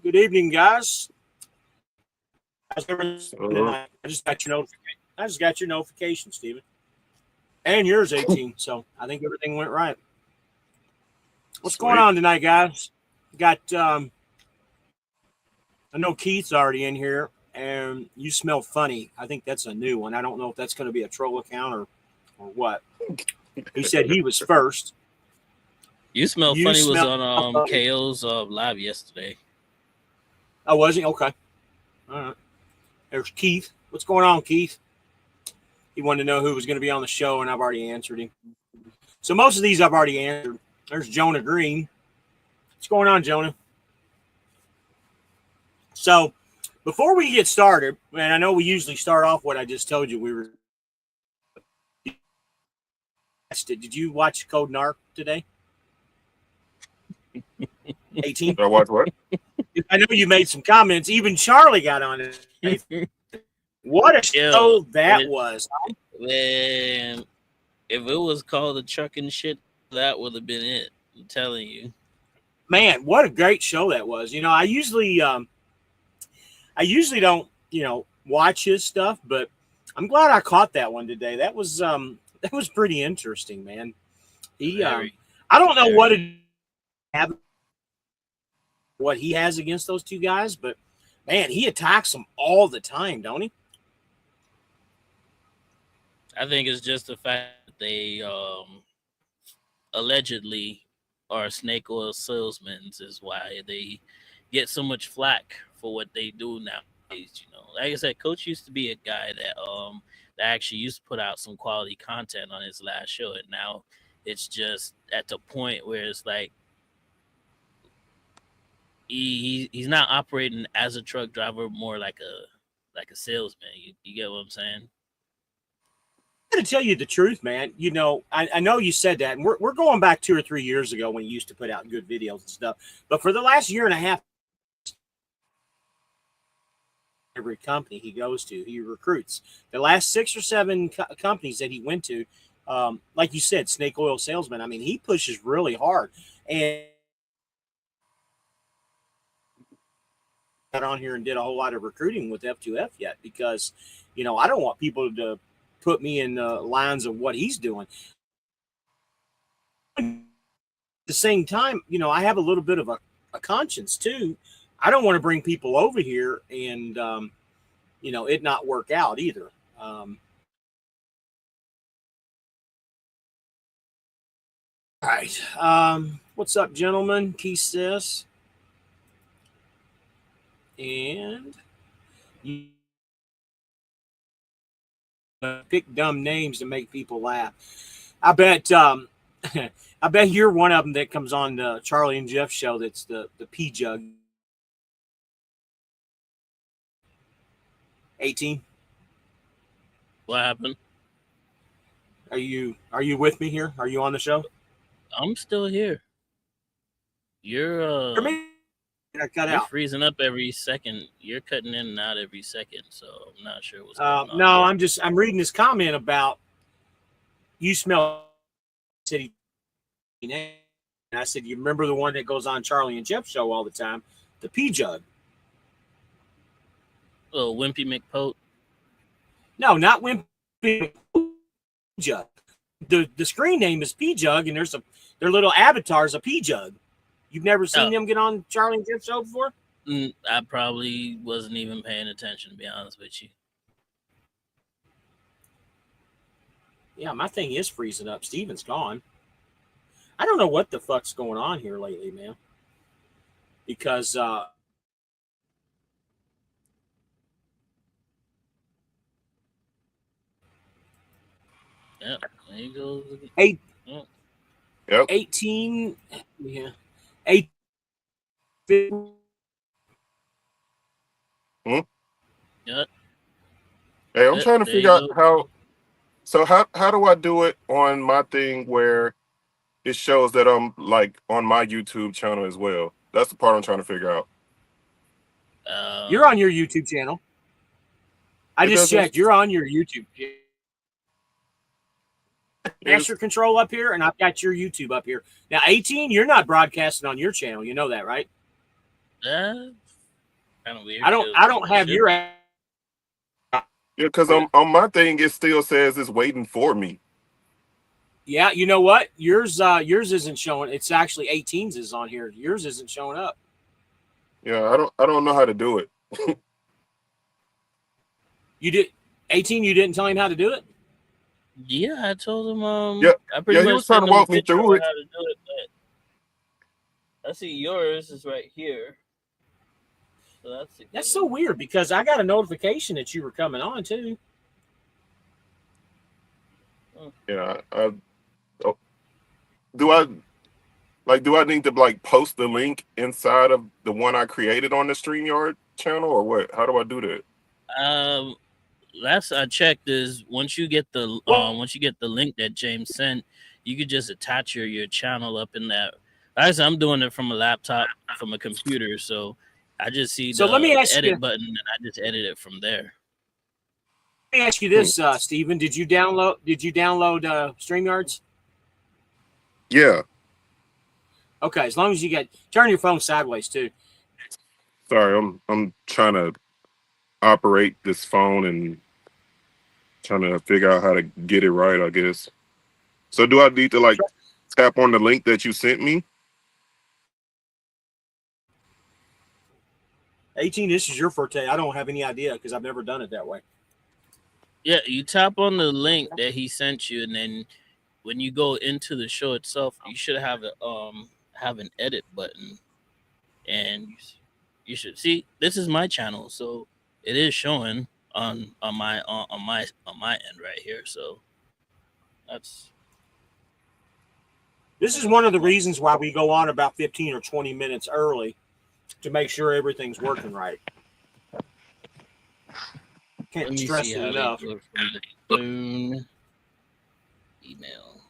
Good evening, guys. How's everything So, tonight? I just got your notification. I just got your notification, Steven. And yours, 18. So I think everything went right. What's going sweet. on tonight, guys? Got I know Keith's already in here, and you smell funny. I think that's a new one. I don't know if that's going to be a troll account or what. He said he was first. You Smell You Funny was smell on funny. KO's live yesterday. Oh, was he? Okay. All right. There's Keith. What's going on, Keith? He wanted to know who was going to be on the show, and I've already answered him. So most of these I've already answered. There's Jonah Green. What's going on, Jonah? So before we get started, and I know we usually start off what I just told you, we were. Did you watch Code Narc today? 18. Did I watch what? I know you made some comments. Even Charlie got on it. What a show that was! Man, if it was called the trucking shit, that would have been it. I'm telling you. Man, what a great show that was. I usually don't, watch his stuff, but I'm glad I caught that one today. That was pretty interesting, man. He Very, I don't know very. what he has against those two guys, but man, he attacks them all the time, don't he? I think it's just the fact that they allegedly are snake oil salesmen is why they get so much flack for what they do nowadays. Like I said, Coach used to be a guy that actually used to put out some quality content on his last show, and now it's just at the point where it's like he's not operating as a truck driver, more like a salesman. You get what I'm saying? I got to tell you the truth, man. I know you said that, and we're going back 2 or 3 years ago when he used to put out good videos and stuff. But for the last year and a half, every company he goes to, he recruits. The last 6 or 7 companies that he went to, like you said, snake oil salesman. I mean, he pushes really hard. And got on here and did a whole lot of recruiting with F2F yet because, I don't want people to put me in the lines of what he's doing. At the same time, I have a little bit of a conscience too. I don't want to bring people over here and, it not work out either. All right. What's up, gentlemen? Keith says. And you pick dumb names to make people laugh. I bet I bet you're one of them that comes on the Charlie and Jeff show that's the P jug. 18. What happened? Are you with me here? Are you on the show? I'm still here. You're I cut You're out. freezing up every second. You're cutting in and out every second, so I'm not sure what's going on. No, I'm reading this comment about you smell city. And I said, you remember the one that goes on Charlie and Jeff show all the time, the P jug? Oh, Wimpy McPote. No, not Wimpy Jug. The screen name is P Jug, and their little avatar's a P Jug. You've never seen them get on Charlie and Jeff show before? I probably wasn't even paying attention, to be honest with you. Yeah, my thing is freezing up. Steven's gone. I don't know what the fuck's going on here lately, man. Because yeah, there you go. Yep. 18, yeah, 8. Hmm? Yep. Hey, I'm trying to There figure you out go. how. So how do I do it on my thing where it shows that I'm like on my YouTube channel as well? That's the part I'm trying to figure out. You're on your YouTube channel. I It just doesn't. checked. You're on your YouTube. It's, Master control up here, and I've got your YouTube up here. Now, 18, you're not broadcasting on your channel. You know that, right? Kind of weird. I don't have your. Yeah, because on my thing it still says it's waiting for me. Yeah, you know what? Yours isn't showing. It's actually 18's is on here. Yours isn't showing up. Yeah, I don't know how to do it. You did 18. You didn't tell him how to do it. Yeah, I told him. Yeah, I pretty he much was trying to sent him a walk me picture through on it. how to do it, but I see yours is right here. So that's a good That's so one. weird because I got a notification that you were coming on too. Yeah, oh, do I do I need to like post the link inside of the one I created on the StreamYard channel or what? How do I do that? Um, last I checked is once you get the link that James sent, you could just attach your channel up in that. Actually, I'm doing it from a laptop, from a computer, so I just see So let me the ask you. edit button and I just edit it from there. Let me ask you this, Steven. Did you download StreamYards? Yeah. Okay, as long as you turn your phone sideways too. Sorry, I'm trying to operate this phone and trying to figure out how to get it right, I guess. So do I need to like tap on the link that you sent me? 18. This is your forte. I don't have any idea because I've never done it that way. Yeah, you tap on the link that he sent you, and then when you go into the show itself, you should have an edit button, and you should see this is my channel, so it is showing on my end right here. So that's This is one of the reasons why we go on about 15 or 20 minutes early to make sure everything's working right. let Can't me stress see it how they enough. do it from the phone email.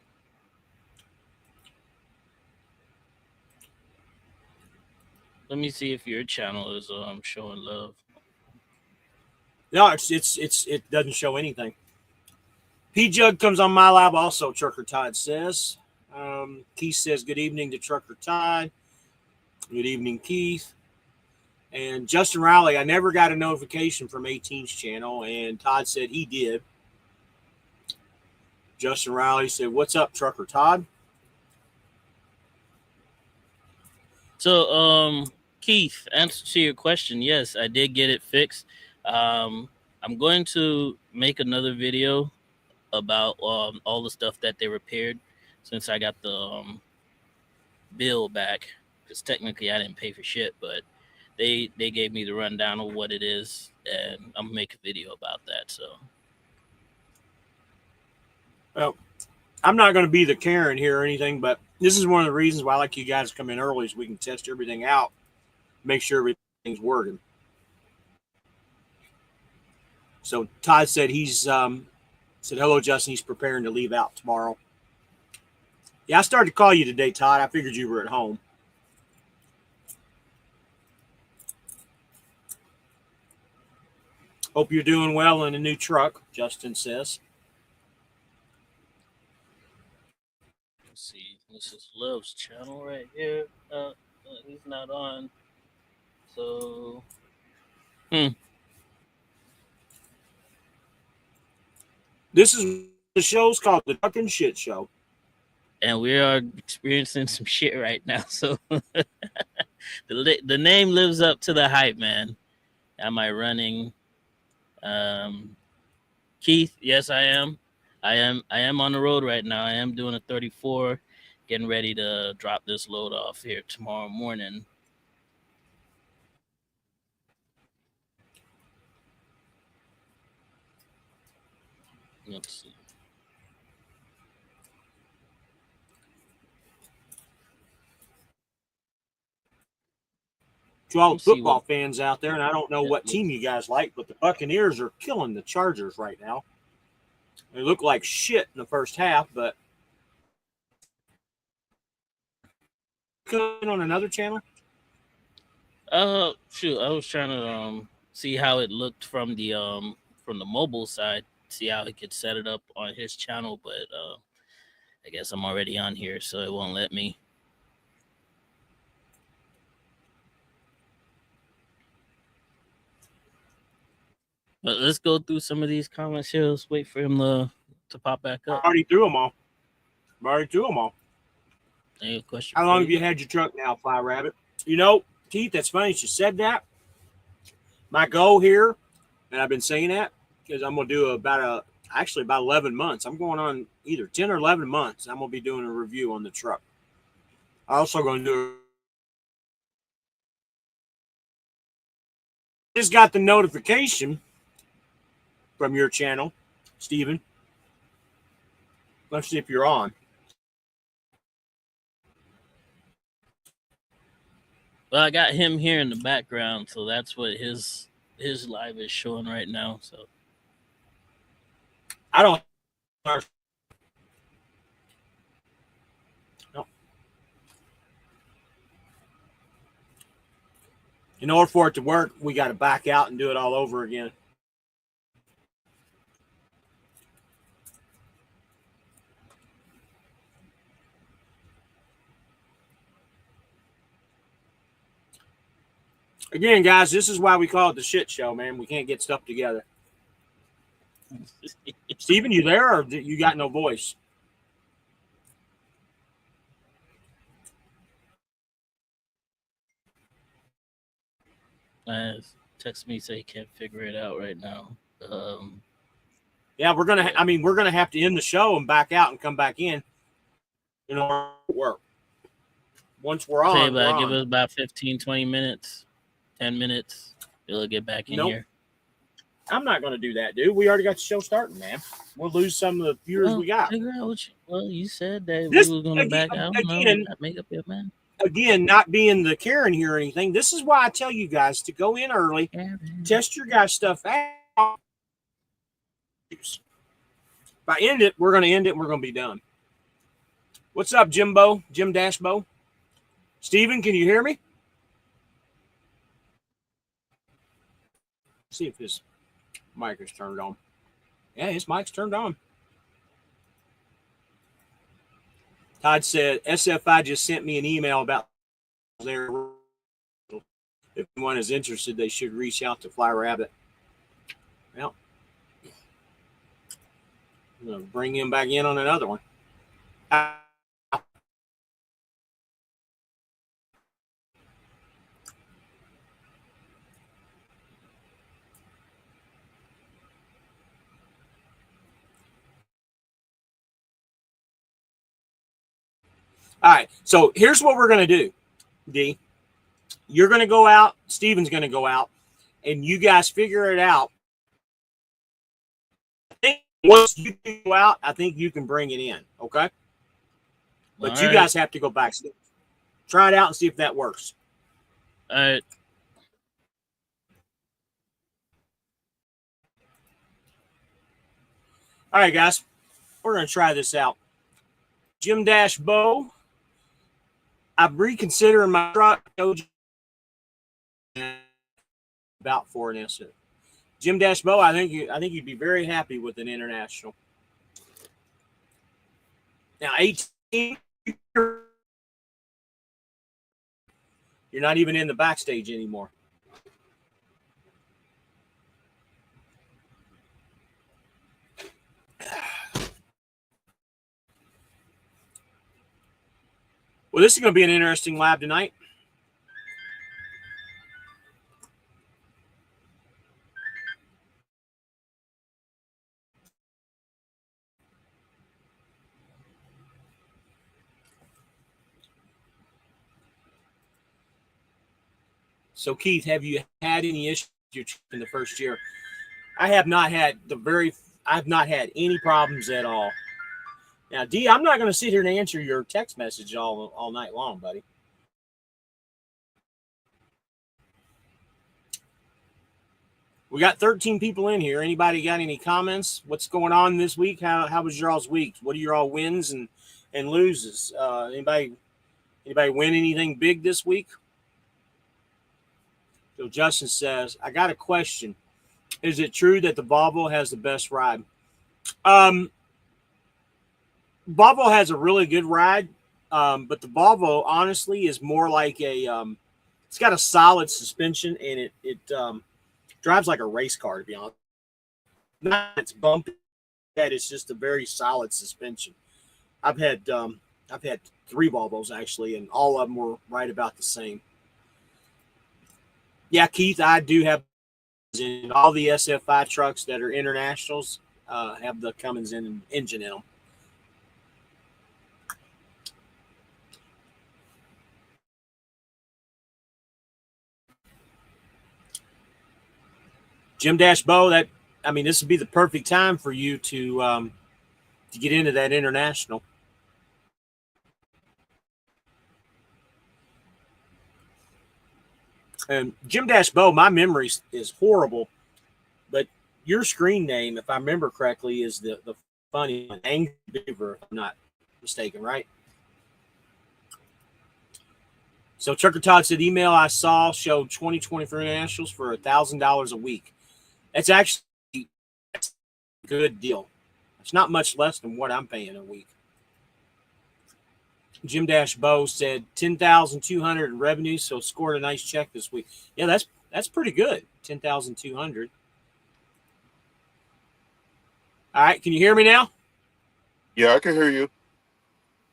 Let me see if your channel is showing love. No, it doesn't show anything. P Jug comes on my lab also. Trucker Todd says. Keith says good evening to Trucker Todd. Good evening, Keith. And Justin Riley, I never got a notification from 18's channel, and Todd said he did. Justin Riley said, "What's up, Trucker Todd?" So, Keith, answer to your question, yes, I did get it fixed. I'm going to make another video about all the stuff that they repaired since I got the bill back. Because technically, I didn't pay for shit, but they gave me the rundown of what it is, and I'm gonna make a video about that. So, Well, I'm not going to be the Karen here or anything, but this is one of the reasons why I like you guys to come in early so we can test everything out, make sure everything's working. So Todd said said hello, Justin. He's preparing to leave out tomorrow. Yeah, I started to call you today, Todd. I figured you were at home. Hope you're doing well in a new truck, Justin says. let's see. This is Love's channel right here. He's not on. So, This is the show's called the Truck and Shit Show. and we are experiencing some shit right now. So, the name lives up to the hype, man. Am I running? Keith, yes, I am. I am on the road right now. I am doing a 34, getting ready to drop this load off here tomorrow morning. Let's see. To all the football fans out there, and I don't know what team you guys like, but the Buccaneers are killing the Chargers right now. They look like shit in the first half, but on another channel. Shoot, I was trying to see how it looked from the mobile side, see how he could set it up on his channel, but I guess I'm already on here, so it won't let me. But let's go through some of these comments here. Let's wait for him to pop back I up. already threw them all. Any question? How long have you had your truck now, Fly Rabbit? You know, Keith, that's funny you said that. My goal here, and I've been saying that because I'm going to do about 11 months. I'm going on either 10 or 11 months. I'm going to be doing a review on the truck. I'm also going to do just got the notification from your channel, Steven. Let's see if you're on. Well, I got him here in the background, so that's what his live is showing right now. So I don't. No. In order for it to work, we got to back out and do it all over again. Again, guys, this is why we call it the shit show, man. We can't get stuff together. Steven, you there, or you got no voice? Text me, say he can't figure it out right now. Yeah, we're gonna have to end the show and back out and come back in order to work. Once we're on, give us about 15, 20 minutes, 10 minutes. We'll get back in here. I'm not going to do that, dude. We already got the show starting, man. We'll lose some of the viewers we got. Figure out you said that we were going to back out. Again, make up your mind. Again, not being the Karen here or anything. This is why I tell you guys to go in early, test your guys' stuff out. If I end it, we're going to end it and we're going to be done. What's up, Jimbo? Jim Dashbo? Steven, can you hear me? See if his mic is turned on. Yeah, his mic's turned on. Todd said, SFI just sent me an email about their. If anyone is interested, they should reach out to Fly Rabbit. Well, I'm going to bring him back in on another one. All right, so here's what we're going to do, D. You're going to go out, Steven's going to go out, and you guys figure it out. I think once you go out, I think you can bring it in, okay? But all you guys have to go backstage. Try it out and see if that works. All right. All right, guys. We're going to try this out. Jim Dash Bow. I'm reconsidering my truck. About for an instant. Jim Dash Bow, I think you'd be very happy with an international. Now, 18, you're not even in the backstage anymore. Well, this is going to be an interesting lab tonight. So, Keith, have you had any issues in the first year? I have not had any problems at all. Now, D, I'm not going to sit here and answer your text message all night long, buddy. We got 13 people in here. Anybody got any comments? What's going on this week? How was your all's week? What are your all wins and loses? Anybody win anything big this week? So Justin says, I got a question. Is it true that the Volvo has the best ride? Volvo has a really good ride, but the Volvo honestly is more like it's got a solid suspension and it drives like a race car, to be honest. not it's bumpy. That it's just a very solid suspension. I've had 3 Volvos actually, and all of them were right about the same. Yeah, Keith, I do have in all the SF5 trucks that are internationals have the Cummins engine in them. Jim Dash Bow, this would be the perfect time for you to get into that international. And Jim Dash Bow, my memory is horrible, but your screen name, if I remember correctly, is the funny one, Angry Beaver, if I'm not mistaken, right? So Trucker Todd said, email I saw showed 2023 nationals for $1,000 a week. That's actually a good deal. It's not much less than what I'm paying a week. Jim Dash Bow said 10,200 in revenue, so scored a nice check this week. Yeah, that's pretty good. 10,200. All right, can you hear me now? Yeah, I can hear you.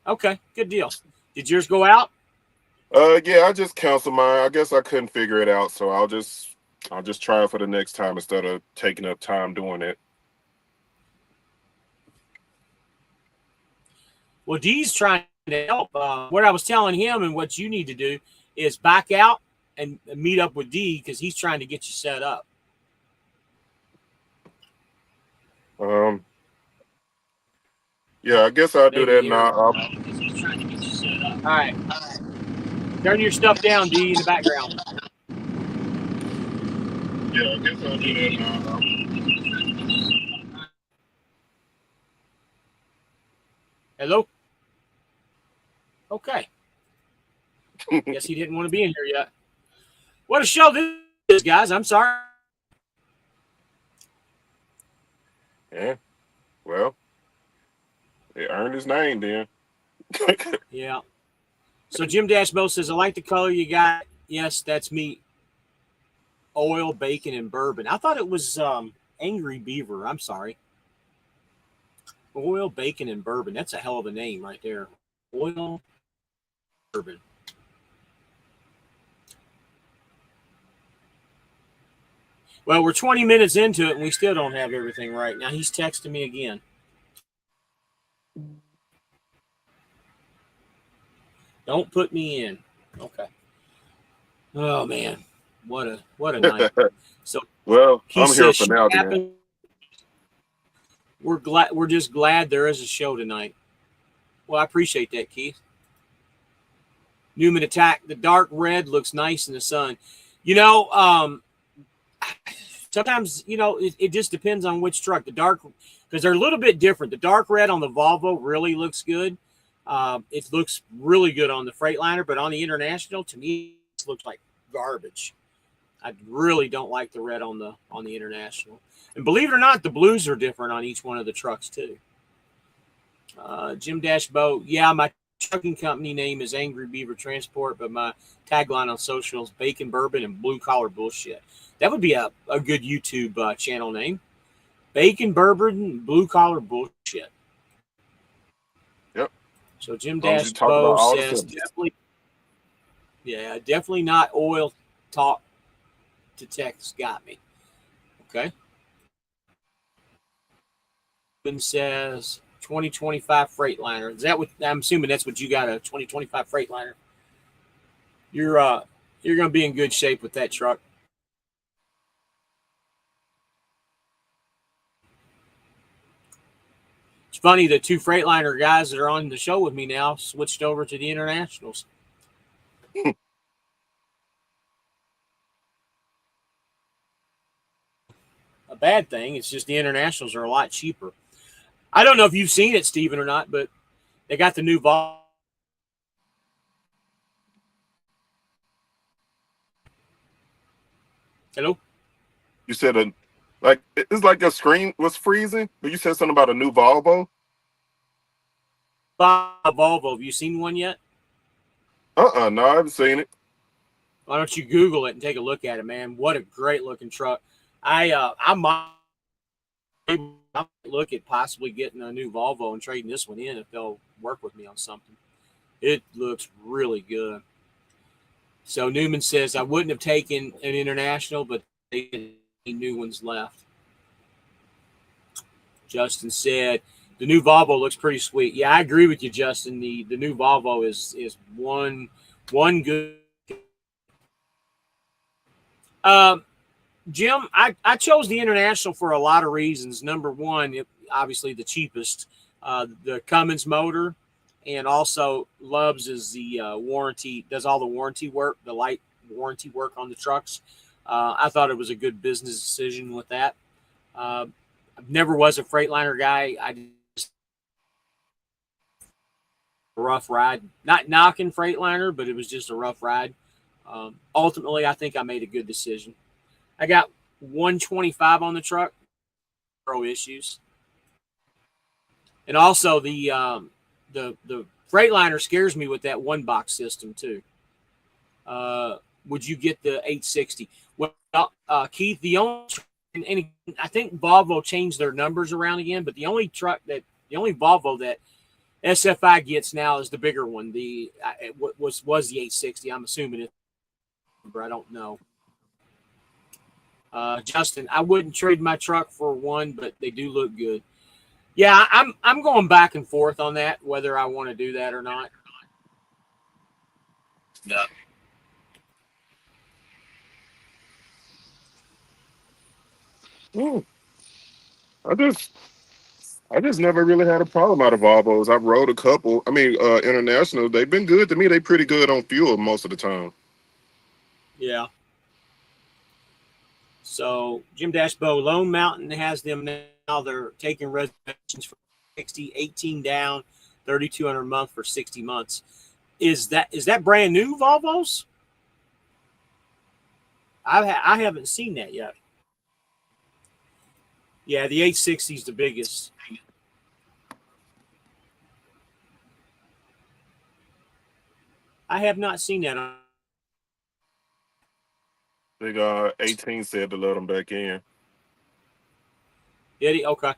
Okay, good deal. Did yours go out? Yeah, I just canceled mine. I guess I couldn't figure it out, so I'll just try it for the next time instead of taking up time doing it. Well, D's trying to help. What I was telling him and what you need to do is back out and meet up with D because he's trying to get you set up. Yeah, I guess I'll do that now. All right. Turn your stuff down, D, in the background. Yeah, I guess I'll do that now. Hello? Okay. Guess he didn't want to be in here yet. What a show this is, guys. I'm sorry. Yeah. Well, they earned his name then. Yeah. So Jim Dashbo says, I like the color you got. Yes, that's me. Oil, bacon, and bourbon. I thought it was Angry Beaver. I'm sorry. Oil, bacon, and bourbon. That's a hell of a name right there. Oil, bourbon. Well, we're 20 minutes into it, and we still don't have everything right. Now he's texting me again. Don't put me in. Okay. Oh man, what a night. So well, I'm here says, for now. Then. We're just glad there is a show tonight. Well, I appreciate that, Keith. Newman Attack. The dark red looks nice in the sun. Sometimes, it just depends on which truck. The dark, because they're a little bit different. The dark red on the Volvo really looks good. It looks really good on the Freightliner, but on the International, to me, it looks like garbage. I really don't like the red on the International. And believe it or not, the blues are different on each one of the trucks too. Jim Dashbo, yeah, my trucking company name is Angry Beaver Transport, but my tagline on social is Bacon, Bourbon, and Blue Collar Bullshit. That would be a good YouTube channel name. Bacon, Bourbon, Blue Collar Bullshit. Yep. So Jim Dashbo says definitely not oil talk to text got me. Okay. Ben says 2025 Freightliner. Is that what I'm assuming? That's what you got, a 2025 Freightliner. You're going to be in good shape with that truck. It's funny, the 2 Freightliner guys that are on the show with me now switched over to the Internationals. A bad thing. It's just the Internationals are a lot cheaper. I don't know if you've seen it, Steven, or not, but they got the new Volvo. Hello? You said it's like your screen was freezing, but you said something about a new Volvo. Volvo. Have you seen one yet? No, I haven't seen it. Why don't you Google it and take a look at it, man? What a great looking truck. I I'll look at possibly getting a new Volvo and trading this one in if they'll work with me on something. It looks really good. So Newman says I wouldn't have taken an international, but they had new ones left. Justin said the new Volvo looks pretty sweet. Yeah, I agree with you, Justin. The new Volvo is one good. Jim, I chose the international for a lot of reasons. Number one, obviously the cheapest, the Cummins motor, and also Love's is the warranty, does all the warranty work, the light warranty work on the trucks. I thought it was a good business decision with that. I never was a Freightliner guy. I just a rough ride. Not knocking Freightliner, but it was just a rough ride. Ultimately, I think I made a good decision. I got 125 on the truck, no issues, and also the Freightliner scares me with that one box system too. Would you get the 860? Well, Keith, the only and I think Volvo changed their numbers around again, but the only Volvo that SFI gets now is the bigger one. The was the 860. I'm assuming it, but I don't know. Justin, I wouldn't trade my truck for one, but they do look good. Yeah, I'm going back and forth on that, whether I want to do that or not. Yeah. I just never really had a problem out of Volvos. I've rode a couple. I mean, international. They've been good to me. They pretty good on fuel most of the time. Yeah. So Jim Dashbo, Lone Mountain has them now. They're taking reservations for 60, 18 down, 3,200 a month for 60 months. Is that brand new Volvos? I haven't seen that yet. Yeah, the 860 is the biggest. I have not seen that. Big 18 said to let them back in. Did he? Okay.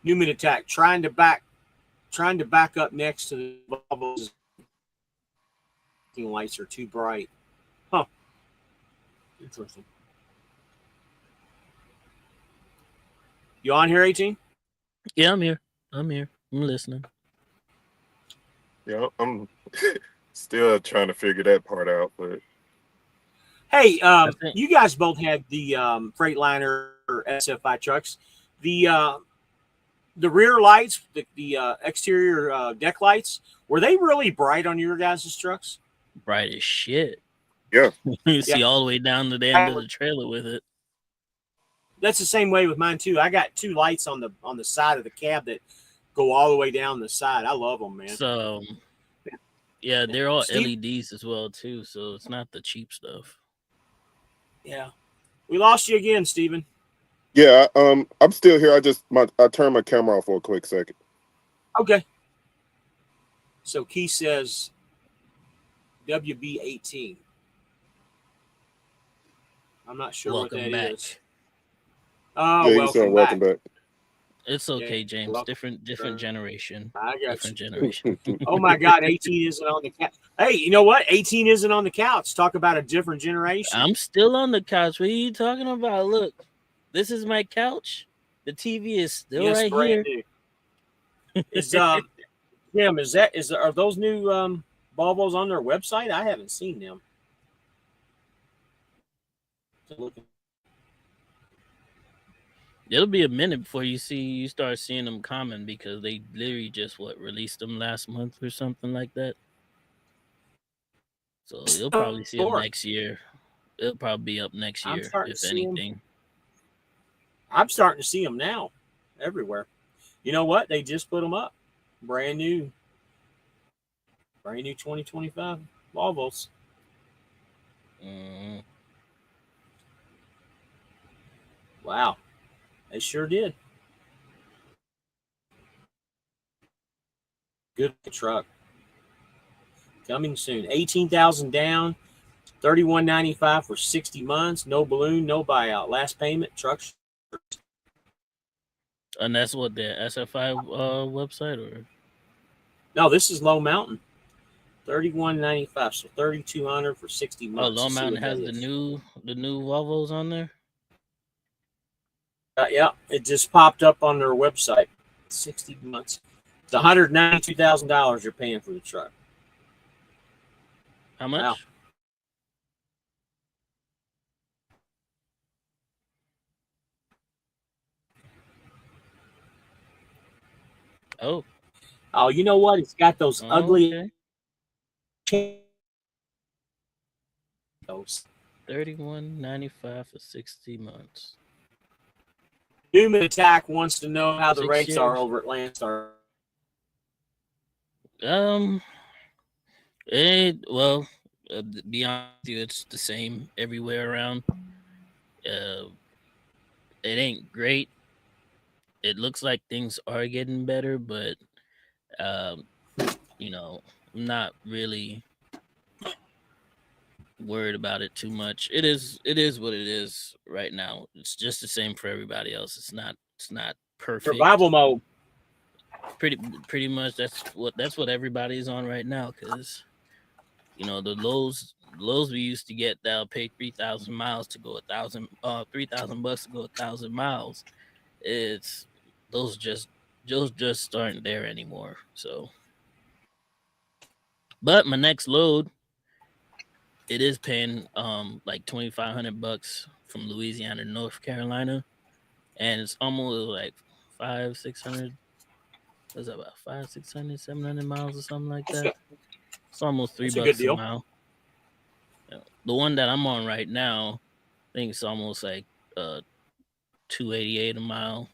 Newman attack, trying to back up next to the Volvos. Lights are too bright. Huh. Interesting. You on here, 18? Yeah, I'm here. I'm listening. Yeah, I'm still trying to figure that part out, but hey, you guys both had the Freightliner SFI trucks. The rear lights, the exterior deck lights, were they really bright on your guys' trucks? Bright as shit. Yeah. You see all the way down to the end of the trailer with it. That's the same way with mine too. I got two lights on the side of the cab that go all the way down the side. I love them, man. So, yeah, they're all LEDs as well too. So it's not the cheap stuff. Yeah, we lost you again, Steven. Yeah, I'm still here. I turned my camera off for a quick second. Okay. So Keith says WB18. I'm not sure Welcome what that back. is. Oh, Yeah, welcome back. It's okay, yeah, James. Different generation. I got different generation. Oh my God, 18 isn't on the couch. Hey, you know what? 18 isn't on the couch. Talk about a different generation. I'm still on the couch. What are you talking about? Look, this is my couch. The TV is still right here. New. Is Jim? Are those new Volvos on their website? I haven't seen them. It'll be a minute before you start seeing them coming because they literally just released them last month or something like that. So you'll probably see them next year. It'll probably be up next year, if anything. I'm starting to see them now everywhere. You know what? They just put them up. Brand new 2025 Volvos. Wow. They sure did. Good truck. Coming soon. 18,000 down, $31.95 for 60 months. No balloon, no buyout. Last payment, truck And that's what the SFI website or No, this is Low Mountain. 31.95, so 3,200 for 60 months. Long Let's see Mountain what that has is. the new Volvos on there. Yeah, it just popped up on their website. 60 months. It's $192,000 you're paying for the truck. How much? Wow. Oh, you know what? It's got those ugly. Okay. $31.95 for 60 months. Newman Attack wants to know how the 6 rates are years. over at Landstar. Well, to be honest with you, it's the same everywhere around. It ain't great. It looks like things are getting better, but you know, I'm not really worried about it too much. It is what it is right now. It's just the same for everybody else. It's not perfect. Survival mode. Pretty much that's what everybody's on right now, because the lows we used to get, that'll pay 3,000 miles to go 3,000 bucks to go 1,000 miles. It's those just aren't there anymore. So, but my next load, it is paying like 2,500 bucks from Louisiana to North Carolina, and it's almost like 500-600. What's that, about 500-700 miles or something like that? It's almost $3 a mile. The one that I'm on right now, I think it's almost like 288 a mile,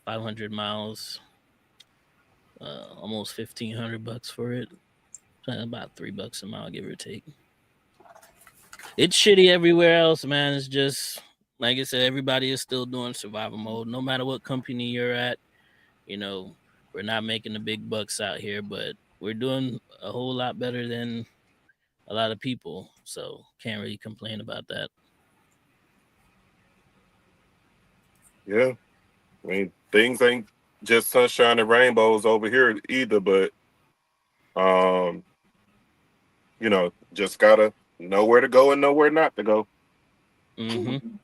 500 miles, almost 1,500 bucks for it. About $3 a mile, give or take. It's shitty everywhere else, man. It's just like I said, everybody is still doing survival mode. No matter what company you're at, we're not making the big bucks out here, but we're doing a whole lot better than a lot of people. So can't really complain about that. Yeah. I mean, things ain't just sunshine and rainbows over here either, but just gotta know where to go and know where not to go. Mm-hmm.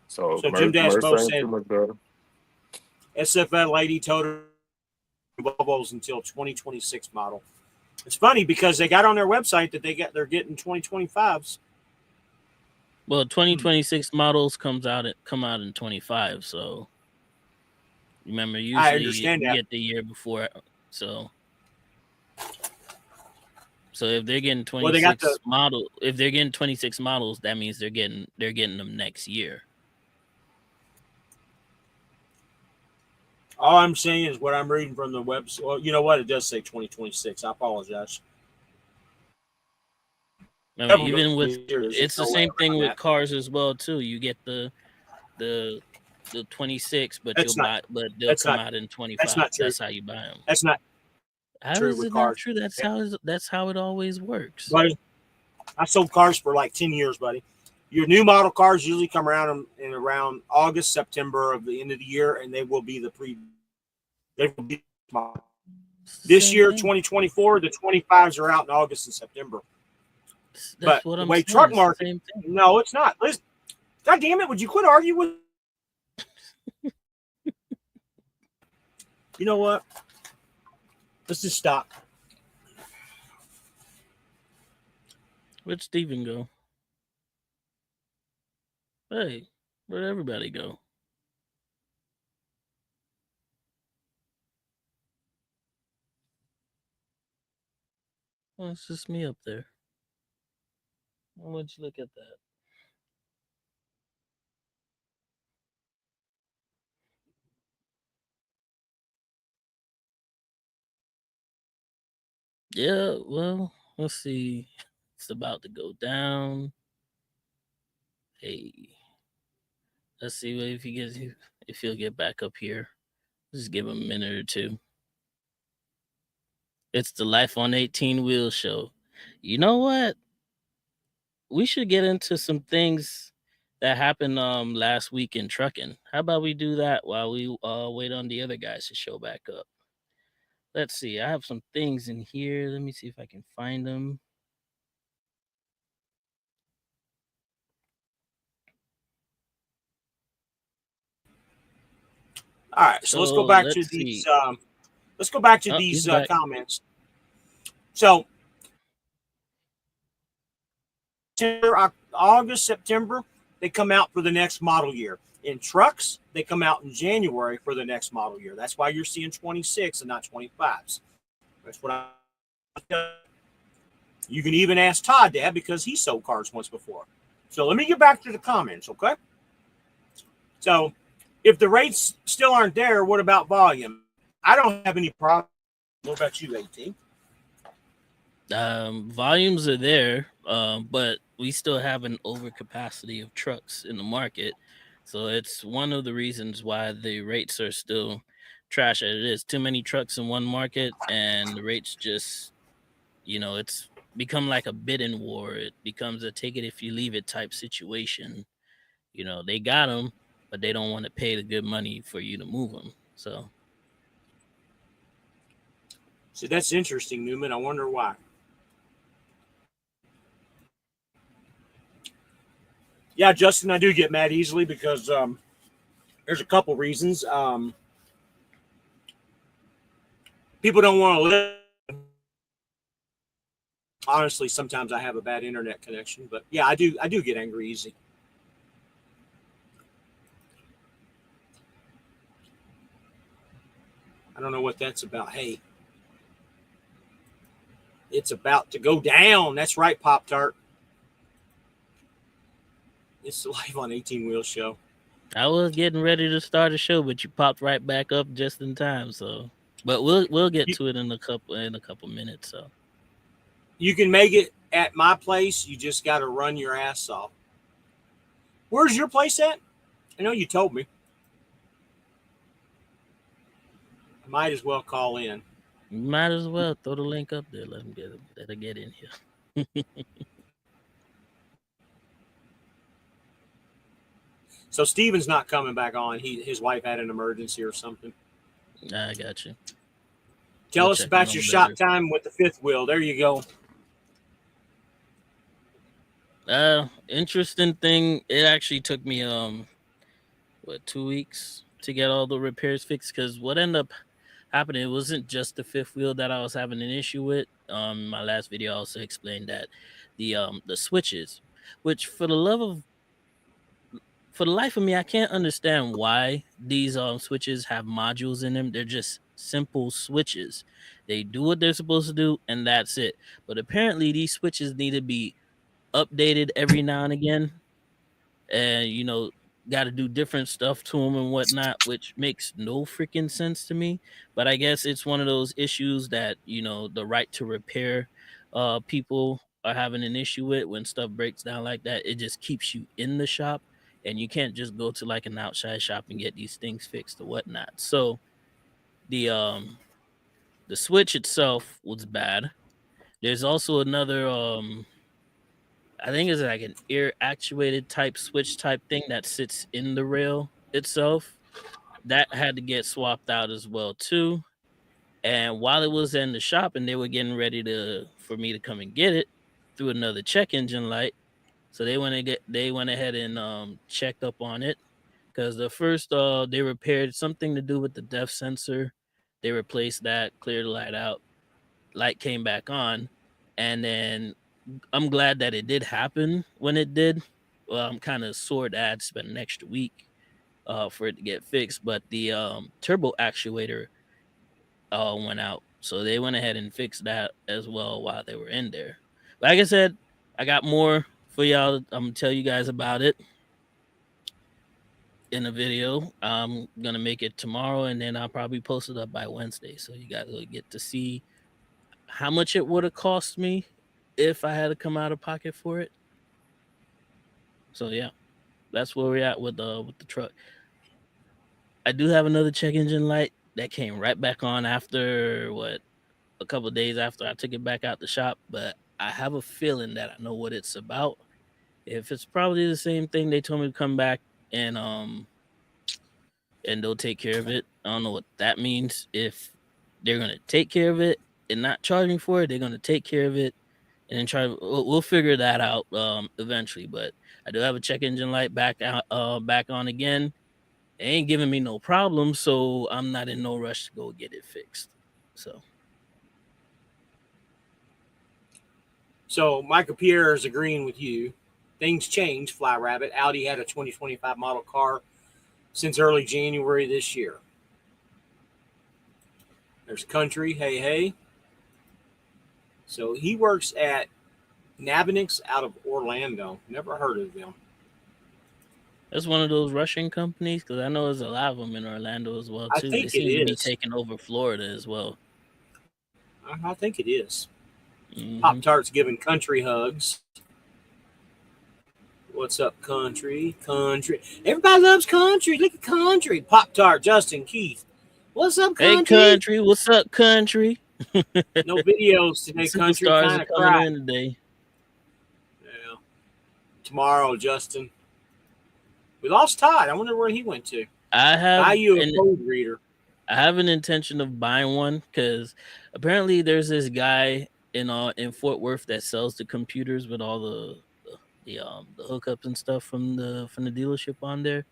So Jim Dashbo ain't said too much better. SFL lady told her Volvos until 2026 model. It's funny because they got on their website that they're getting 2025s. Well, 2026 models come out in 25. So remember, I usually understand you that. get the year before. So if they're getting 26 if they're getting 26 models, that means they're getting them next year. All I'm saying is what I'm reading from the website. Well, you know what? It does say 2026. I apologize. I mean, even with it's the same thing with cars as well too. You get the 26, but they'll come out in 25. That's not true. That's how you buy them. That's not how true is with it cars. Not true? That's how it always works, buddy. I sold cars for like 10 years, buddy. Your new model cars usually come around in around August, September of the end of the year, and they will be they will be this year, 2024. The 25s are out in August and September. That's what I'm saying. Truck market. No, it's not. Listen, God damn it! Would you quit arguing with? You know what? Let's just stop. Where'd Steven go? Hey, where'd everybody go? Well, it's just me up there. Why don't you look at that? Yeah, well, let's see. It's about to go down. Hey, let's see if he'll get back up here. Just give him a minute or two. It's the Life on 18 Wheels show. You know what? We should get into some things That happened last week in trucking. How about we do that while we wait on the other guys to show back up? Let's see. I have some things in here. Let me see if I can find them. All right, so let's go back to Let's these. see. Let's go back to Oh, these he's back. comments. So, August, September, they come out for the next model year. In trucks, they come out in January for the next model year. That's why you're seeing 26 and not 25s. That's what I. You can even ask Todd that because he sold cars once before. So let me get back to the comments, okay? So if the rates still aren't there, what about volume? I don't have any problem. What about you, 18? Volumes are there, but we still have an overcapacity of trucks in the market. So it's one of the reasons why the rates are still trash as it is. Too many trucks in one market, and the rates just, it's become like a bidding war. It becomes a take it if you leave it type situation. They got them, but they don't want to pay the good money for you to move them. So That's interesting, Newman. I wonder why. Yeah, Justin, I do get mad easily because there's a couple reasons. People don't want to live. Honestly, sometimes I have a bad internet connection, but yeah, I do get angry easy. I don't know what that's about. Hey, it's about to go down. That's right, Pop Tart. It's live on 18 Wheel Show. I was getting ready to start a show, but you popped right back up just in time. So, but we'll get to it in a couple minutes. So You can make it at my place. You just got to run your ass off. Where's your place at? I know you told me. I might as well call in. you might as well throw the link up there. Let her get in here. So Steven's not coming back on. His wife had an emergency or something. I got you. Tell us about your shop time with the fifth wheel. There you go. Interesting thing. It actually took me 2 weeks to get all the repairs fixed because what ended up happening, it wasn't just the fifth wheel that I was having an issue with. My last video I also explained that the switches, which for the life of me, I can't understand why these switches have modules in them. They're just simple switches. They do what they're supposed to do, and that's it. But apparently, these switches need to be updated every now and again, and got to do different stuff to them and whatnot, which makes no freaking sense to me. But I guess it's one of those issues that the right to repair people are having an issue with when stuff breaks down like that. It just keeps you in the shop, and you can't just go to like an outside shop and get these things fixed or whatnot. So the switch itself was bad. There's also another I think it's like an ear actuated type switch type thing that sits in the rail itself. That had to get swapped out as well too. And while it was in the shop and they were getting ready for me to come and get it through another check engine light. So they went ahead and checked up on it. Because the first they repaired something to do with the depth sensor. They replaced that, cleared the light out, light came back on, and then I'm glad that it did happen when it did. Well, I'm kind of sore that I had to spend an extra week for it to get fixed, but the turbo actuator went out, so they went ahead and fixed that as well while they were in there. Like I said, I got more for y'all. I'm gonna tell you guys about it in a video. I'm gonna make it tomorrow, and then I'll probably post it up by Wednesday, so you guys will get to see how much it would have cost me if I had to come out of pocket for it. So yeah, that's where we're at with the truck. I do have another check engine light that came right back on after a couple of days after I took it back out the shop, but I have a feeling that I know what it's about. If it's probably the same thing, they told me to come back and and they'll take care of it. I don't know what that means. If they're gonna take care of it and not charge me for it, they're gonna take care of it and then try. We'll figure that out eventually. But I do have a check engine light back out back on again. It ain't giving me no problem, so I'm not in no rush to go get it fixed. So Michael Pierre is agreeing with you. Things change, Fly Rabbit. Audi had a 2025 model car since early January this year. There's Country, hey, hey. So he works at Nabinix out of Orlando. Never heard of them. That's one of those Russian companies because I know there's a lot of them in Orlando as well I too. They think it seem to be is. taking over Florida as well. I think it is. Mhm. Pop Tart's giving Country hugs. What's up, Country? Country. Everybody loves Country. Look at Country. Pop Tart, Justin, Keith. What's up, Hey, Country? country, what's up, country? No videos today, Country. Superstars Kind are of coming cried. in today. Yeah. Tomorrow, Justin. We lost Todd. I wonder where he went to. I have Buy you a an code reader. I have an intention of buying one because apparently there's this guy in Fort Worth that sells the computers with all the hookups and stuff from the dealership on there.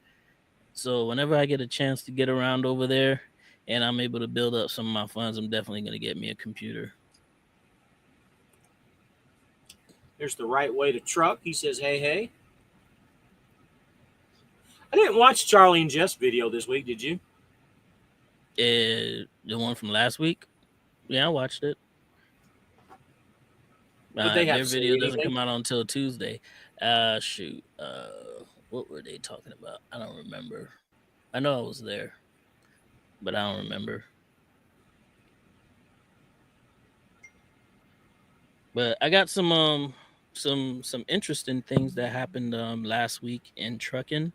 So whenever I get a chance to get around over there and I'm able to build up some of my funds, I'm definitely gonna get me a computer. There's the right way to truck. He says, hey, hey. I didn't watch Charlie and Jeff's video this week, did you? The one from last week, yeah, I watched it. What they have Their to say, video doesn't anything? come out until Tuesday. Shoot. What were they talking about? I don't remember. I know I was there, but I don't remember. But I got some interesting things that happened last week in trucking.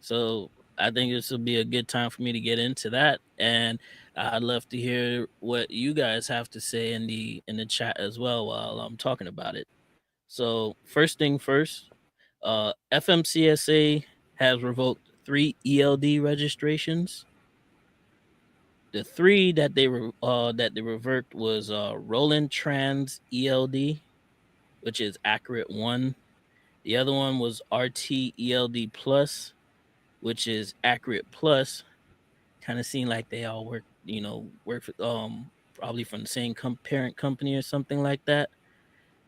So I think this will be a good time for me to get into that, and I'd love to hear what you guys have to say in the chat as well while I'm talking about it. So first thing first, FMCSA has revoked 3 ELD registrations. The three that they revoked was Roland Trans ELD, which is Accurate One. The other one was RT ELD Plus, which is Accurate Plus. Kind of seem like they all work for, probably from the same parent company or something like that.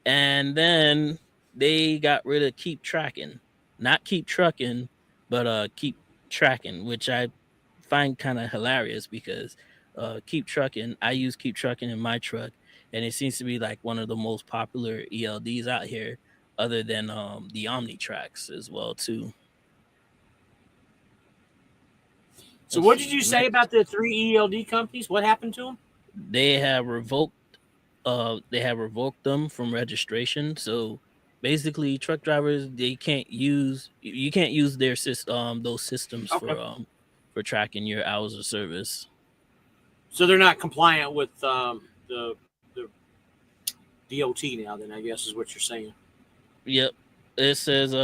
And then they got rid of Keep Tracking, not Keep Trucking, but Keep Tracking, which I find kind of hilarious because Keep Trucking, I use Keep Trucking in my truck, and it seems to be like one of the most popular ELDs out here, other than the Omnitracks as well too. So Let's what did see. you say Next, about the 3 ELD companies? What happened to them? they have revoked them from registration. So basically, truck drivers they can't use you can't use their those systems Okay. for tracking your hours of service. So they're not compliant with the DOT now, then I guess is what you're saying. Yep. It says the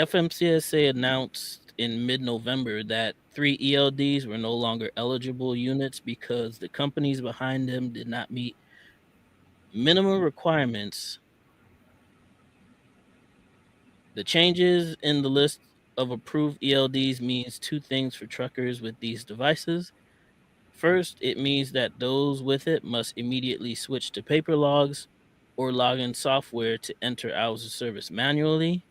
FMCSA announced in mid-November that 3 ELDs were no longer eligible units because the companies behind them did not meet minimum requirements. The changes in the list of approved ELDs means two things for truckers with these devices. First, it means that those with it must immediately switch to paper logs or login software to enter hours of service manually.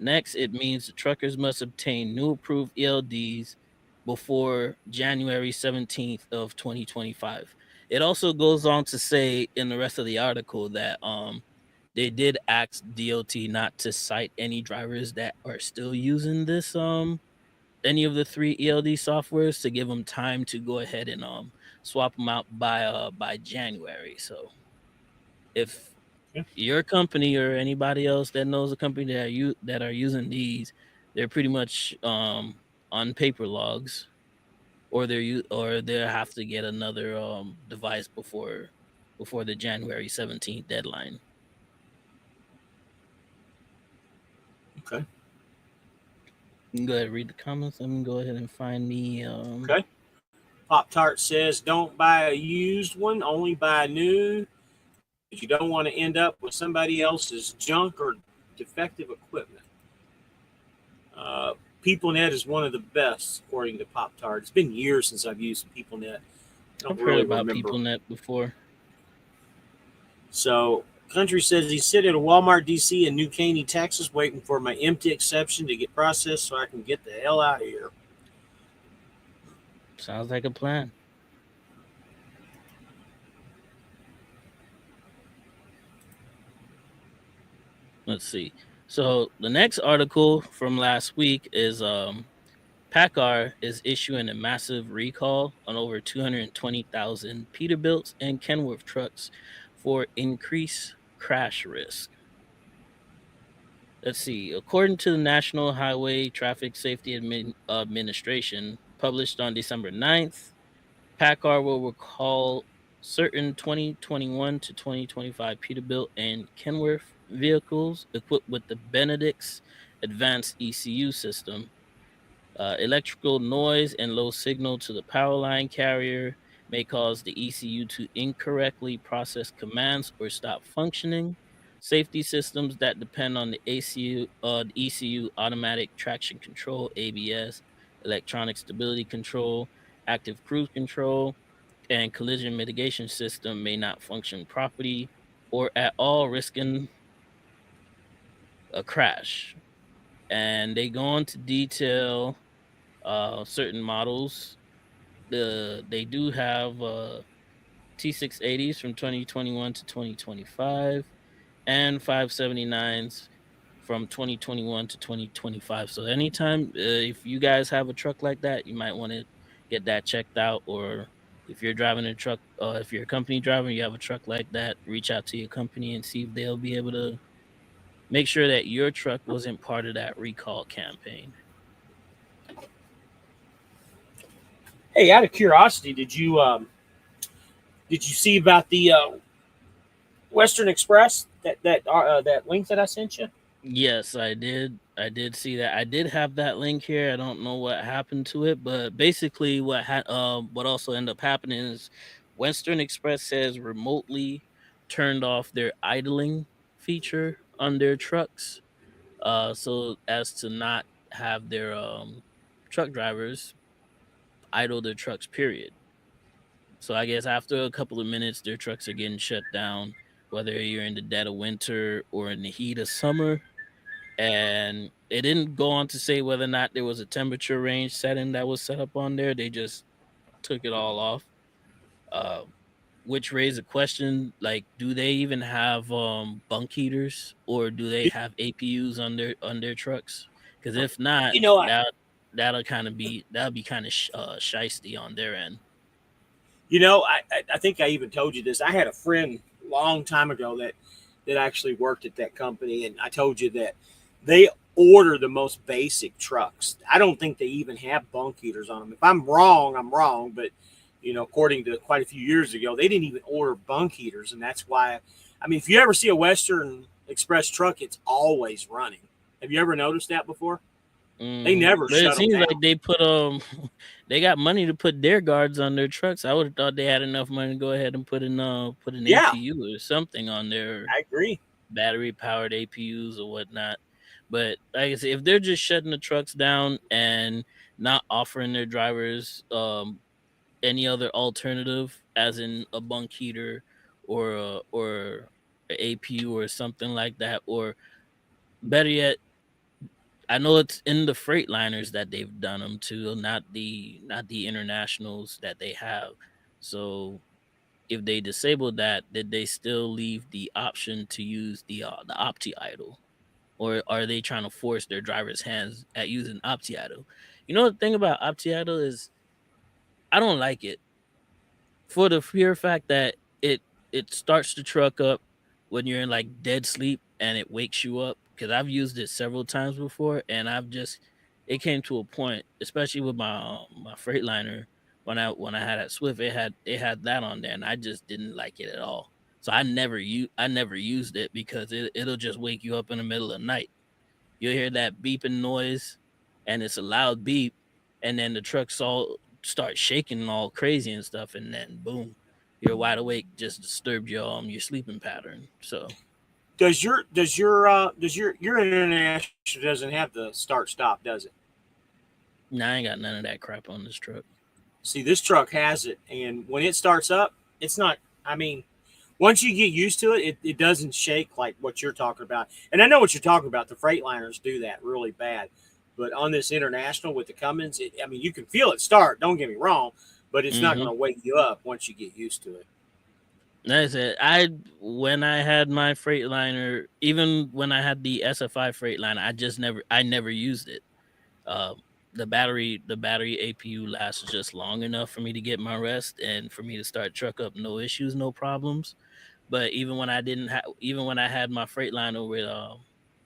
Next, it means the truckers must obtain new approved ELDs before January 17th of 2025. It also goes on to say in the rest of the article that they did ask DOT not to cite any drivers that are still using this any of the 3 ELD softwares to give them time to go ahead and swap them out by January. So if Yeah. your company or anybody else that knows a company that are using these, they're pretty much on paper logs, or they'll have to get another device before the January 17th deadline. Okay. You can go ahead and read the comments. Let me go ahead and find the Okay. Pop Tart says, "Don't buy a used one. Only buy new. Because you don't want to end up with somebody else's junk or defective equipment." Uh, PeopleNet is one of the best, according to Pop Tart. It's been years since I've used PeopleNet. I don't I've heard really about remember. PeopleNet before. So, Country says he's sitting at a Walmart DC in New Caney, Texas, waiting for my empty exception to get processed so I can get the hell out of here. Sounds like a plan. Let's see. So the next article from last week is PACCAR is issuing a massive recall on over 220,000 Peterbilts and Kenworth trucks for increased crash risk. Let's see. According to the National Highway Traffic Safety Administration, published on December 9th, PACCAR will recall certain 2021 to 2025 Peterbilt and Kenworth vehicles equipped with the Benedict's advanced ECU system. Electrical noise and low signal to the power line carrier may cause the ECU to incorrectly process commands or stop functioning. Safety systems that depend on the ECU automatic traction control (ABS), electronic stability control, active cruise control, and collision mitigation system may not function properly or at all, risking a crash. And they go on to detail certain models. They do have T680s from 2021 to 2025 and 579s from 2021 to 2025. So anytime if you guys have a truck like that, you might want to get that checked out. Or if you're driving a truck, if you're a company driver, you have a truck like that, reach out to your company and see if they'll be able to make sure that your truck wasn't part of that recall campaign. Hey, out of curiosity, did you see about the Western Express that link that I sent you? Yes, I did. I did see that. I did have that link here. I don't know what happened to it, but basically, what also ended up happening is Western Express says remotely turned off their idling feature on their trucks, so as to not have their truck drivers idle their trucks. Period. So I guess after a couple of minutes, their trucks are getting shut down, whether you're in the dead of winter or in the heat of summer. And it didn't go on to say whether or not there was a temperature range setting that was set up on there. They just took it all off, uh, which raised a question like, do they even have bunk heaters, or do they have APUs on their trucks? Because if not, You know, I that'll be kind of shisty on their end. I think I even told you this. I had a friend a long time ago that actually worked at that company, and I told you that they order the most basic trucks. I don't think they even have bunk heaters on them. If I'm wrong, I'm wrong, but according to quite a few years ago, they didn't even order bunk heaters, and that's why. I mean, if you ever see a Western Express truck, it's always running. Have you ever noticed that before? They never But it shut them seems down. like they put they got money to put their guards on their trucks. I would have thought they had enough money to go ahead and put an Yeah, APU or something on their I agree. battery powered APUs or whatnot. But like I said, if they're just shutting the trucks down and not offering their drivers any other alternative, as in a bunk heater or a APU or something like that, or better yet, I know it's in the Freightliners that they've done them to, not the internationals that they have. So if they disable that, did they still leave the option to use the Opti idle, or are they trying to force their drivers' hands at using Opti idle? You know, the thing about Opti idle is I don't like it, for the pure fact that it starts the truck up when you're in like dead sleep and it wakes you up. Because I've used it several times before, and it came to a point, especially with my Freightliner, when I had at Swift, it had that on there, and I just didn't like it at all. So I never used it because it'll just wake you up in the middle of the night. you'll hear that beeping noise, and it's a loud beep, and then the trucks all start shaking all crazy and stuff, and then boom, you're wide awake, just disturbed your sleeping pattern. So Does your international doesn't have the start stop, does it? now I ain't got none of that crap on this truck. See, this truck has it, and when it starts up, it's not. I mean, once you get used to it, it doesn't shake like what you're talking about. And I know what you're talking about. The Freightliners do that really bad, but on this international with the Cummins, I mean, you can feel it start. Don't get me wrong, but it's not going to wake you up once you get used to it. That's it. When I had my Freightliner, even when I had the SFI Freightliner, I never used it. Uh, the battery APU lasts just long enough for me to get my rest and for me to start truck up, no issues, no problems. But even when I had my Freightliner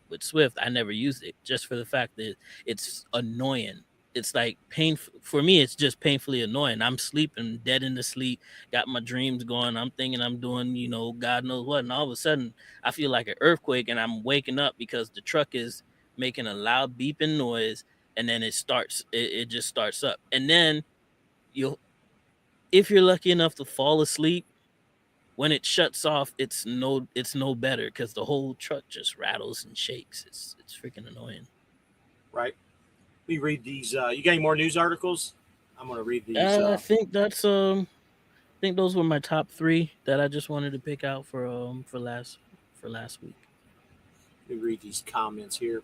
with Swift, I never used it just for the fact that it's annoying. It's like painful for me. It's just painfully annoying. I'm sleeping, dead in the sleep, got my dreams going. I'm thinking I'm doing, God knows what, and all of a sudden I feel like an earthquake, and I'm waking up because the truck is making a loud beeping noise, and then it starts. It just starts up, and then if you're lucky enough to fall asleep, when it shuts off, it's no better because the whole truck just rattles and shakes. It's freaking annoying. Right. Let me read these. You got any more news articles? I'm going to read these. I think I think those were my top 3 that I just wanted to pick out for last week. Let me read these comments here.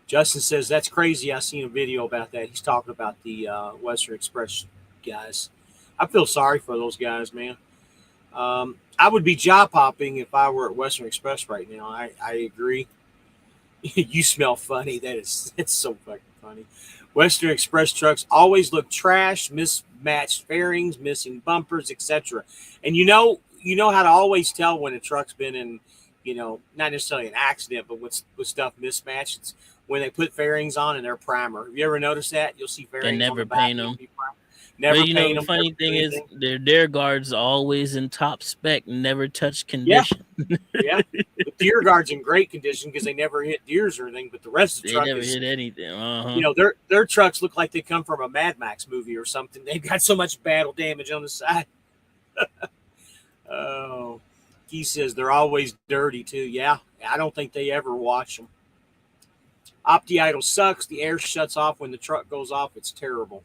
Justin says, that's crazy. I seen a video about that. He's talking about the Western Express guys. I feel sorry for those guys, man. I would be job hopping if I were at Western Express right now. I agree. You smell funny. It's so fucking funny. Western Express trucks always look trash, mismatched fairings, missing bumpers, etc. And you know how to always tell when a truck's been in, not necessarily an accident, but with stuff mismatched. It's when they put fairings on and they're primer. Have you ever noticed that? You'll see fairings They never on the back paint them. Never but paint the them. funny thing is, their guards always in top spec, never touch Yeah. condition. Yeah. The deer guard's in great condition because they never hit deers or anything, but the rest of the They truck never is, hit anything. their trucks look like they come from a Mad Max movie or something. They've got so much battle damage on the side. Oh, he says they're always dirty too. Yeah, I don't think they ever wash them. Opti-idle sucks. The air shuts off when the truck goes off. It's terrible.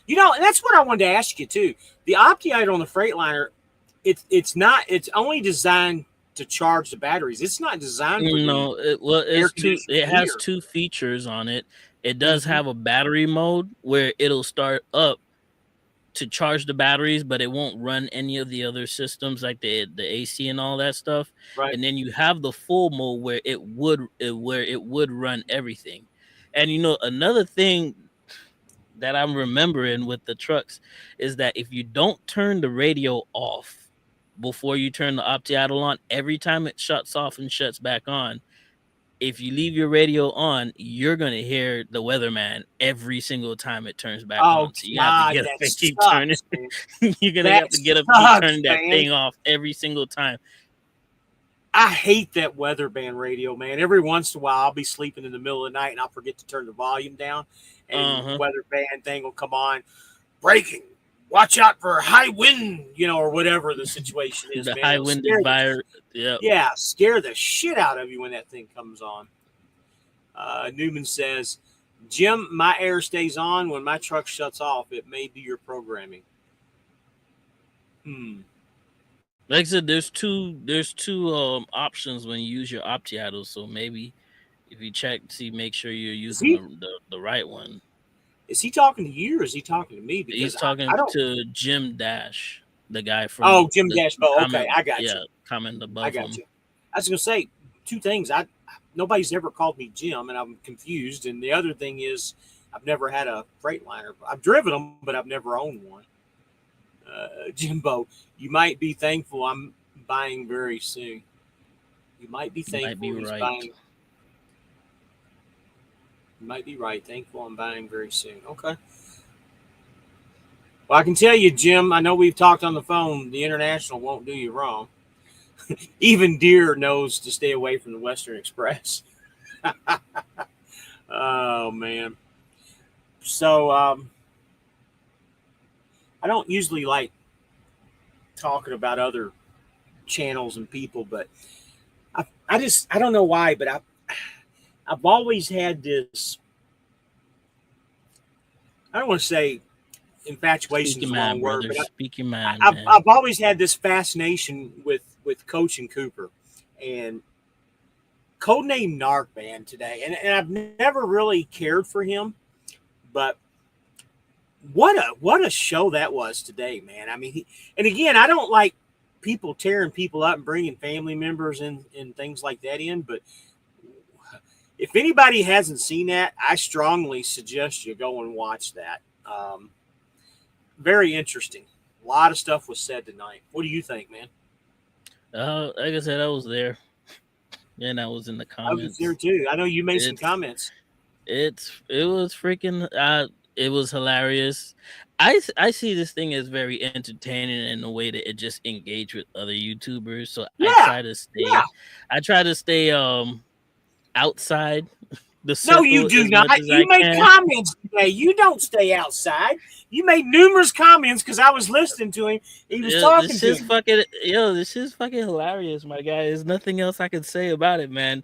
And that's what I wanted to ask you too. The Opti-idle on the Freightliner, it's only designed to charge the batteries. It's not designed for No, it has 2 features on it. It does have a battery mode where it'll start up to charge the batteries, but it won't run any of the other systems like the AC and all that stuff. Right. And then you have the full mode where it would run everything. And another thing that I'm remembering with the trucks is that if you don't turn the radio off before you turn the Opti-idle on, every time it shuts off and shuts back on, if you leave your radio on, you're gonna hear the weatherman every single time it turns back on. So you have to get up and keep turning. You're gonna have to get up and keep turning that thing off every single time. I hate that weather band radio, man. Every once in a while, I'll be sleeping in the middle of the night and I'll forget to turn the volume down, and the weather band thing will come on. Breaking. Watch out for high wind, or whatever the situation is. The man. high wind environment. Yeah, scare the shit out of you when that thing comes on. Newman says, Jim, my air stays on when my truck shuts off. It may be your programming. Like I said, there's two options when you use your Opti-idle. So maybe if you make sure you're using the right one. Is he talking to you or is he talking to me? Because he's talking to Jim Dash, the guy from. Oh, Jim Dash. Oh, okay, I got you. Yeah, comment above. I got you. I was gonna say 2 things. Nobody's ever called me Jim, and I'm confused. And the other thing is, I've never had a Freightliner. I've driven them, but I've never owned one. Jimbo, you might be thankful I'm buying very soon. You might be thankful he's buying. You might be right. Thankful I'm buying very soon. Okay. Well, I can tell you, Jim, I know we've talked on the phone. The International won't do you wrong. Even Deere knows to stay away from the Western Express. Oh man. So I don't usually like talking about other channels and people, but I don't know why, but I've always had this. I don't want to say infatuation Speak is your the wrong mind, word, brother. but Speak your mind, man. I've always had this fascination with Coach and Cooper and codename Narc Man today, and I've never really cared for him, but what a show that was today, man. I mean, and again, I don't like people tearing people up and bringing family members and things like that in, but if anybody hasn't seen that, I strongly suggest you go and watch that. Very interesting. A lot of stuff was said tonight. What do you think, man? Like I said, I was there, and I was in the I was there comments. too. I know you made some It's comments. it was freaking it was hilarious. I see this thing as very entertaining in the way that it just engage with other YouTubers. So Yeah, yeah. I try to stay outside the No, you circle do as much not. as You I make can. comments today. You don't stay outside. You made numerous comments because I was listening to him. He was Yeah, talking to him. this is fucking hilarious, my guy. There's nothing else I can say about it, man.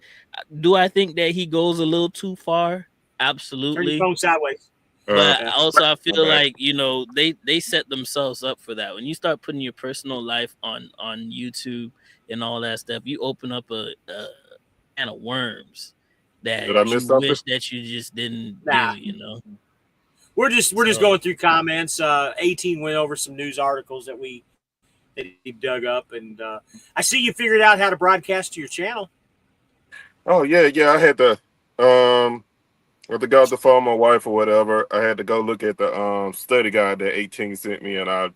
Do I think that he goes a little too far? Turn your Absolutely. phone sideways. But Yeah. also I My feel bad. like, they set themselves up for that. When you start putting your personal life on YouTube and all that stuff, you open up a can of worms Did I that you miss something? wish that you just didn't Nah. do. We're just So going through comments. 18 went over some news articles that he dug up, and I see you figured out how to broadcast to your channel. Oh yeah. Um I had to go to phone my wife or whatever. I had to go look at the study guide that 18 sent me, and I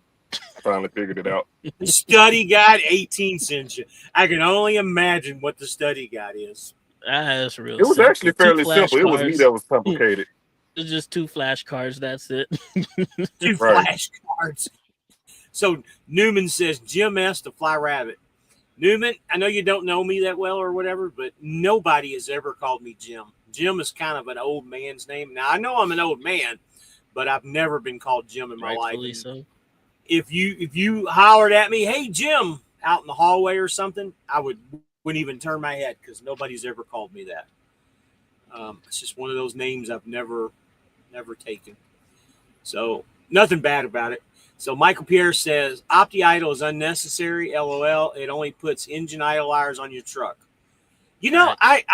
finally figured it out. The study guide 18 sent you. I can only imagine what the study guide is. that's real It was actually simple. Two fairly simple. It was me flashcards. that was complicated. It's just two flashcards. That's it. Two Right. flashcards. So Newman says Jim S. to Fly Rabbit. Newman, I know you don't know me that well or whatever, but nobody has ever called me Jim. Jim is kind of an old man's name. Now I know I'm an old man, but I've never been called Jim in my life. Rightfully And so. if you hollered at me, "Hey Jim," out in the hallway or something, I wouldn't even turn my head because nobody's ever called me that. It's just one of those names I've never taken. So nothing bad about it. So Michael Pierre says Opti idle is unnecessary. LOL. It only puts engine idle wires on your truck. You know, Facts.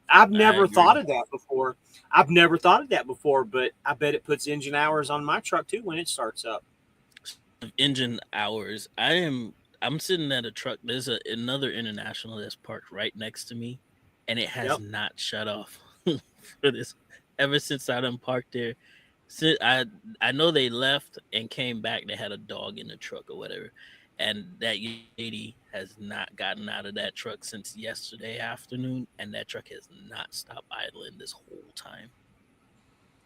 I've I never thought agree. of that before. I've never thought of that before, but I bet it puts engine hours on my truck too when it starts up. Engine hours. I'm sitting at a truck. There's another international that's parked right next to me, and it has Yep. not shut off for this ever since I done parked there. Since I know they left and came back, they had a dog in the truck or whatever, and that lady has not gotten out of that truck since yesterday afternoon, and that truck has not stopped idling this whole time.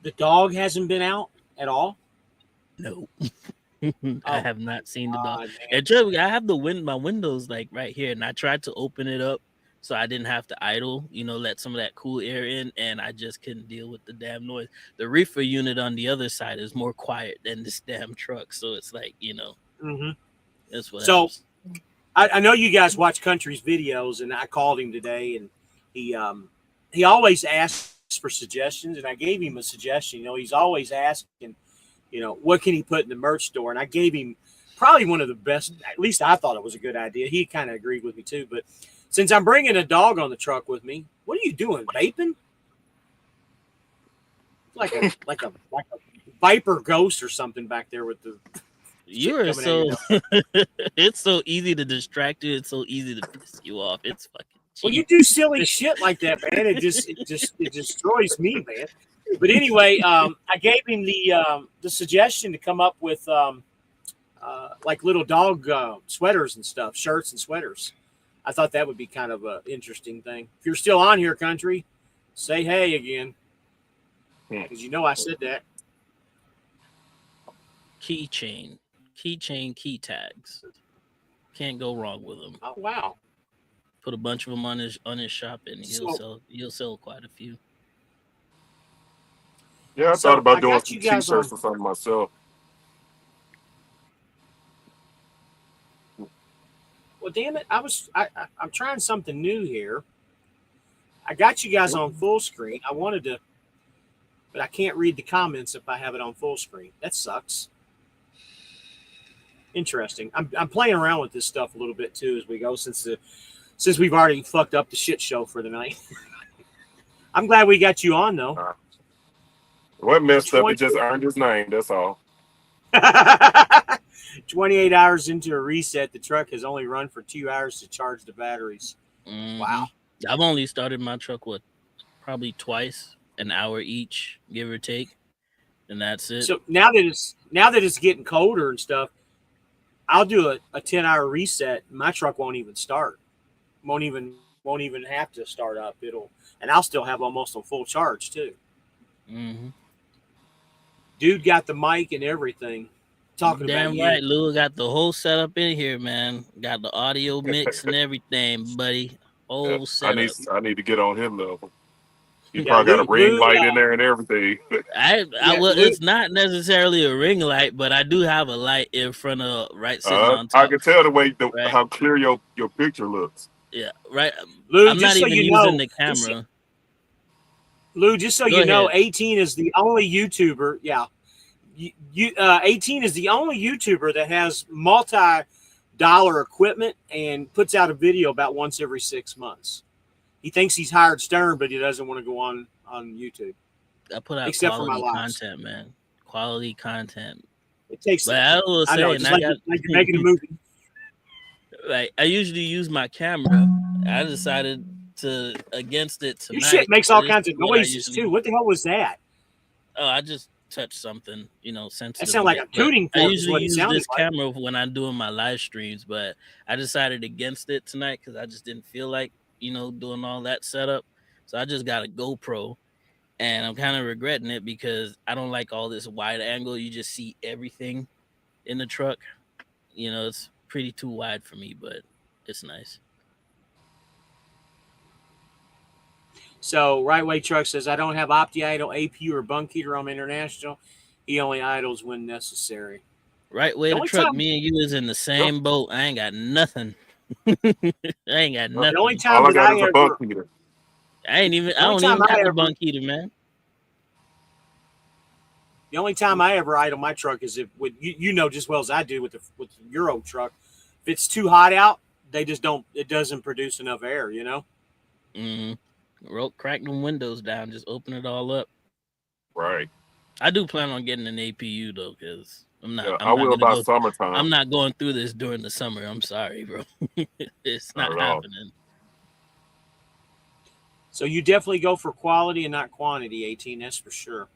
The dog hasn't been out at all. No. I Oh have not seen the dog. God, man. And trust me, I have my windows like right here, and I tried to open it up so I didn't have to idle, let some of that cool air in, and I just couldn't deal with the damn noise. The reefer unit on the other side is more quiet than this damn truck, so it's like, Mm-hmm. it's what So else. I know you guys watch Country's videos, and I called him today, and he always asks for suggestions, and I gave him a suggestion. He's always asking, what can he put in the merch store, and I gave him probably one of the best. At least I thought it was a good idea. He kind of agreed with me too. But since I'm bringing a dog on the truck with me, what are you doing? Vaping? Like a viper ghost or something back there with the You shit are coming out of your so nose. it's so easy to distract you. It's so easy to piss you off. It's fucking Well, you cheap. do silly shit like that, man. It destroys me, man. But anyway, I gave him the suggestion to come up with like little dog sweaters and stuff, shirts and sweaters. I thought that would be kind of an interesting thing. If you're still on here, country, say hey again, because I said that. Keychain, key tags. Can't go wrong with them. Oh wow, put a bunch of them on his shop, and So, he'll sell quite a few. Yeah, I thought so about I doing got some you guys on. t-shirts or something myself. Well, damn it, I'm trying something new here. I got you guys on full screen. I wanted to, but I can't read the comments if I have it on full screen. That sucks. Interesting. I'm playing around with this stuff a little bit too as we go since we've already fucked up the shit show for the night. I'm glad we got you on though. What messed up? It 20, just earned his name. That's all. 28 hours into a reset, the truck has only run for 2 hours to charge the batteries. Mm-hmm. Wow. I've only started my truck probably twice, an hour each, give or take, and that's it. So now that it's getting colder and stuff, I'll do a 10-hour reset. My truck won't even start. Won't even have to start up. And I'll still have almost a full charge too. Mm-hmm. Dude got the mic and everything. Talking Damn about you. right, Lou. Got the whole setup in here, man. Got the audio mix and everything, buddy. Whole I setup. need to get on him though. He Yeah, probably got a ring Lou, light in there and everything. Well, Lou, it's not necessarily a ring light, but I do have a light in front of sitting on I top. can tell the way Right. how clear your picture looks. Yeah, right. Lou, I'm not just so even you using know, the camera. Lou, just so Go you know, ahead. 18 is the only YouTuber. Yeah, 18 is the only YouTuber that has multi-dollar equipment and puts out a video about once every 6 months. He thinks he's hired Stern, but he doesn't want to go on YouTube. I put out Except for my quality lives. content, man. Quality content. It takes. But I will I say, know, and just I like, got like you're making a movie. like I usually use my camera. I decided against it Your tonight. shit makes all This kinds is of what I noises usually too. What the hell was that? Oh, I just touched something, That sensitive. sounded like a tooting I fork. Is usually what it use sounded this like. camera when I'm doing my live streams, but I decided against it tonight because I just didn't feel like, doing all that setup. So I just got a GoPro, and I'm kind of regretting it because I don't like all this wide angle. You just see everything in the truck. It's pretty too wide for me, but it's nice. So Right Way Truck says I don't have Opti idle, APU, or bunk heater on my international. He only idles when necessary. Right Way The to only truck. time- Me and you is in the same boat. I ain't got nothing. I ain't got The only nothing. time All I that got I is a bunk ever, heater. I don't even got the bunk heater, man. the only time I ever idle my truck is if with you know just well as I do with the Euro truck. If it's too hot out, they just don't. It doesn't produce enough air. Crack them windows down, just open it all up. Right. I do plan on getting an APU though, because I will by summertime. I'm not going through this during the summer. I'm sorry, bro. It's not happening. So you definitely go for quality and not quantity. 18, that's for sure.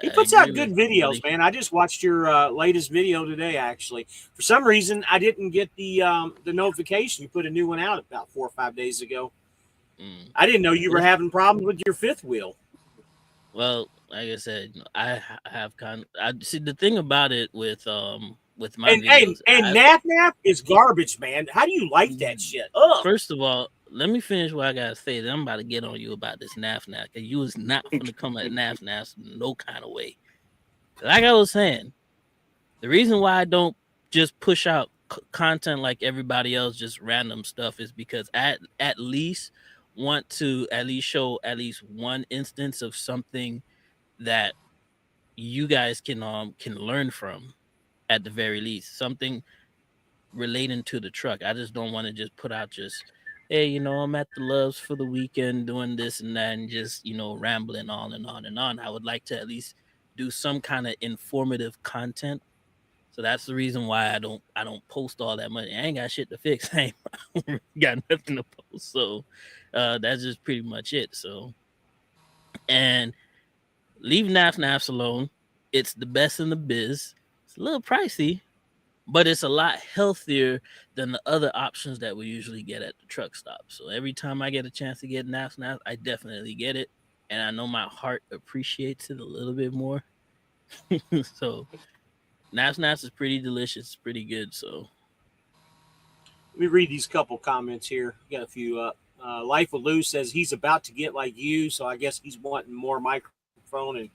He puts out good videos, man. I just watched your latest video today. Actually, for some reason, I didn't get the notification. You put a new one out about 4 or 5 days ago. I didn't know you were having problems with your fifth wheel. Well, like I said, I have see the thing about it with my videos. And Nap is garbage, man. How do you like that shit? Ugh. First of all, let me finish what I gotta say. Then I'm about to get on you about this Naf, because you was not gonna come at Naf no kind of way. Like I was saying, the reason why I don't just push out content like everybody else, just random stuff, is because I at least want to show at least one instance of something that you guys can learn from, at the very least, something relating to the truck. I just don't want to just put out hey, I'm at the Loves for the weekend doing this and that and just, rambling on and on and on. I would like to at least do some kind of informative content. So that's the reason why I don't post all that much. I ain't got shit to fix. I ain't got nothing to post. So that's just pretty much it. So, and leave Naps alone. It's the best in the biz. It's a little pricey, but it's a lot healthier than the other options that we usually get at the truck stop. So every time I get a chance to get Naps, I definitely get it. And I know my heart appreciates it a little bit more. So Naps is pretty delicious, pretty good. So Let me read these couple comments here. Got a few up. Life with Lou says he's about to get like you, so I guess he's wanting more microphone and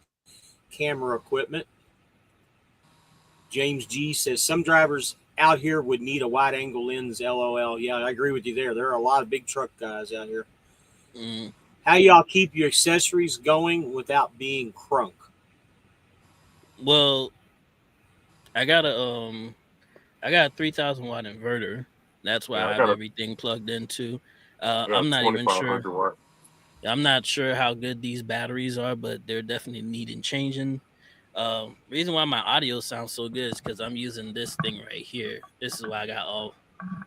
camera equipment. James G says some drivers out here would need a wide angle lens. LOL. Yeah, I agree with you there. There are a lot of big truck guys out here. How y'all keep your accessories going without being crunk? Well, I got a 3,000 watt inverter. That's why I have everything plugged into. I'm not even sure. Watt. I'm not sure how good these batteries are, but they're definitely needing changing. Reason why my audio sounds so good is because I'm using this thing right here. This is why I got all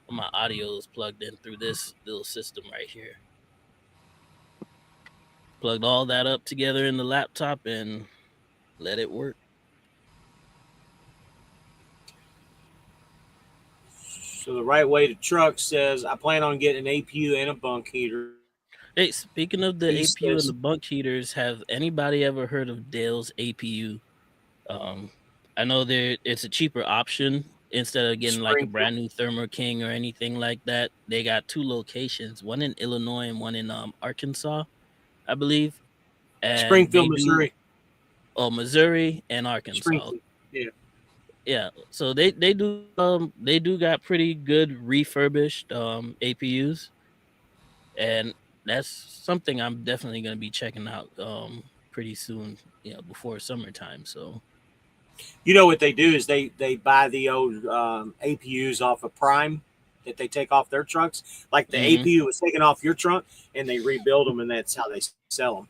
my audio is plugged in through this little system right here. Plugged all that up together in the laptop and let it work. So the right way to truck says I plan on getting an APU and a bunk heater. Hey, speaking of the APU and the bunk heaters, have anybody ever heard of Dale's APU? I know it's a cheaper option instead of getting like a brand new Thermo King or anything like that. They got 2 locations, one in Illinois and one in Arkansas, I believe. And Springfield, Missouri. Missouri and Arkansas. Yeah. So they do got pretty good refurbished APUs, and that's something I'm definitely going to be checking out pretty soon, before summertime. So you know what they do is they buy the old APUs off of Prime that they take off their trucks, like the APU was taken off your trunk, and they rebuild them, and that's how they sell them.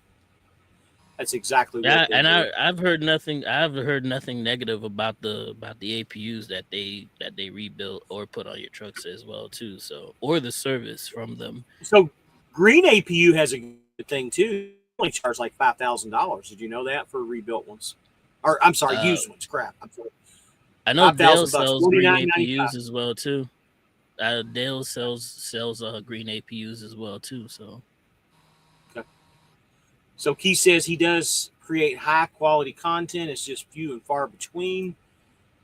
That's exactly what they do. I've heard nothing. I've heard nothing negative about the APUs that they rebuilt or put on your trucks as well too. So, or the service from them. So Green APU has a good thing too. They only charge like $5,000. Did you know that for rebuilt ones? Or I'm sorry, used ones. Crap. I'm sorry. I know Dale sells green APUs as well too. Dale sells green APUs as well too. So. So Keith says he does create high quality content. It's just few and far between.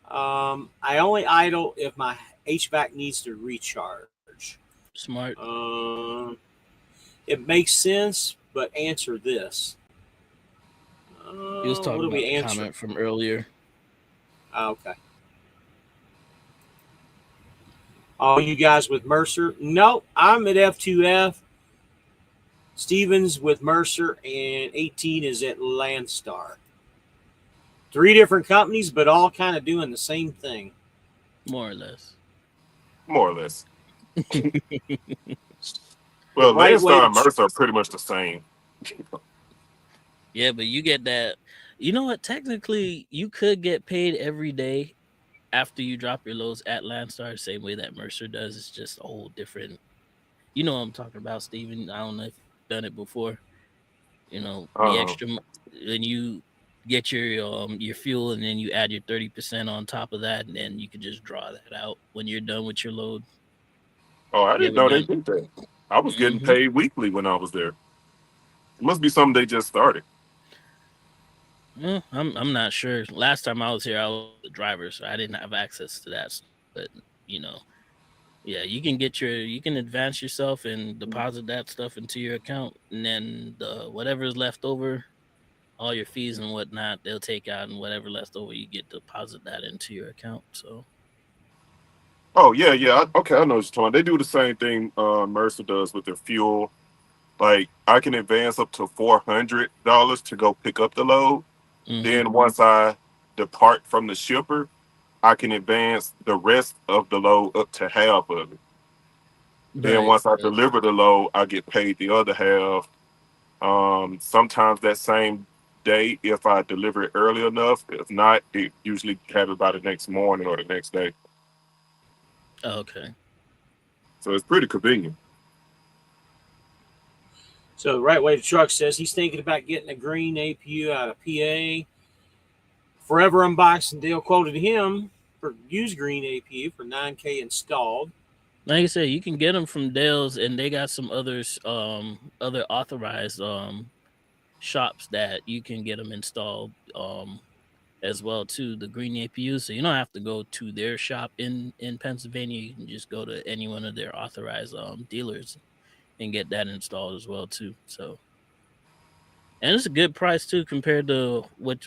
I only idle if my HVAC needs to recharge. Smart. It makes sense, but answer this. He was talking about the comment from earlier. Okay. Oh, you guys with Mercer? Nope, I'm at F2F. Stevens with Mercer, and 18 is at Landstar. 3 different companies, but all kind of doing the same thing. More or less. Well, Landstar and Mercer are pretty much the same. Yeah, but you get that. You know what? Technically, you could get paid every day after you drop your loads at Landstar, same way that Mercer does. It's just a whole different. You know what I'm talking about, Steven. I don't know if you've done it before. The extra when you get your fuel and then you add your 30% on top of that, and then you can just draw that out when you're done with your load. Oh, I didn't know they did that. I was getting paid weekly when I was there. It must be something they just started. Well, I'm not sure. Last time I was here, I was the driver, so I didn't have access to that. But yeah, you can advance yourself and deposit that stuff into your account, and then whatever's left over, all your fees and whatnot, they'll take out, and whatever left over, you get deposit that into your account. So. Oh yeah. Okay, I know what you're talking about. They do the same thing Mercer does with their fuel. Like I can advance up to $400 to go pick up the load. Then once I depart from the shipper, I can advance the rest of the load up to half of it. Then once I deliver the load, I get paid the other half. Sometimes that same day if I deliver it early enough. If not, it usually have it by the next morning or the next day. Okay. So it's pretty convenient. So the right way to truck says he's thinking about getting a green APU out of PA. Forever Unboxing deal quoted him for used green APU for $9,000 installed. Like I said, you can get them from Dale's, and they got some others, other authorized shops that you can get them installed. as well too, the green APU. So you don't have to go to their shop in Pennsylvania. You can just go to any one of their authorized dealers and get that installed as well too. So and it's a good price too compared to what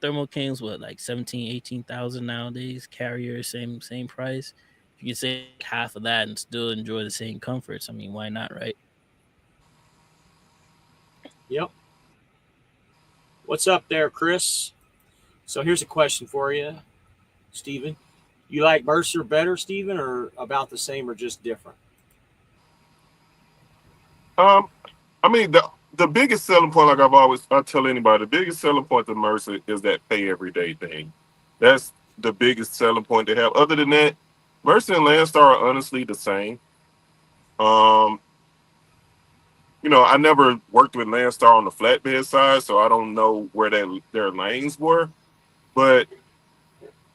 Thermo King's what like 17,000-18,000 nowadays. Carrier same price. If you can save half of that and still enjoy the same comforts, I mean, why not, right? Yep. What's up there, Chris? So here's a question for you, Steven. You like Mercer better, Steven, or about the same or just different? Um, I mean the biggest selling point, like I tell anybody, the biggest selling point to Mercer is that pay every day thing. That's the biggest selling point they have. Other than that, Mercer and Landstar are honestly the same. Um, I never worked with Landstar on the flatbed side, so I don't know where their lanes were, but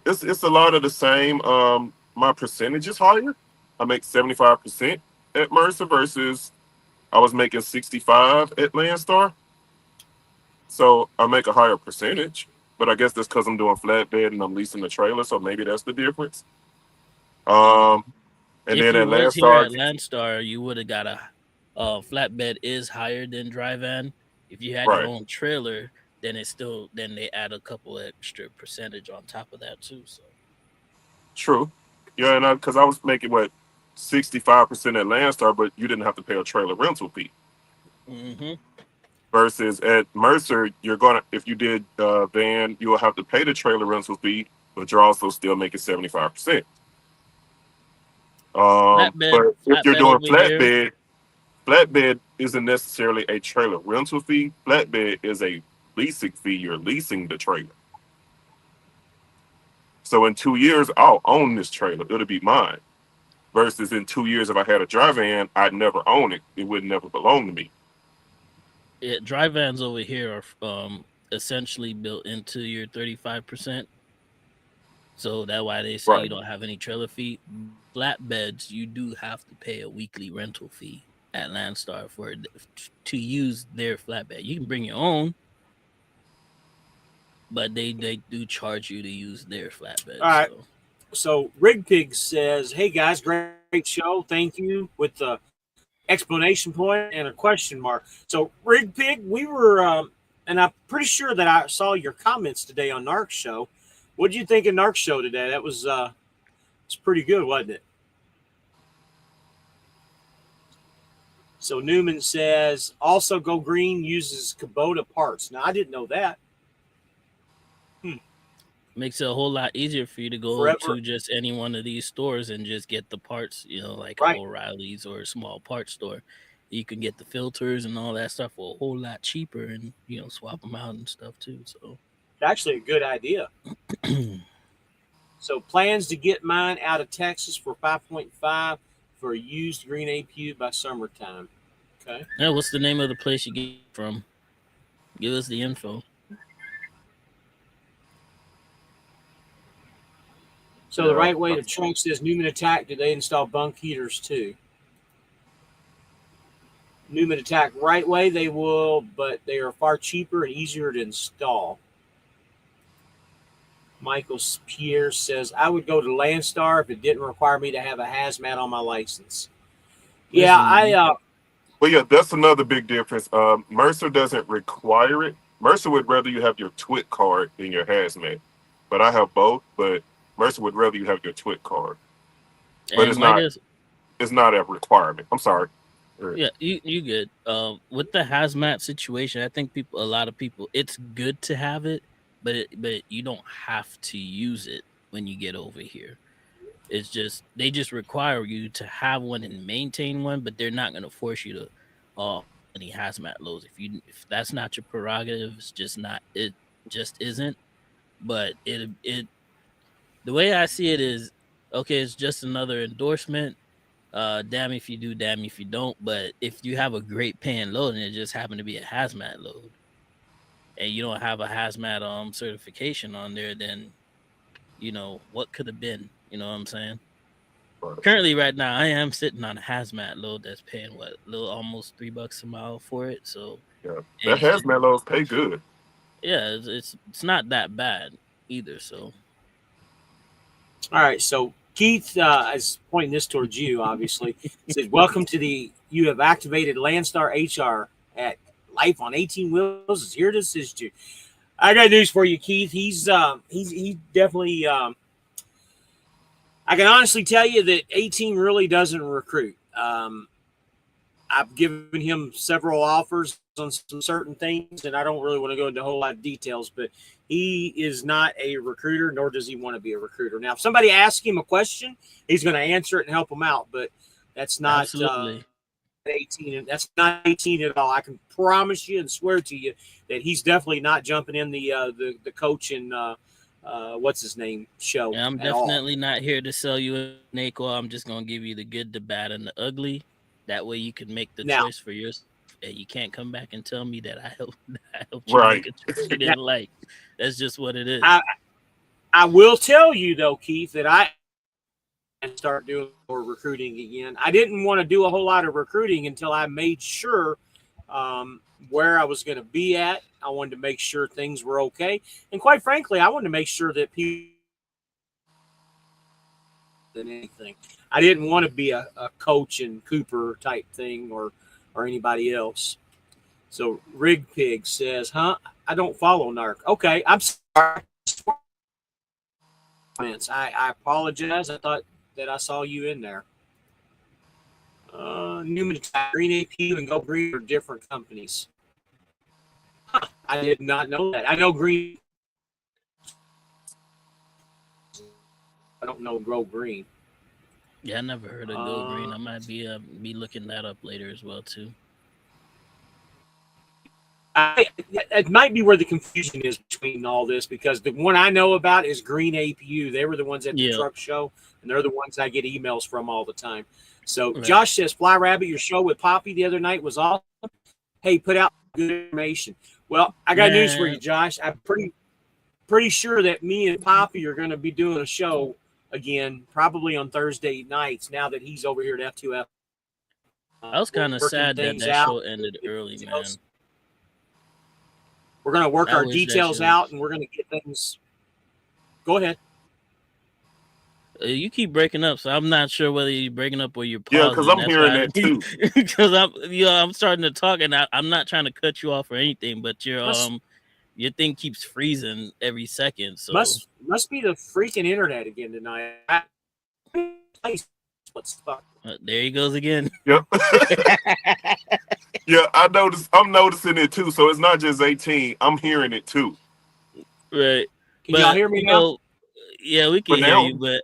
it's a lot of the same. My percentage is higher. I make 75% at Mercer versus I was making 65 at Landstar. So I make a higher percentage, but I guess that's because I'm doing flatbed and I'm leasing the trailer, so maybe that's the difference. Um, and If then you at was here Landstar, at Landstar, you would have got a flatbed is higher than dry van. If you had your right, own trailer, then they add a couple extra percentage on top of that too. So true, yeah, and because I was making what 65% at Landstar, but you didn't have to pay a trailer rental fee. hmm Versus at Mercer, you're gonna if you did van, you will have to pay the trailer rental fee, but you're also still making 75%. But if you're flatbed doing over here. flatbed isn't necessarily a trailer rental fee. Flatbed is a leasing fee. You're leasing the trailer. So in 2 years, I'll own this trailer. It'll be mine. Versus in 2 years, if I had a dry van, I'd never own it. It would never belong to me. Yeah, dry vans over here are essentially built into your 35%. So that's why they say Right. you don't have any trailer fee. Flatbeds, you do have to pay a weekly rental fee at Landstar to use their flatbed. You can bring your own, but they do charge you to use their All flatbed. right. So So Rig Pig says, "Hey guys, great show. Thank you." With the exclamation point and a question mark. So Rig Pig, we were, and I'm pretty sure that I saw your comments today on Narc Show. What did you think of Narc Show today? That was it's pretty good, wasn't it? So Newman says, also Go Green uses Kubota parts. Now I didn't know that. makes it a whole lot easier for you to go Forever, to just any one of these stores and just get the parts, like right? O'Reilly's or a small parts store. You can get the filters and all that stuff for a whole lot cheaper and, swap them out and stuff too. So, Actually, a good idea. So plans to get mine out of Texas for 5.5 for a used green APU by summertime. Okay. yeah, what's the name of the place you get it from? Give us the info. So the Yeah. right way to trunk says Newman Attack. Do they install bunk heaters too? Newman Attack right way they will, but they are far cheaper and easier to install. Michael Pierre says I would go to Landstar if it didn't require me to have a hazmat on my license. Yeah, Listen, But yeah, that's another big difference. Mercer doesn't require it. Mercer would rather you have your TWIC card than your hazmat. But I have both. But Mercer would rather you have your TWIC card. But and like us, it's not a requirement. I'm sorry. yeah, you good. With the hazmat situation, I think a lot of people, it's good to have it, but you don't have to use it when you get over here. It's just they just require you to have one and maintain one, but they're not going to force you to any hazmat loads. If that's not your prerogative, it's just not. It just isn't. But it the way I see it is okay. It's just another endorsement. Damn if you do, damn if you don't. But if you have a great paying load and it just happened to be a hazmat load, and you don't have a hazmat certification on there, then what could have been. You know what I'm saying? Currently, right now, I am sitting on a hazmat load that's paying little almost $3 a mile for it. So, Yeah, that hey, hazmat loads pay good. yeah, it's not that bad. either. So All right, so Keith is pointing this towards you, obviously. Says, welcome to you have activated Landstar HR at Life on 18 Wheels is here to assist you. I got news for you, Keith. He's definitely, I can honestly tell you that 18 really doesn't recruit. I've given him several offers on some certain things, and I don't really want to go into a whole lot of details, but he is not a recruiter, nor does he want to be a recruiter. Now, if somebody asks him a question, he's going to answer it and help them out, but that's not absolutely. 18. That's not 18 at all. I can promise you and swear to you that he's definitely not jumping in the coach and what's his name show. Yeah, I'm at all. definitely not here to sell you a snake oil. I'm just gonna give you the good, the bad, and the ugly. That way you can make the choice for yourself. And you can't come back and tell me that I helped you make a choice you didn't like. That's just what it is. I will tell you though, Keith, that I start doing more recruiting again. I didn't want to do a whole lot of recruiting until I made sure where I was going to be at. I wanted to make sure things were okay, and quite frankly, I wanted to make sure that people than anything. I didn't want to be a coach and Cooper type thing or anybody else. So Rig Pig says, "Huh? I don't follow NARC." Okay, I'm sorry. I apologize. I thought that I saw you in there. Newman, Green APU and Go Green are different companies. Huh, I did not know that. I know Green. I don't know Go Green. Yeah, I never heard of Go Green. I might be looking that up later as well too. It might be where the confusion is between all this, because the one I know about is Green APU. They were the ones at the truck show, and they're the ones I get emails from all the time. So Josh says, Fly Rabbit, your show with Poppy the other night was awesome. Hey, put out good information. Well, I got news for you, Josh. I'm pretty sure that me and Poppy are going to be doing a show again, probably on Thursday nights, now that he's over here at F2F. I was kind of sad that show ended early, man. We're going to work our details out, and we're going to get things. Go ahead. You keep breaking up, so I'm not sure whether you're breaking up or you're pausing. Yeah, because I'm hearing that too. Because I'm starting to talk, and I'm not trying to cut you off or anything, but your thing keeps freezing every second. So must be the freaking internet again tonight. There he goes again. Yep. Yeah, I'm noticing it too. So it's not just 18. I'm hearing it too. Right. Can y'all hear me now? Yeah, we can hear you, but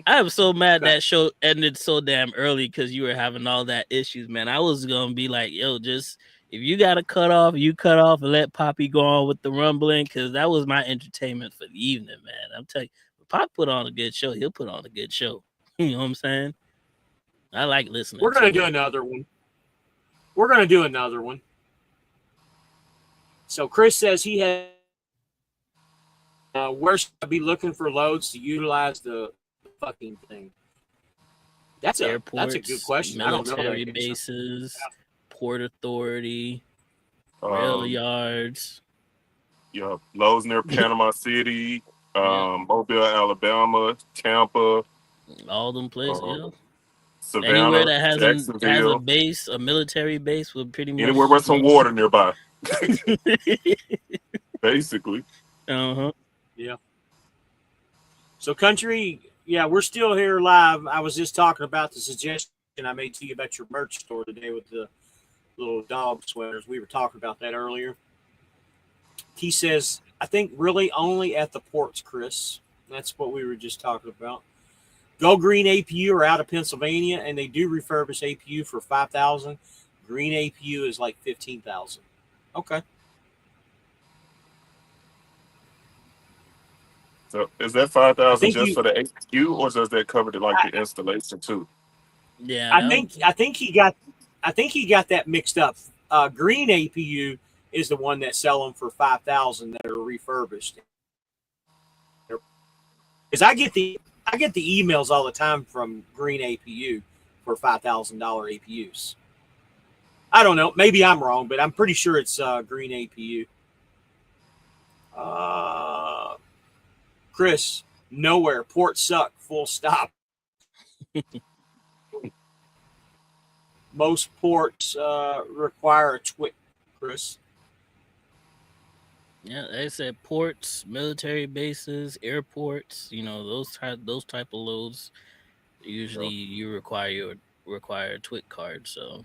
I am so mad that show ended so damn early because you were having all that issues, man. I was gonna be like, yo, just if you gotta cut off, you cut off and let Poppy go on with the rumbling, because that was my entertainment for the evening, man. I'm telling you, if Pop put on a good show, he'll put on a good show. You know what I'm saying? I like listening. We're gonna do another one. We're gonna do another one. So Chris says he had. Where should I be looking for loads to utilize the fucking thing? That's a good question. Military bases, Port Authority, rail yards. Yeah, loads near Panama City, Mobile, Alabama, Tampa. All them places. Savannah, anywhere that has a base, a military base, would pretty much anywhere with some water nearby. Basically. Yeah. So country, we're still here live. I was just talking about the suggestion I made to you about your merch store today with the little dog sweaters. We were talking about that earlier. He says, I think really only at the ports, Chris. That's what we were just talking about. Go Green APU are out of Pennsylvania, and they do refurbish APU for $5,000. Green APU is like $15,000. Okay. So is that $5,000 just for the APU, or does that cover the installation too? Yeah, I think he got that mixed up. Green APU is the one that sell them for $5,000 that are refurbished. Because I get the emails all the time from Green APU for $5,000 APUs. I don't know. Maybe I'm wrong, but I'm pretty sure it's Green APU. Chris, nowhere. Ports suck. Full stop. Most ports require a twit, Chris. Yeah, they said ports, military bases, airports. You know those type of loads. Usually, you require a TWIC card. So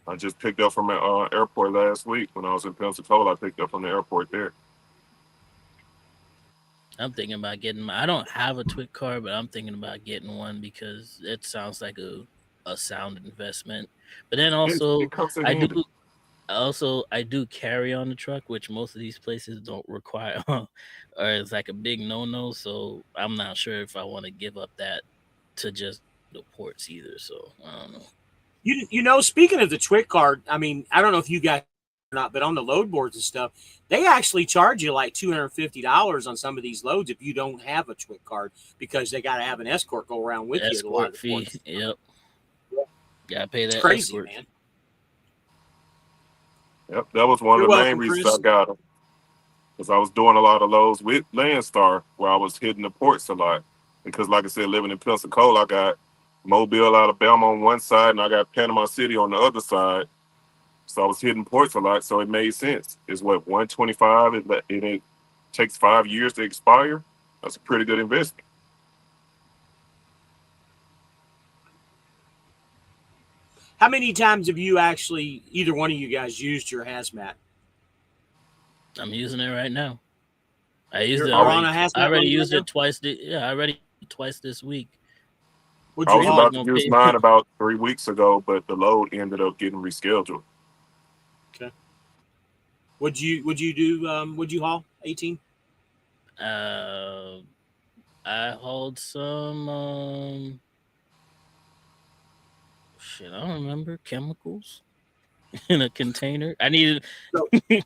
I just picked up from an airport last week when I was in Pensacola. I picked up from the airport there. I'm thinking about getting. I don't have a TWIC card, but I'm thinking about getting one because it sounds like a sound investment. But then also, It comes in I do handy. I do carry on the truck, which most of these places don't require, or it's like a big no. So I'm not sure if I want to give up that to just the ports either. So I don't know. You know, speaking of the TWIC card, I mean, I don't know if you guys or not, but on the load boards and stuff, they actually charge you like $250 on some of these loads if you don't have a TWIC card because they got to have an escort go around with you at a lot of Escort the fee. ports. Yep. Gotta pay It's that crazy, escort. man. Yep, that was one You're of the main welcome, reasons Chris. I got them. Because I was doing a lot of loads with Landstar where I was hitting the ports a lot. Because, like I said, living in Pensacola, I got Mobile, Alabama on one side, and I got Panama City on the other side. So I was hitting ports a lot, so it made sense. It's what, 125, it takes 5 years to expire. That's a pretty good investment. How many times have you actually, either one of you guys, used your hazmat? I'm using it right now. I used You're it on already. a hazmat I already load used right it twice. I already used it twice this week. Would I you was People haul? about to gonna use pay. mine about 3 weeks ago, but the load ended up getting rescheduled. Okay. Would you do? Would you haul 18? uh, I hauled some. Shit, I don't remember chemicals in a container. I needed. So I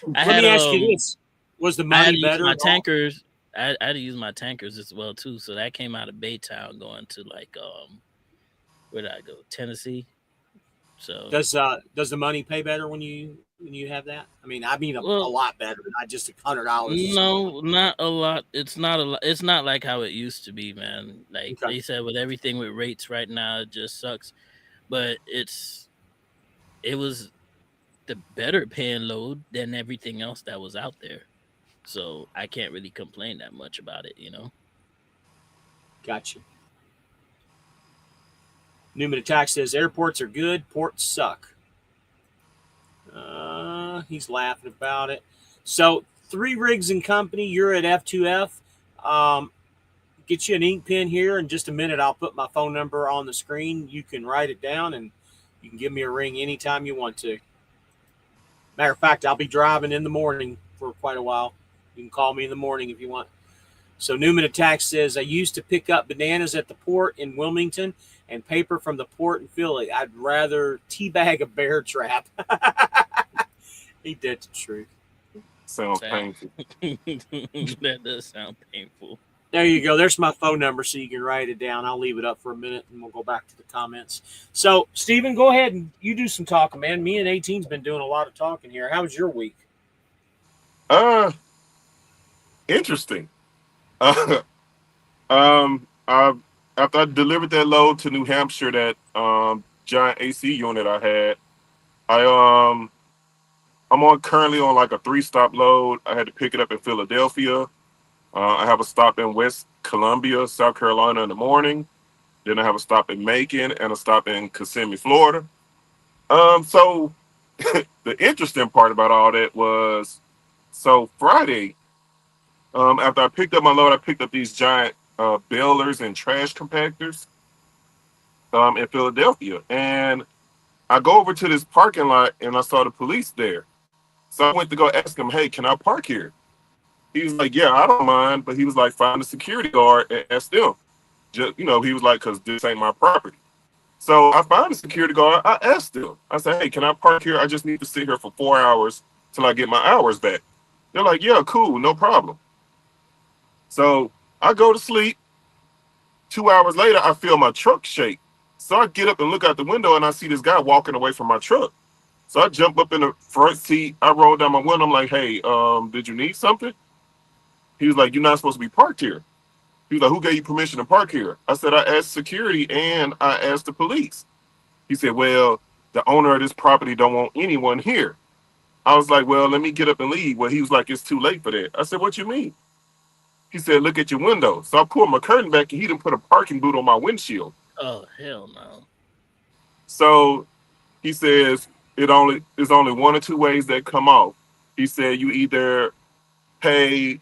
let had me ask you this: was the I had money to use better? my tankers. I had to use my tankers as well too. So that came out of Baytown going to like where did I go? Tennessee. So Does the money pay better when you have that? I mean a well, lot better, not just $100 or something like no, not a lot. It's not a lot. It's not like how it used to be, man. that. Like Okay, they said, with everything with rates right now, it just sucks. But it was the better paying load than everything else that was out there. So I can't really complain that much about it, you know. gotcha. Newman Attack says airports are good, ports suck. He's laughing about it. So Three Rigs and Company, you're at F2F. Um, get you an ink pen here in just a minute. I'll put my phone number on the screen. You can write it down and you can give me a ring anytime you want to. Matter of fact, I'll be driving in the morning for quite a while. You can call me in the morning if you want. So Newman Attack says, I used to pick up bananas at the port in Wilmington and paper from the port in Philly. I'd rather teabag a bear trap. He did the truth. Sounds Damn. painful. That does sound painful. There you go. There's my phone number so you can write it down. I'll leave it up for a minute and we'll go back to the comments. So, Steven, go ahead and you do some talking, man. Me and 18's been doing a lot of talking here. How was your week? Interesting. Uh, I after I delivered that load to New Hampshire, that giant AC unit I had, I'm currently on like a 3-stop load. I had to pick it up in Philadelphia. I have a stop in West Columbia, South Carolina in the morning. Then I have a stop in Macon and a stop in Kissimmee, Florida. So the interesting part about all that was, so Friday, after I picked up my load, I picked up these giant balers and trash compactors in Philadelphia. And I go over to this parking lot and I saw the police there. So I went to go ask him, hey, can I park here? He was like, yeah, I don't mind. But he was like, find a security guard and ask them. Just, he was like, because this ain't my property. So I found a security guard. I asked them. I said, hey, can I park here? I just need to sit here for 4 hours till I get my hours back. They're like, yeah, cool, no problem. So I go to sleep. 2 hours later, I feel my truck shake. So I get up and look out the window and I see this guy walking away from my truck. So I jump up in the front seat. I roll down my window. I'm like, hey, did you need something? He was like, "You're not supposed to be parked here." He was like, "Who gave you permission to park here?" I said, "I asked security and I asked the police." He said, "Well, the owner of this property don't want anyone here." I was like, "Well, let me get up and leave." Well, he was like, "It's too late for that." I said, "What you mean?" He said, "Look at your window." So I pulled my curtain back and he didn't put a parking boot on my windshield. Oh hell no. So he says there's only one or two ways that come off. He said you either pay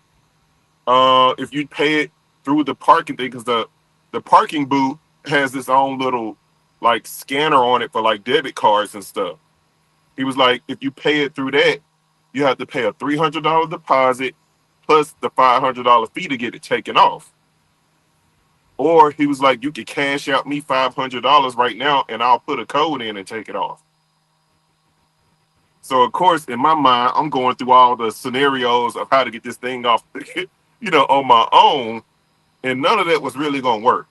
if you pay it through the parking thing, because the parking boot has its own little like scanner on it for like debit cards and stuff. He was like, if you pay it through that, you have to pay a $300 deposit plus the $500 fee to get it taken off. Or he was like, you could cash out me $500 right now and I'll put a code in and take it off. So of course, in my mind, I'm going through all the scenarios of how to get this thing off, on my own, and none of that was really gonna work.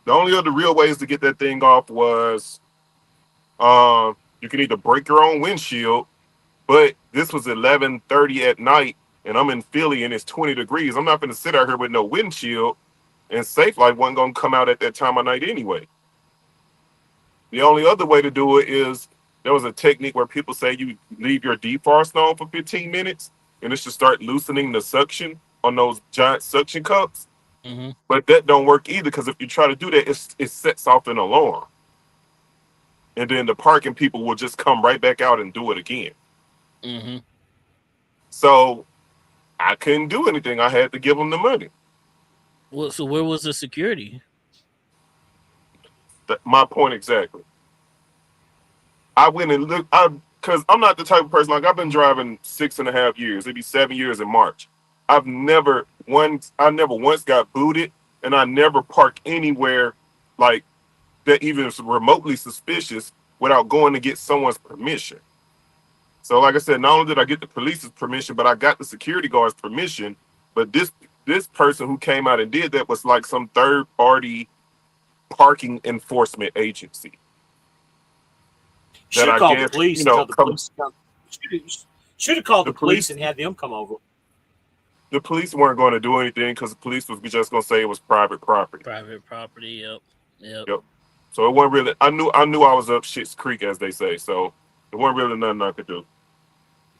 The only other real ways to get that thing off was you can either break your own windshield, but this was 11:30 at night, and I'm in Philly and it's 20 degrees. I'm not gonna sit out here with no windshield, and Safe Light wasn't gonna come out at that time of night anyway. The only other way to do it is there was a technique where people say you leave your defrost on for 15 minutes and it should start loosening the suction on those giant suction cups. Mm-hmm. But that don't work either, because if you try to do that, it sets off an alarm. And then the parking people will just come right back out and do it again. Mm-hmm. So I couldn't do anything. I had to give them the money. Well, so where was the security? My point exactly. I went and looked, because I'm not the type of person, like I've been driving 6.5 years. It'd be 7 years in March. I never once got booted, and I never parked anywhere like that even is remotely suspicious without going to get someone's permission. So like I said, not only did I get the police's permission, but I got the security guard's permission. But this person who came out and did that was like some third party parking enforcement agency. Should That have I called the guess, police and tell the comes, police to come. Should have called the the police police and had them come over. the police weren't going to do anything because the police was just going to say it was private property. Private property. Yep. Yep. So it wasn't really. I knew I was up shit's creek, as they say. So it wasn't really nothing I could do.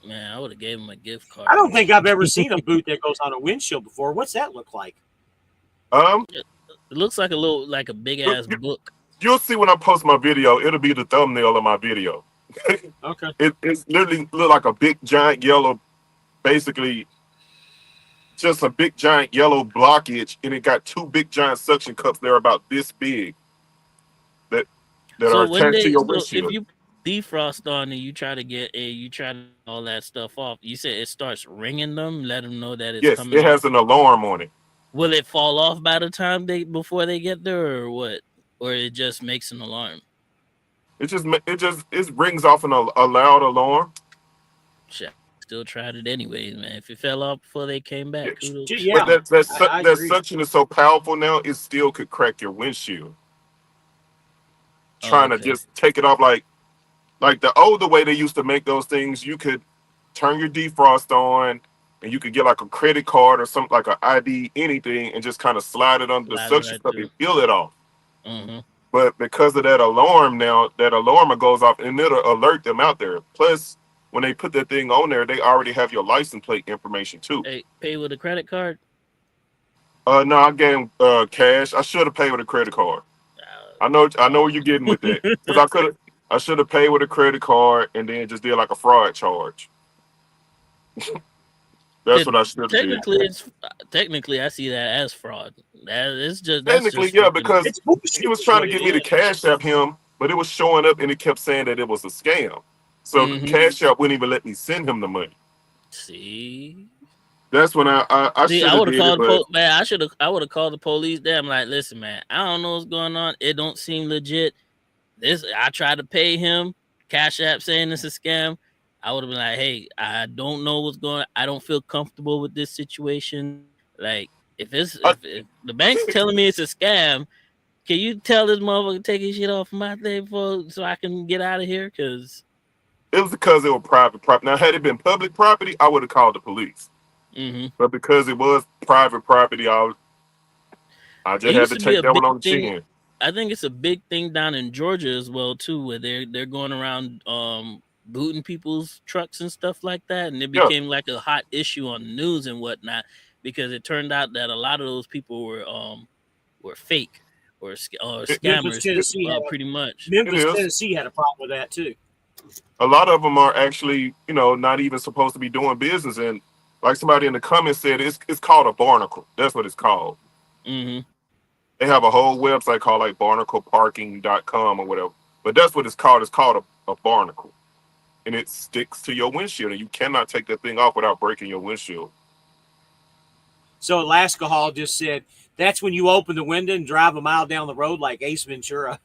Man, I would have gave him a gift card. I don't think I've ever seen a boot that goes on a windshield before. What's that look like? It looks like a big ass book. You'll see when I post my video. It'll be the thumbnail of my video. Okay. It's literally look like a big giant yellow, basically just a big giant yellow blockage, and it got two big giant suction cups that are about this big that So are attached to your if windshield. you defrost on and you try to get all that stuff off, you said it starts ringing them, let them know that it's Yes, coming it has off. an alarm on it. Will it fall off by the time before they get there, or what? Or it just makes an alarm? It rings off a loud alarm. Shit, still tried it anyways, man. If it fell off before they came back, Yeah. kudos. Yeah, But I that agree. suction is so powerful now, it still could crack your windshield. Trying to Okay. just take it off like the older way they used to make those things, you could turn your defrost on and you could get like a credit card or something like an ID, anything, and just kind of slide it under the Slide it suction right cup through. and peel it off. Mm-hmm. But because of that alarm now, that alarm goes off and it'll alert them out there. Plus, when they put that thing on there, they already have your license plate information too. Hey, pay with a credit card? No, I gave cash. I should have paid with a credit card. I know where you're getting with that. Because I should have paid with a credit card and then just did like a fraud charge. That's what I should have did. Technically, I see that as fraud. That's just Technically, yeah, fucking, because It's bullshit. he was is trying what to it get me to is. cash app him, but it was showing up and it kept saying that it was a scam. So Mhm. cash app wouldn't even let me send him the money. See, That's when I see, should I have would have did it, called but man. I would have called the police. There, I'm like, listen, man, I don't know what's going on. It don't seem legit. I tried to pay him. Cash App saying it's a scam. I would have been like, hey, I don't know what's going on. I don't feel comfortable with this situation. Like, if the bank's telling me it's a scam, can you tell this motherfucker to take his shit off my thing so I can get out of here? Because it was because it was private property. Now, had it been public property, I would have called the police. Mm-hmm. But because it was private property, I It just had used to to be take a that one big on the thing. chin. I think it's a big thing down in Georgia as well too, where they're going around booting people's trucks and stuff like that, and it Yeah, became like a hot issue on the news and whatnot because it turned out that a lot of those people were fake or Memphis, scammers, Tennessee had pretty much. it Memphis, is. Tennessee had a problem with that too. A lot of them are actually, not even supposed to be doing business. And like somebody in the comments said, it's called a barnacle. That's what it's called. Mm-hmm. They have a whole website called like barnacleparking.com or whatever. But that's what it's called. It's called a barnacle. And it sticks to your windshield. And you cannot take that thing off without breaking your windshield. So Alaska Hall just said that's when you open the window and drive a mile down the road like Ace Ventura.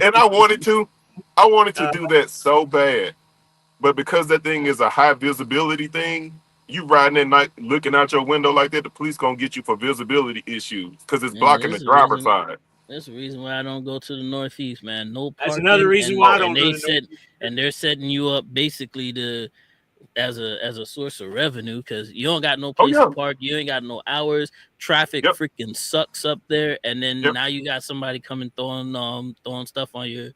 And I wanted to do that so bad. But because that thing is a high visibility thing, you riding at night looking out your window like that, the police gonna get you for visibility issues because it's Yeah, blocking the driver's side. that's the reason why I don't go to the Northeast, man. No That's another parking, reason why I and don't go they to said Northeast. and they're setting you up basically to as a source of revenue because you don't got no Oh place to yeah, park, you ain't got no hours, traffic yep, freaking sucks up there, and then yep. now you got somebody coming throwing stuff on your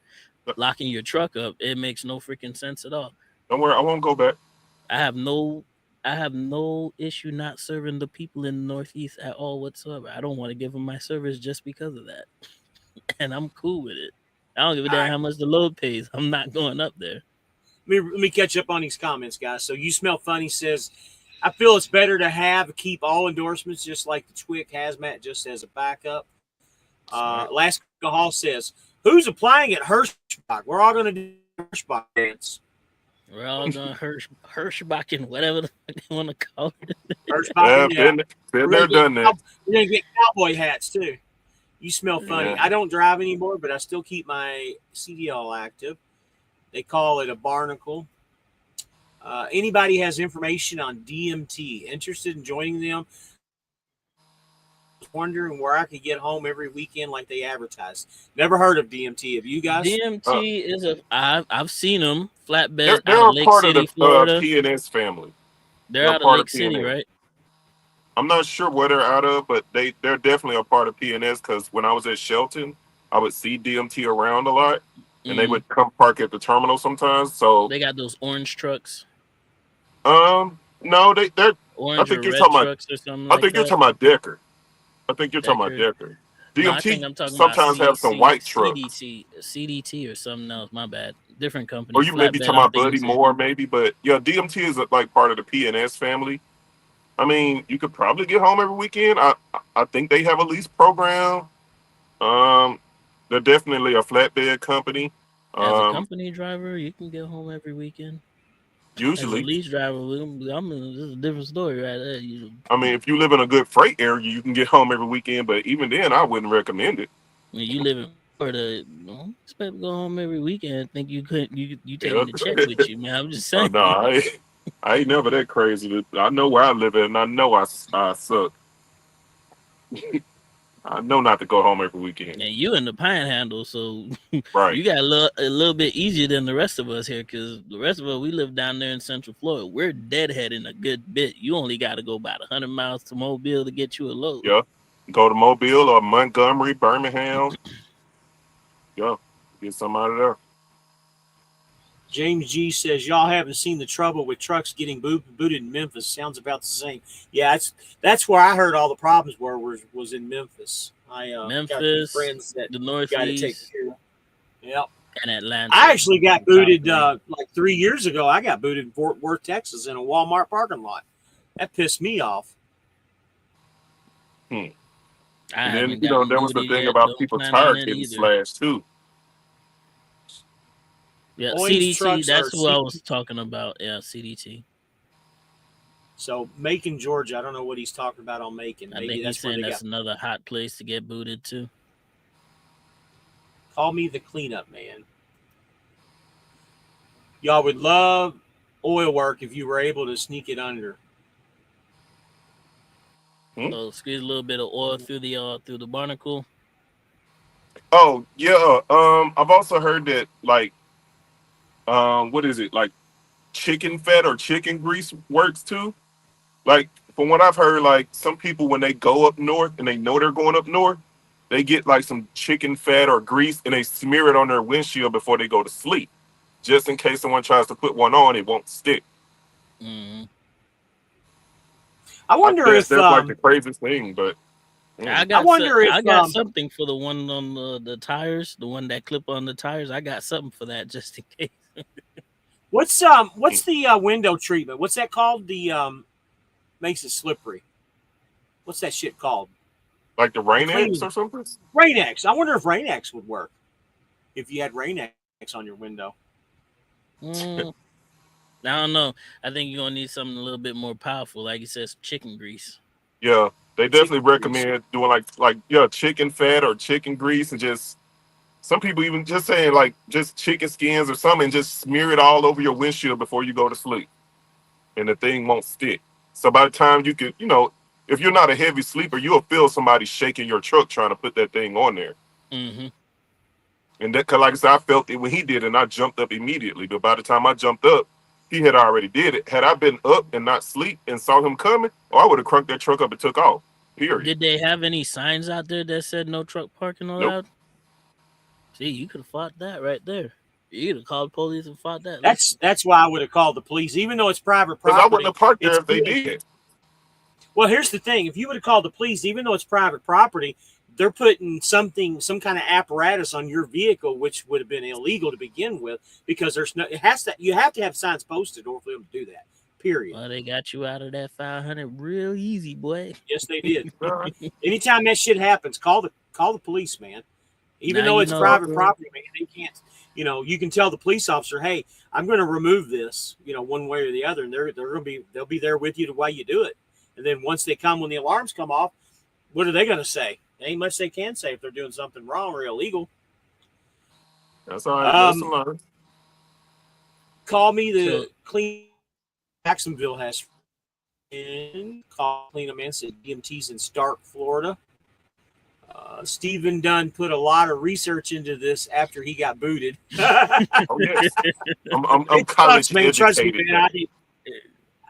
locking your truck up. It makes no freaking sense at all. Don't worry, I won't go back. I have no I have no issue not serving the people in the Northeast at all whatsoever. I don't want to give them my service just because of that, and I'm cool with it. I don't give a All damn right, how much the load pays. I'm not going up there. let me catch up on these comments, guys. So you smell funny says, I feel it's better to keep all endorsements just like the Twick hazmat just as a backup. Smart. Alaska Hall says, who's applying at Hirschbach? We're all going to do Hirschbach dance. We're all going Hirschbachen, whatever the fuck they want to call it. Hirschbach, Yeah, yeah. been We're there, done that. gonna get cowboy hats too. You smell funny. Yeah. I don't drive anymore, but I still keep my CDL active. They call it a barnacle. Anybody has information on DMT? Interested in joining them? Wondering where I could get home every weekend like they advertise. Never heard of DMT. Have you guys? Uh, DMT is I've seen them flatbed they're out of a Lake part of City, the Florida. PNS family. They're They're a out of part Lake of City, PNS. right? I'm not sure where they're out of, but they're definitely a part of PNS because when I was at Shelton, I would see DMT around a lot, and they Mm-hmm. would come park at the terminal sometimes. So, They got those orange trucks, no, they're. I orange or think you're red talking about. trucks or something I like think you're that. talking about Decker. I think you're talking about Decker. Decker. No, I think DMT I'm talking about sometimes have some white trucks, CDT or something else. My bad. Different or company. you may be Flatbed. talking I'm about thinking Buddy too. Moore, maybe. But yeah, DMT is like part of the PNS family. I mean, you could probably get home every weekend. I think they have a lease program. Um, they're definitely a flatbed company. As a Um, company driver, you can get home every weekend. As a usually, lease driver, this is a different story right there. I mean, if you live in a good freight area, you can get home every weekend. But even then, I wouldn't recommend it. When you live in Florida, don't expect to go home every weekend. Think you couldn't you Yeah. taking the check with you, man. I'm just saying. No, I ain't never that crazy. I know where I live at, and I know I suck. I know not to go home every weekend. And you in the Panhandle, so Right. you got a little bit easier than the rest of us here, because the rest of us we live down there in Central Florida. We're deadheading a good bit. You only got to go about 100 miles to Mobile to get you a load. Yeah. Go to Mobile or Montgomery, Birmingham. Yeah. Get some out of there. James G says y'all haven't seen the trouble with trucks getting booted in Memphis. Sounds about the same. Yeah, that's where I heard all the problems was in Memphis. I got a few Memphis, friends that the got to take Northeast, care of. Yep. and Atlanta. I actually got Top booted three. like 3 years ago. I got booted in Fort Worth, Texas, in a Walmart parking lot. That pissed me off. I And then, haven't gotten there was the booted thing yet. about Don't people's plan on tires it getting either. slashed too. Yeah, Orange CDT. trucks That's are who I was talking about. Yeah, CDT. So Macon, Georgia. I don't know what he's talking about on Macon. I Maybe think he's that's where saying they that's got. another hot place to get booted to. Call me the cleanup man. Y'all would love oil work if you were able to sneak it under. So squeeze a little bit of oil through the barnacle. Oh yeah. I've also heard that like what is it like chicken fat or chicken grease works too. Like from what I've heard, like some people when they go up north and they know they're going up north, they get like some chicken fat or grease and they smear it on their windshield before they go to sleep, just in case someone tries to put one on, it won't stick. Mm. I I wonder guess if that's like the craziest thing, but I mm, I got wonder if I got something for the one on the tires, the one that clip on the tires. I got something for that just in case. what's mm. the window treatment? What's that called? The makes it slippery. What's that shit called? Like the The Rain X cleaning or something. Rain-X. I wonder if Rain-X would work if you had Rain-X on your window. Mm, I don't know. I think you're gonna need something a little bit more powerful, like you said, some chicken grease. Yeah, they definitely Chicken grease. recommend doing like yeah, chicken fat or chicken grease and just some people even just saying like just chicken skins or something and just smear it all over your windshield before you go to sleep. And the thing won't stick. So by the time you can, if you're not a heavy sleeper, you'll feel somebody shaking your truck trying to put that thing on there. Mm-hmm. And that, cause like I said, I felt it when he did it and I jumped up immediately. But by the time I jumped up, he had already did it. Had I been up and not sleep and saw him coming, I would have crunked that truck up and took off. Period. Did they have any signs out there that said no truck parking Nope. allowed? See, you could have fought that right there. You could have called police and fought that. That's Listen, that's why I would have called the police, even though it's private Because I wouldn't property. have parked there It's if they good. did. Well, here's the thing: if you would have called the police, even though it's private property, they're putting some kind of apparatus on your vehicle, which would have been illegal to begin with, because there's no. It has to. You have to have signs posted in order for them to do that. Period. well, they got you out of that 500 real easy, boy. Yes, they did. Uh, Anytime that shit happens, call the police, man. Even Now though you it's know. private property, man, they can't. You can tell the police officer, "Hey, I'm going to remove this," one way or the other, and they'll be there with you while you do it. And then once they come, when the alarms come off, what are they going to say? There ain't much they can say if they're doing something wrong or illegal. that's all right. Lesson Um, learned. call me So the clean. Jacksonville has call clean a man said DMT's in Stark, Florida. Stephen Dunn put a lot of research into this after he got booted. Oh yes, I'm It college sucks, man. Trust me, educated man. now.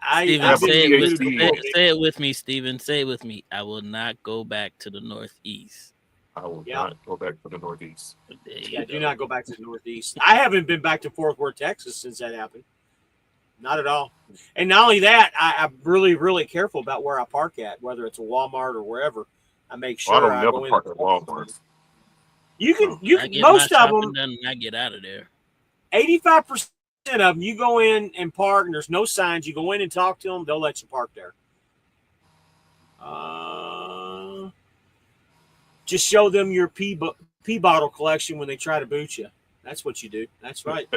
I Steven, I've have a been say it with booted PhD. before, man. say it with me, Steven. Say it with me. I will not go back to the Northeast. I will Yeah, not go back to the Northeast. There yeah. you Do go. not go back to the Northeast. I haven't been back to Fort Worth, Texas, since that happened. Not at all. And not only that, I'm really, really careful about where I park at, whether it's a Walmart or wherever. I make Well, I sure don't I never go in. park at Walmart. You I can. get my Most of them, shopping done and I get out of there. 85% of them, you go in and park, and there's no signs. You go in and talk to them, they'll let you park there. Just show them your pee bottle collection when they try to boot you. That's what you do. That's right.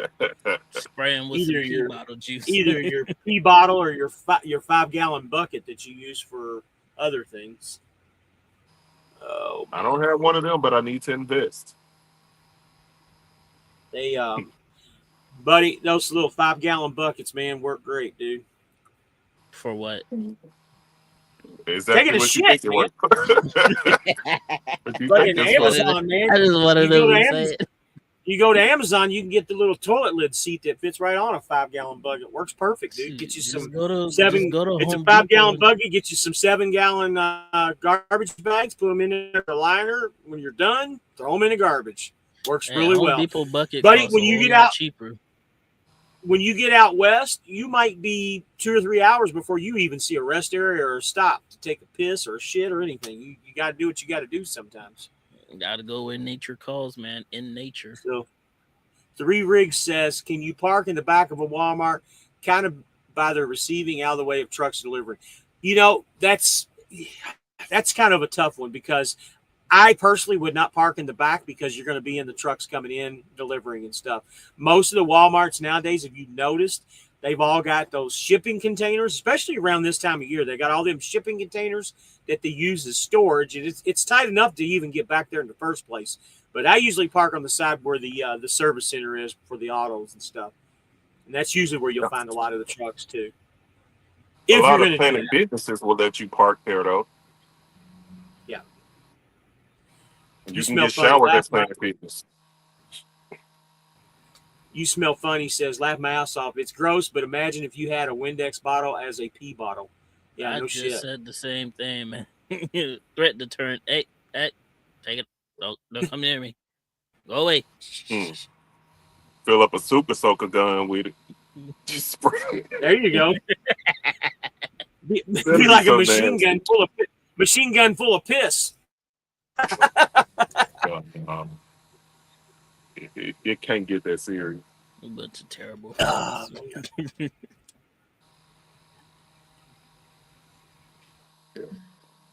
Spray 'em with some Either pea your bottle juice. either your pee bottle or your 5-gallon bucket that you use for other things. Oh I man, don't have one of them, but I need to invest. they buddy, those little 5-gallon buckets, man, work great, dude. For what? Taking Exactly a what you shit, think it man. was. What you think Fucking it's for? Amazon, man. I just wanted You go them to to Amazon. say it. You go to Amazon, you can get the little toilet lid seat that fits right on a 5-gallon bucket. Works perfect, dude. Get you some Just seven. go to It's a Home Depot 5-gallon and bucket. Get you some 7-gallon garbage bags. Put them in a liner. When you're done, throw them in the garbage. Works hey, really Home well, Depot bucket buddy. costs a whole lot cheaper. When you get out west, you might be 2 or 3 hours before you even see a rest area or a stop to take a piss or a shit or anything. You got to do what you got to do sometimes. Gotta go where nature calls, man. In nature. So. 3 Rigs says, can you park in the back of a Walmart kind of by the receiving out of the way of trucks delivering? That's kind of a tough one because I personally would not park in the back because you're going to be in the trucks coming in, delivering and stuff. Most of the Walmarts nowadays, if you noticed, they've all got those shipping containers, especially around this time of year. They got all them shipping containers that they use as storage, and it's tight enough to even get back there in the first place. But I usually park on the side where the service center is for the autos and stuff, and that's usually where you'll find a lot of the trucks too. A If you're lot of going to do Planet that, businesses will let you park there though. yeah. You You can smell get funny. showered at Planet Fitness. You smell funny. Says laugh my ass off. It's gross, but imagine if you had a Windex bottle as a pee bottle. Yeah, I no just shit. said the same thing, man. Threat deterrent. Hey, take it. Don't come near me. Go away. Fill up a super soaker gun with it. Just spray it. There you go. Be That'd be like a so nasty. machine gun full of piss. It can't get that serious. A bunch of terrible Oh, fellas. man.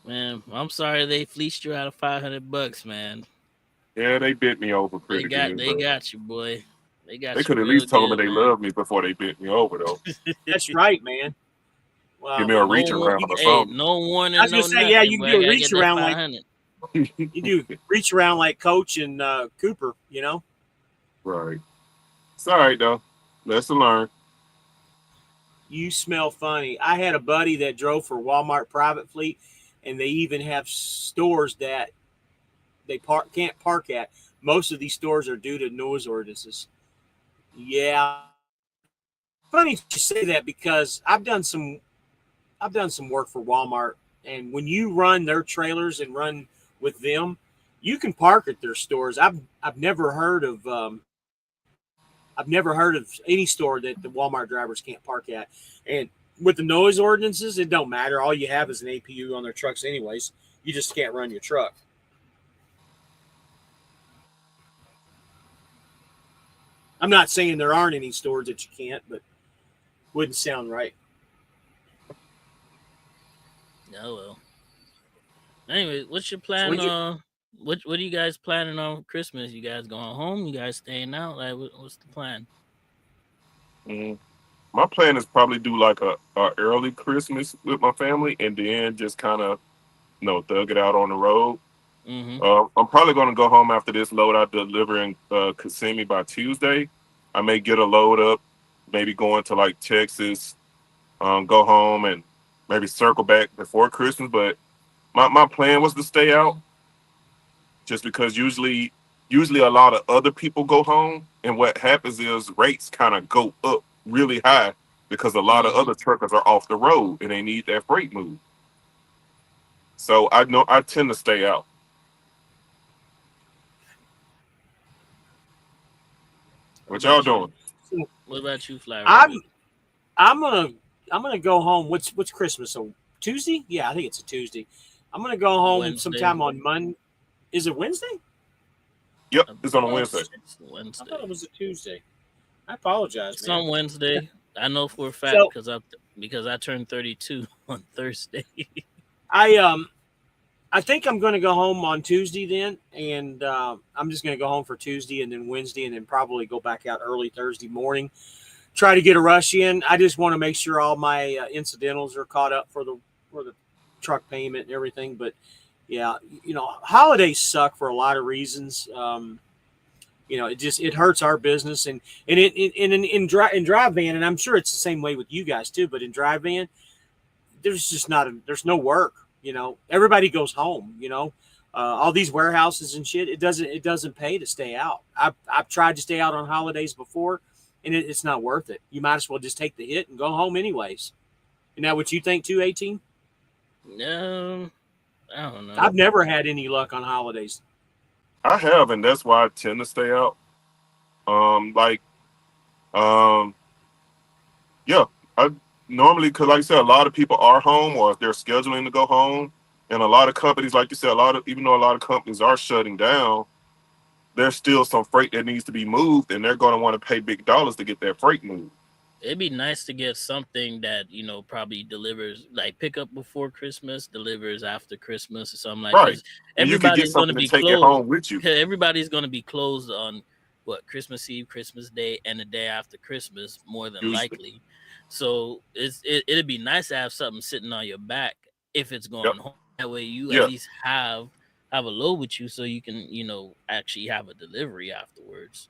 Man, I'm sorry they fleeced you out of $500, man. Yeah, they bit me over They pretty good, but got you, boy. They they got could you at real least told me good, they man. loved me before they bit me over, though. That's right, man. Give Well, me a No, reach around or hey, something. no I warning, was gonna no say, yeah, nothing, you but can I do a gotta reach get that around like 500. you do reach around like Coach and Cooper. You know, Right. It's all right, though. Lesson learned. you smell funny. I had a buddy that drove for Walmart private fleet, and they even have stores that they can't park at. Most of these stores are due to noise ordinances. Yeah, funny you say that because I've done some work for Walmart, and when you run their trailers and run with them, you can park at their stores. I've never heard of I've never heard of any store that the Walmart drivers can't park at. And with the noise ordinances, it don't matter. All you have is an APU on their trucks, anyways. You just can't run your truck. I'm not saying there aren't any stores that you can't, but wouldn't sound right. Oh well. Anyway, what's your So plan? when you What are you guys planning on for Christmas? You guys going home? You guys staying out? Like, what's the plan? Mm. My plan is probably do like a early Christmas with my family and then just kind of, thug it out on the road. Mm-hmm. I'm probably going to go home after this load I deliver in Kissimmee by Tuesday. I may get a load up, maybe going to like Texas, go home and maybe circle back before Christmas. But my plan was to stay out just because usually a lot of other people go home. And what happens is rates kind of go up really high because a lot of Mm-hmm. other truckers are off the road and they need that freight move. So I know I tend to stay out. What What y'all about you? doing? What about you, Fly I'm Rabbit? I'm gonna I'm gonna go home. What's Christmas? So Tuesday? Yeah, I think it's a Tuesday. I'm gonna go home Wednesday. sometime on Monday. Is it Wednesday? Yep, I it's on a Oh believe Wednesday. shit! it's I thought it Wednesday. was a Tuesday. I apologize, It's man. on Wednesday. I know for a fact So because I turned 32 on Thursday. I I think I'm going to go home on Tuesday then, and I'm just going to go home for Tuesday and then Wednesday, and then probably go back out early Thursday morning. Try to get a rush in. I just want to make sure all my incidentals are caught up for the truck payment and everything. But yeah, holidays suck for a lot of reasons. It hurts our business, and in drive van, and I'm sure it's the same way with you guys too. But in drive van, there's no work. Everybody goes home. All these warehouses and shit. It doesn't pay to stay out. I've tried to stay out on holidays before, and it's not worth it. You might as well just take the hit and go home anyways. Isn't that what you think too, 18? No, I don't know. I've never had any luck on holidays. I have, and that's why I tend to stay out. Like, um, yeah, I normally because like I said, a lot of people are home or if they're scheduling to go home, and a lot of companies, like you said, even though a lot of companies are shutting down, there's still some freight that needs to be moved, and they're going to want to pay big dollars to get that freight moved. It'd be nice to get something that probably delivers like pick up before Christmas, delivers after Christmas or something like. Right, Because and you could get everybody's going to something to be take it closed. home with you. Everybody's going to be closed on what Christmas Eve, Christmas Day, and the day after Christmas, more than Usually, likely. So it'd be nice to have something sitting on your back if it's yep, going home. That way, you at yeah, least have a load with you, so you can actually have a delivery afterwards.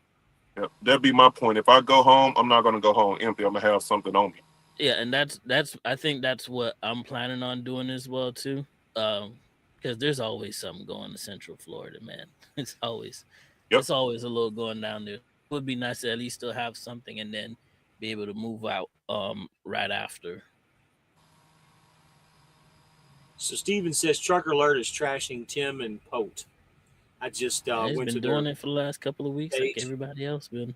yep. That'd be my point. If I go home, I'm not going to go home empty. I'm gonna have something on me. Yeah, and that's I think that's what I'm planning on doing as well too. Because there's always something going to Central Florida, man. It's always Yep. it's always a little going down there. It would be nice to at least still have something and then be able to move out right after. So Steven says Trucker Alert is trashing Tim and Pote. I just He's went been to their doing it for the last couple of weeks, like page. everybody else been.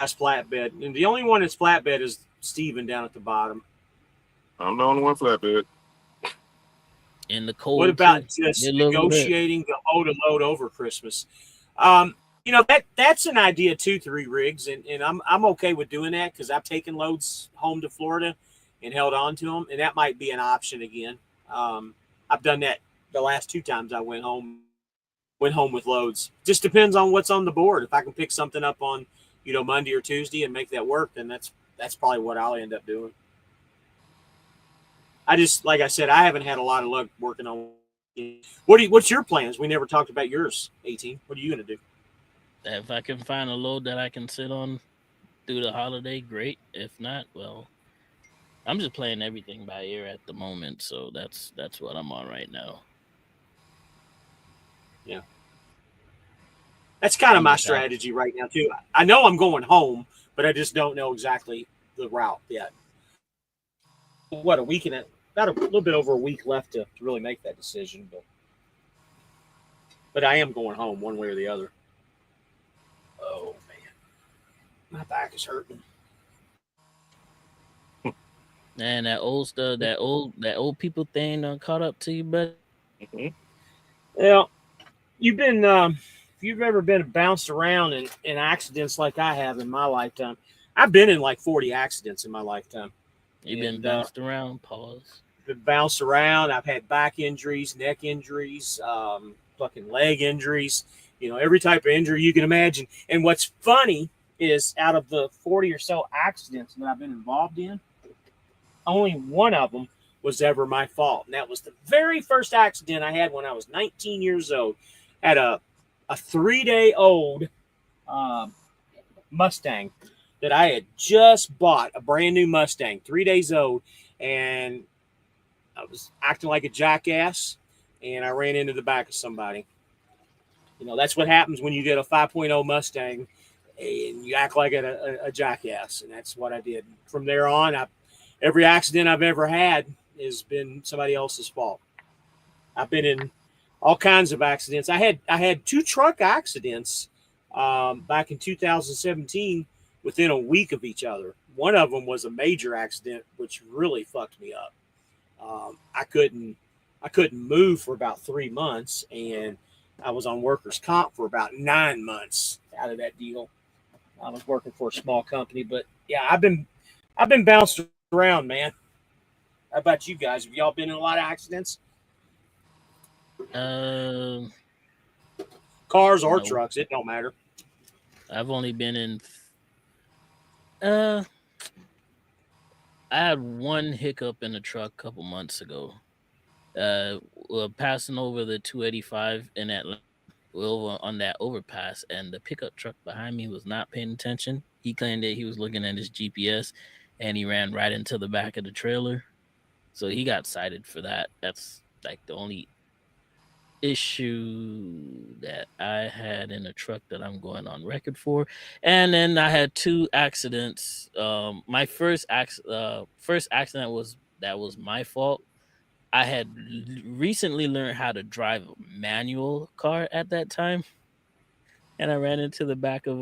That's Flatbed, and the only one that's Flatbed is Steven down at the bottom. I'm the only one flatbed. In the What cold about too. They just love that. negotiating the hoe to load over Christmas? That's an idea too, Three Rigs, and I'm okay with doing that because I've taken loads home to Florida and held on to them, and that might be an option again. I've done that the last 2 times I went home with loads. Just depends on what's on the board. If I can pick something up on Monday or Tuesday and make that work, then that's probably what I'll end up doing. I just, like I said, I haven't had a lot of luck working on. What's your plans? We never talked about yours. 18. What are you gonna do? If I can find a load that I can sit on through the holiday, great. If not, well, I'm just playing everything by ear at the moment, so that's what I'm on right now. Yeah, that's kind of I'm my just happy. strategy right now too. I know I'm going home, but I just don't know exactly the route yet. What, a week and about a little bit over a week left to really make that decision, but I am going home one way or the other. Oh man, my back is hurting. And that old stuff, that old people thing done caught up to you, but Mm-hmm. Well, you've been if you've ever been bounced around in accidents like I have in my lifetime. I've been in like 40 accidents in my lifetime, you've been and bounced around. Pause. been bounced around. I've had back injuries, neck injuries, fucking leg injuries. Every type of injury you can imagine. And what's funny is, out of the 40 or so accidents that I've been involved in, only one of them was ever my fault. And that was the very first accident I had when I was 19 years old. At a 3-day-old Mustang that I had just bought, a brand new Mustang, 3 days old. And I was acting like a jackass, and I ran into the back of somebody. That's what happens when you get a 5.0 Mustang and you act like a jackass. And that's what I did. From there on, every accident I've ever had has been somebody else's fault. I've been in all kinds of accidents. I had 2 truck accidents back in 2017 within a week of each other. One of them was a major accident, which really fucked me up. I couldn't move for about 3 months, and I was on workers' comp for about 9 months out of that deal. I was working for a small company, but yeah, I've been bounced around, man. How about you guys? Have y'all been in a lot of accidents? Uh, Cars or no, trucks, it don't matter. I've only been in. Uh, I had one hiccup in the truck a couple months ago. Passing over the 285 in Atlanta, over on that overpass, and the pickup truck behind me was not paying attention. He claimed that he was looking at his GPS, and he ran right into the back of the trailer. So he got cited for that. That's like the only issue that I had in a truck that I'm going on record for. And then I had 2 accidents. My first accident was my fault. I had recently learned how to drive a manual car at that time, and I ran into the back of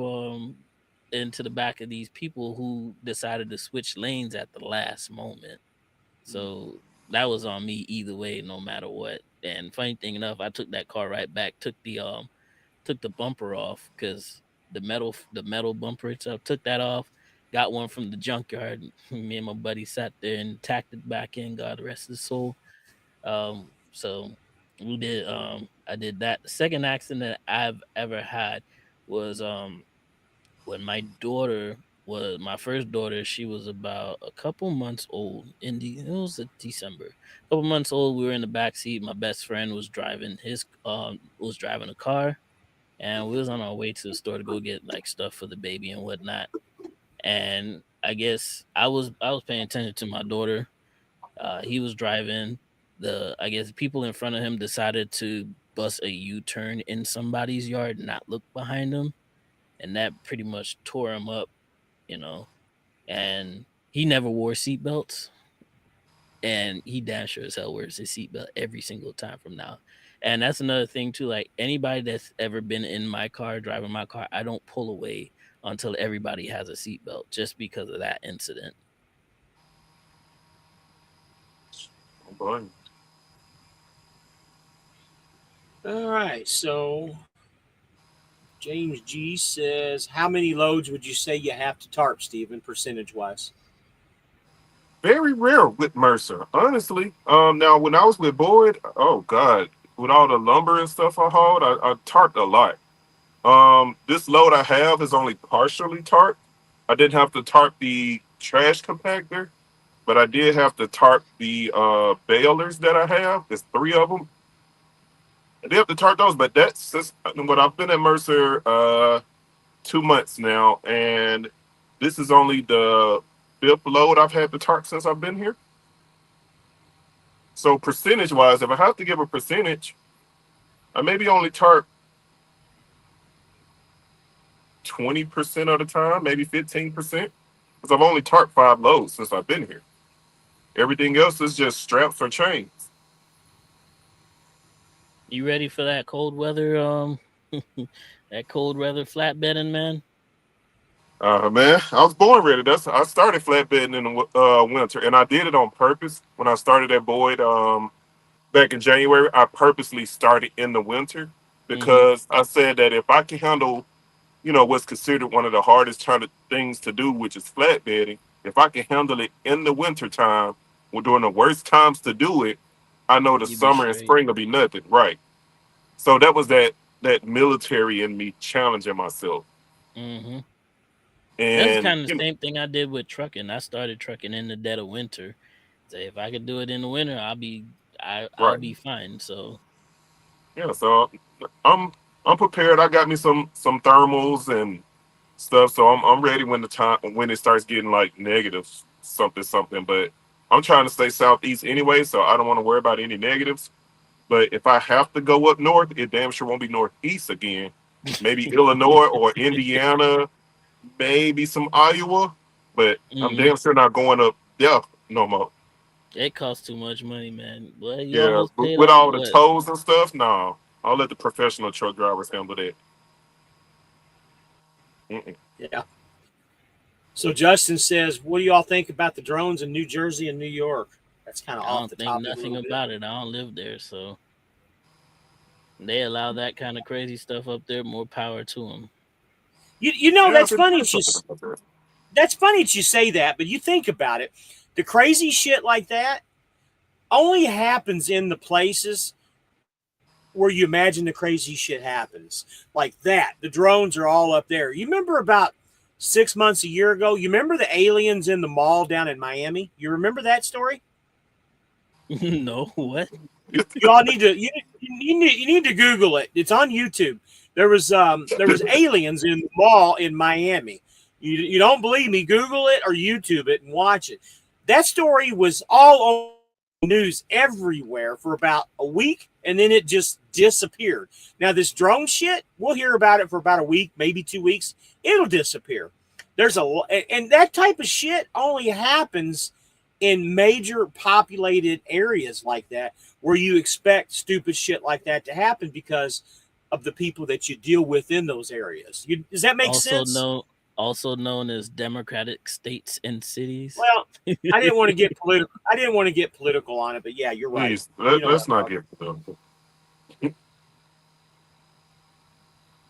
these people who decided to switch lanes at the last moment. So that was on me either way, no matter what. And funny thing enough, I took that car right back, took the bumper off, because the metal bumper itself, took that off, got one from the junkyard. Me and my buddy sat there and tacked it back in. God rest his soul. So we did. I did that. The second accident I've ever had was when my first daughter. She was about a couple months old. It was December. A couple months old. We were in the back seat. My best friend was driving a car, and we was on our way to the store to go get like stuff for the baby and whatnot. And I guess I was paying attention to my daughter. He was driving. I guess people in front of him decided to bust a U-turn in somebody's yard, not look behind him, and that pretty much tore him up, you know. And he never wore seatbelts, and he damn sure as hell wears his seatbelt every single time from now. And that's another thing too. Like anybody that's ever been in my car, driving my car, I don't pull away until everybody has a seatbelt, just because of that incident. Oh, boy. All right. So James G says, how many loads would you say you have to tarp, Stephen, percentage wise? Very rare with Mercer, honestly. Now when I was with Boyd, oh god, with all the lumber and stuff I hauled, I tarped a lot. This load I have is only partially tarped. I didn't have to tarp the trash compactor, but I did have to tarp the balers that I have. There's three of them. I did have to tarp those, but that's just what I've been at Mercer 2 months now, and this is only the fifth load I've had to tarp since I've been here. So percentage wise, if I have to give a percentage, I maybe only tarp 20% of the time, maybe 15%, because I've only tarped 5 loads since I've been here. Everything else is just straps or chains. You ready for that cold weather? That cold weather flatbedding, man. Man, I was born ready. I started flatbedding in the winter, and I did it on purpose. When I started at Boyd back in January, I purposely started in the winter Mm-hmm. because I said that if I can handle, what's considered one of the hardest things to do, which is flatbedding, if I can handle it in the winter time, or during the worst times to do it, I know the You be summer and straight. spring will be nothing, right? So that was that military in me challenging myself, Mm-hmm. That's and kind of the same thing I did with trucking. I started trucking in the dead of winter. Say if I could do it in the winter, I'll right, be fine. So yeah. So I'm I'm prepared. I got me some thermals and stuff, so I'm ready when it starts getting like negative something something. But I'm trying to stay southeast anyway, so I don't want to worry about any negatives. But if I have to go up north, it damn sure won't be northeast again. Maybe Illinois or Indiana, maybe some Iowa, but I'm hmm damn sure not going up there no more. it costs too much money, man. Well, you Yeah, almost paid with off all the what? tolls and stuff, no. I'll let the professional truck drivers handle that. Mm-mm. Yeah. So Justin says, what do y'all think about the drones in New Jersey and New York? That's kind of I off don't the think topic a nothing little bit. about it. I don't live there, so they allow that kind of crazy stuff up there. More power to them. You know Yeah, that's so funny. there's something about that. That's funny that you say that, but you think about it. The crazy shit like that only happens in the places where you imagine the crazy shit happens. Like that. The drones are all up there. You remember about 6 months, a year ago? You remember the aliens in the mall down in Miami? You remember that story? No, what? You all need to you need to Google it. It's on YouTube. There was aliens in the mall in Miami. You don't believe me? Google it or YouTube it and watch it. That story was all on the news everywhere for about a week, and then it just disappeared. Now this drone shit, we'll hear about it for about a week, maybe 2 weeks. It'll disappear. There's and that type of shit only happens in major populated areas like that where you expect stupid shit like that to happen because of the people that you deal with in those areas. Does that make Also sense? known, also known as democratic states and cities. Well, I didn't want to get political. I didn't want to get political on it, but yeah, you're right. Please, You know what let's I'm not talking get political. about.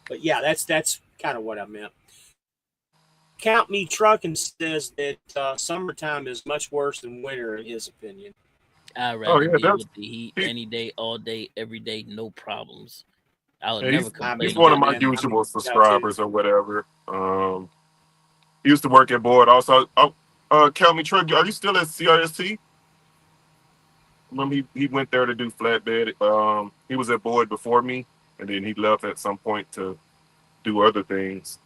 But yeah, that's kind of what I meant. Count Me Trucking says that summertime is much worse than winter, in his opinion. I'd Oh rather yeah, deal that's with the heat he, any day, all day, every day, no problems. I would yeah, never I he's complain mean, one of about my the man, heat. I mean, usual yeah, too. subscribers or whatever. He used to work at Boyd. Also, Cal Me Truck, are you still at CRST? Remember he went there to do flatbed. He was at Boyd before me, and then he left at some point to do other things.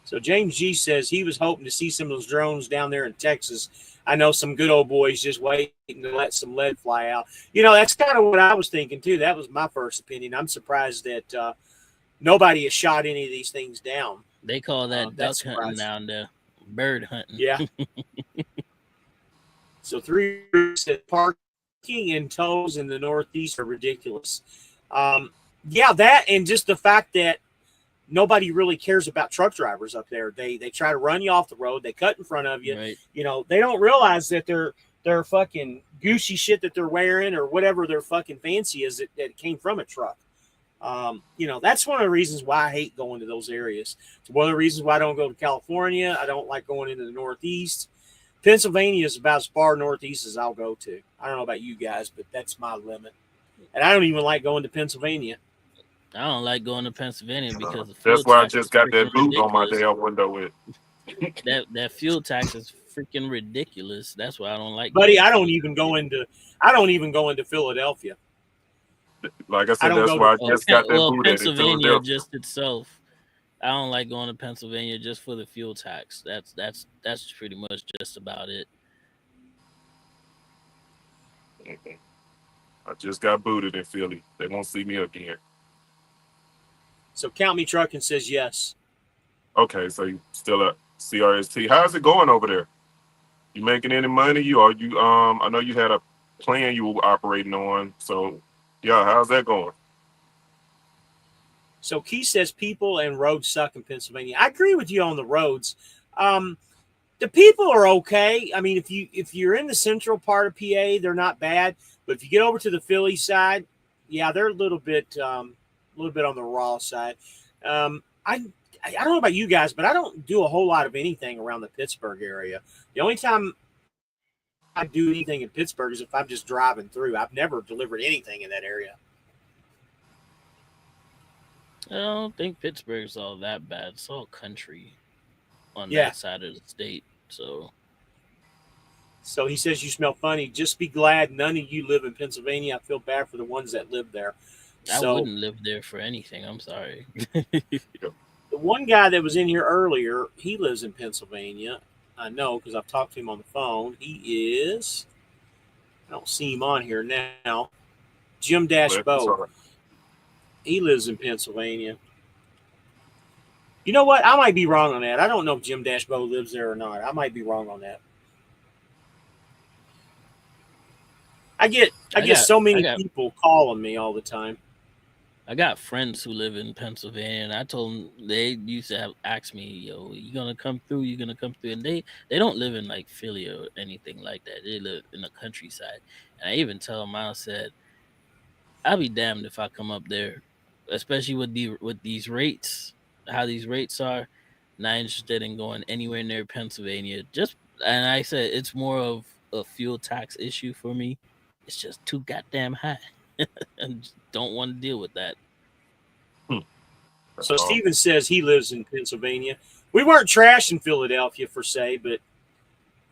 So James G says he was hoping to see some of those drones down there in Texas. I know some good old boys just waiting to let some lead fly out. That's kind of what I was thinking too. That was my first opinion. I'm surprised that nobody has shot any of these things down. They call that That's duck hunting surprising. down there, bird hunting. Yeah. So 3 said parking and tolls in the Northeast are ridiculous. Yeah, that and just the fact that nobody really cares about truck drivers up there. They try to run you off the road. They cut in front of you. Right. You know, they don't realize that they're fucking Gucci shit that they're wearing or whatever their fucking fancy is that came from a truck. You know, that's one of the reasons why I hate going to those areas. It's one of the reasons why I don't go to California. I don't like going into the Northeast. Pennsylvania is about as far northeast as I'll go to. I don't know about you guys, but that's my limit. And I don't even like going to Pennsylvania. I don't like going to Pennsylvania because the That's fuel why I tax just is got that freaking boot on my ridiculous. damn window with. That fuel tax is freaking ridiculous. That's why I don't like. Buddy, going I to don't even go into Philadelphia. Like I I said, don't that's go why I Oh, just got that well, boot at in Pennsylvania Philadelphia. just itself. I don't like going to Pennsylvania just for the fuel tax. That's pretty much just about it. I just got booted in Philly. They won't see me again. So Count Me Trucking says yes. Okay, so you still at CRST. How's it going over there? You making any money? I know you had a plan you were operating on. So yeah, how's that going? So Keith says people and roads suck in Pennsylvania. I agree with you on the roads. The people are okay. I mean, if you're in the central part of PA, they're not bad. But if you get over to the Philly side, yeah, they're a little bit on the raw side. I don't know about you guys, but I don't do a whole lot of anything around the Pittsburgh area. The only time I do anything in Pittsburgh is if I'm just driving through. I've never delivered anything in that area. I don't think Pittsburgh's all that bad. It's all country on Yeah. that side of the state. So he says you smell funny. Just be glad none of you live in Pennsylvania. I feel bad for the ones that live there. I So wouldn't live there for anything. I'm sorry. the one guy that was in here earlier, he lives in Pennsylvania. I know because I've talked to him on the phone. He is. I don't see him on here now. Jim Dash Bow. He lives in Pennsylvania. You know what? I might be wrong on that. I don't know if Jim Dash Bow lives there or not. I might be wrong on that. I get so many people calling me all the time. I got friends who live in Pennsylvania, and I told them they used to ask me, "Yo, you gonna come through? You gonna come through?" And they don't live in like Philly or anything like that. They live in the countryside. And I even tell them, I said, "I'll be damned if I come up there, especially with these rates, how these rates are. Not interested in going anywhere near Pennsylvania. And I said it's more of a fuel tax issue for me. It's just too goddamn high." And just don't want to deal with that. So Steven says he lives in Pennsylvania. We weren't trashing Philadelphia per se, but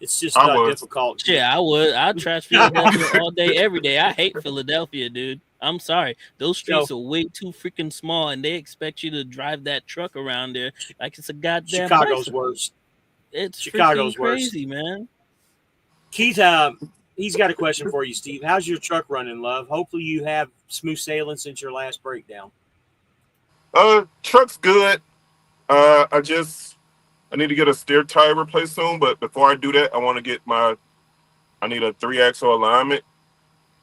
it's just difficult. Yeah, I would. I'd trash Philadelphia all day, every day. I hate Philadelphia, dude. I'm sorry. Those streets are way too freaking small, and they expect you to drive that truck around there like it's a goddamn Chicago's bicycle. worse. It's Chicago's freaking crazy, man. Keith, he's got a question for you, Steve. How's your truck running, love? Hopefully you have smooth sailing since your last breakdown. Truck's good. I need to get a steer tire replaced soon, but before I do that, I need a 3-axle alignment,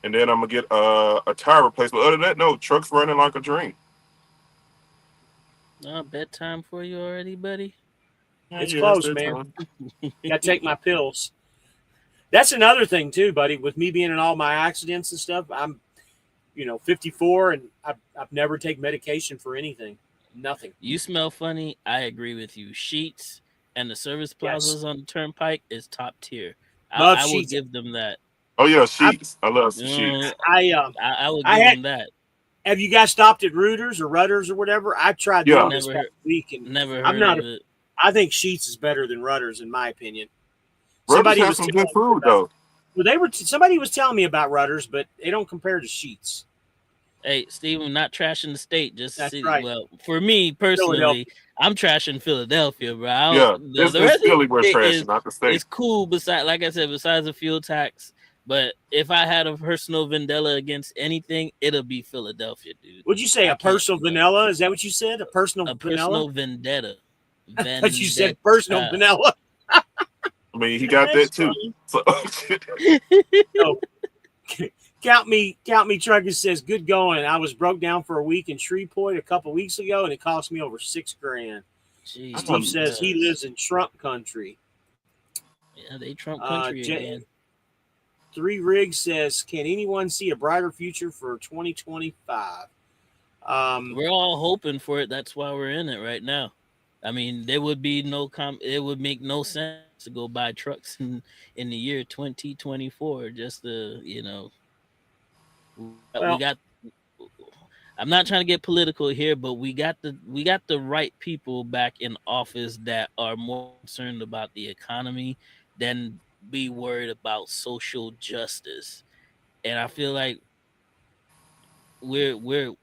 and then I'm gonna get a tire replacement. Other than that, no, truck's running like a dream. Bedtime for you already, buddy? It's close, man. Gotta take my pills. That's another thing too, buddy. With me being in all my accidents and stuff, I'm, 54, and I've never taken medication for anything. Nothing. You smell funny. I agree with you. Sheets and the service plazas on the turnpike is top tier. I will give them that. Oh yeah, sheets. I love some sheets. I will give them that. Have you guys stopped at Rudders or whatever? I tried them this past week, and never heard of it. I think Sheets is better than Rudders in my opinion. Rudders has some good food though. Well, somebody was telling me about Rudders, but they don't compare to Sheets. Hey, Steve, I'm not trashing the state. Right. Well, for me personally, I'm trashing Philadelphia, bro. It's Philly we're trashing, not the state. It's cool, besides the fuel tax. But if I had a personal vanilla against anything, it'll be Philadelphia, dude. What'd you say? A personal vanilla? Is that what you said? A personal vendetta. But you said personal vanilla. I mean, he got That's that too. funny. So, So, Count me trucker says, good going. I was broke down for a week in Shreveport a couple weeks ago, and it cost me over $6,000. Jeez, Steve says he lives in Trump country. Yeah, they Trump country again. 3 Riggs says, can anyone see a brighter future for 2025? We're all hoping for it. That's why we're in it right now. I mean, there would be it would make no sense to go buy trucks in the year 2024 just to, we got. I'm not trying to get political here, but we got the right people back in office that are more concerned about the economy than be worried about social justice. And I feel like well,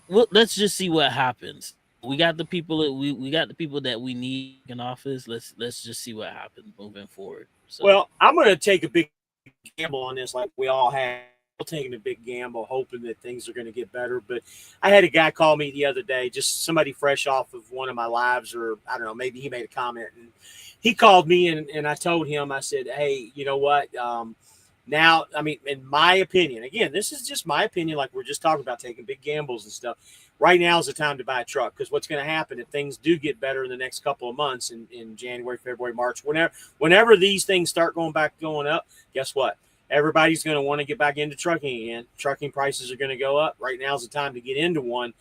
let's just see what happens. We got the people that we got the people that we need in office. Let's just see what happens moving forward. So, well, I'm going to take a big gamble on this, like we all have. Taking a big gamble, hoping that things are going to get better. But I had a guy call me the other day, just somebody fresh off of one of my lives, or I don't know, maybe he made a comment, and he called me, and I told him, I said, hey, you know what? Now, I mean, in my opinion, again, this is just my opinion, like we're just talking about taking big gambles and stuff. Right now is the time to buy a truck, because what's going to happen if things do get better in the next couple of months in January, February, March, whenever these things start going up, guess what? Everybody's going to want to get back into trucking again. Trucking prices are going to go up. Right now is the time to get into one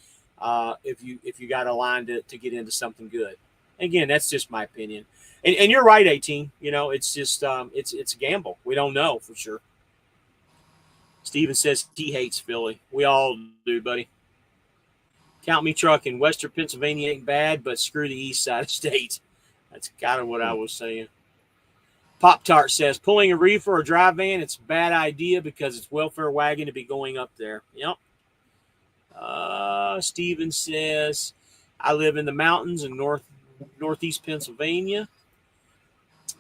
if you got a line to get into something good. Again, that's just my opinion. And you're right, 18. It's just it's a gamble. We don't know for sure. Steven says he hates Philly. We all do, buddy. Count me trucking. Western Pennsylvania ain't bad, but screw the east side of state. That's kind of what I was saying. Pop Tart says, pulling a reefer or dry van, it's a bad idea because it's welfare wagon to be going up there. Yep. Steven says, I live in the mountains in northeast Pennsylvania.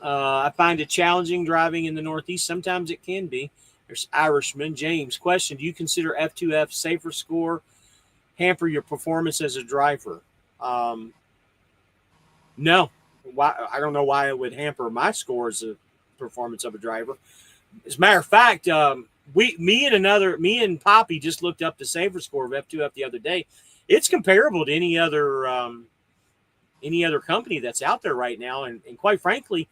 I find it challenging driving in the Northeast. Sometimes it can be. There's Irishman. James, question, do you consider F2F safer score hamper your performance as a driver? No. Why? I don't know why it would hamper my score as a performance of a driver. As a matter of fact, me and Poppy just looked up the safer score of F2F the other day. It's comparable to any other company that's out there right now, and quite frankly,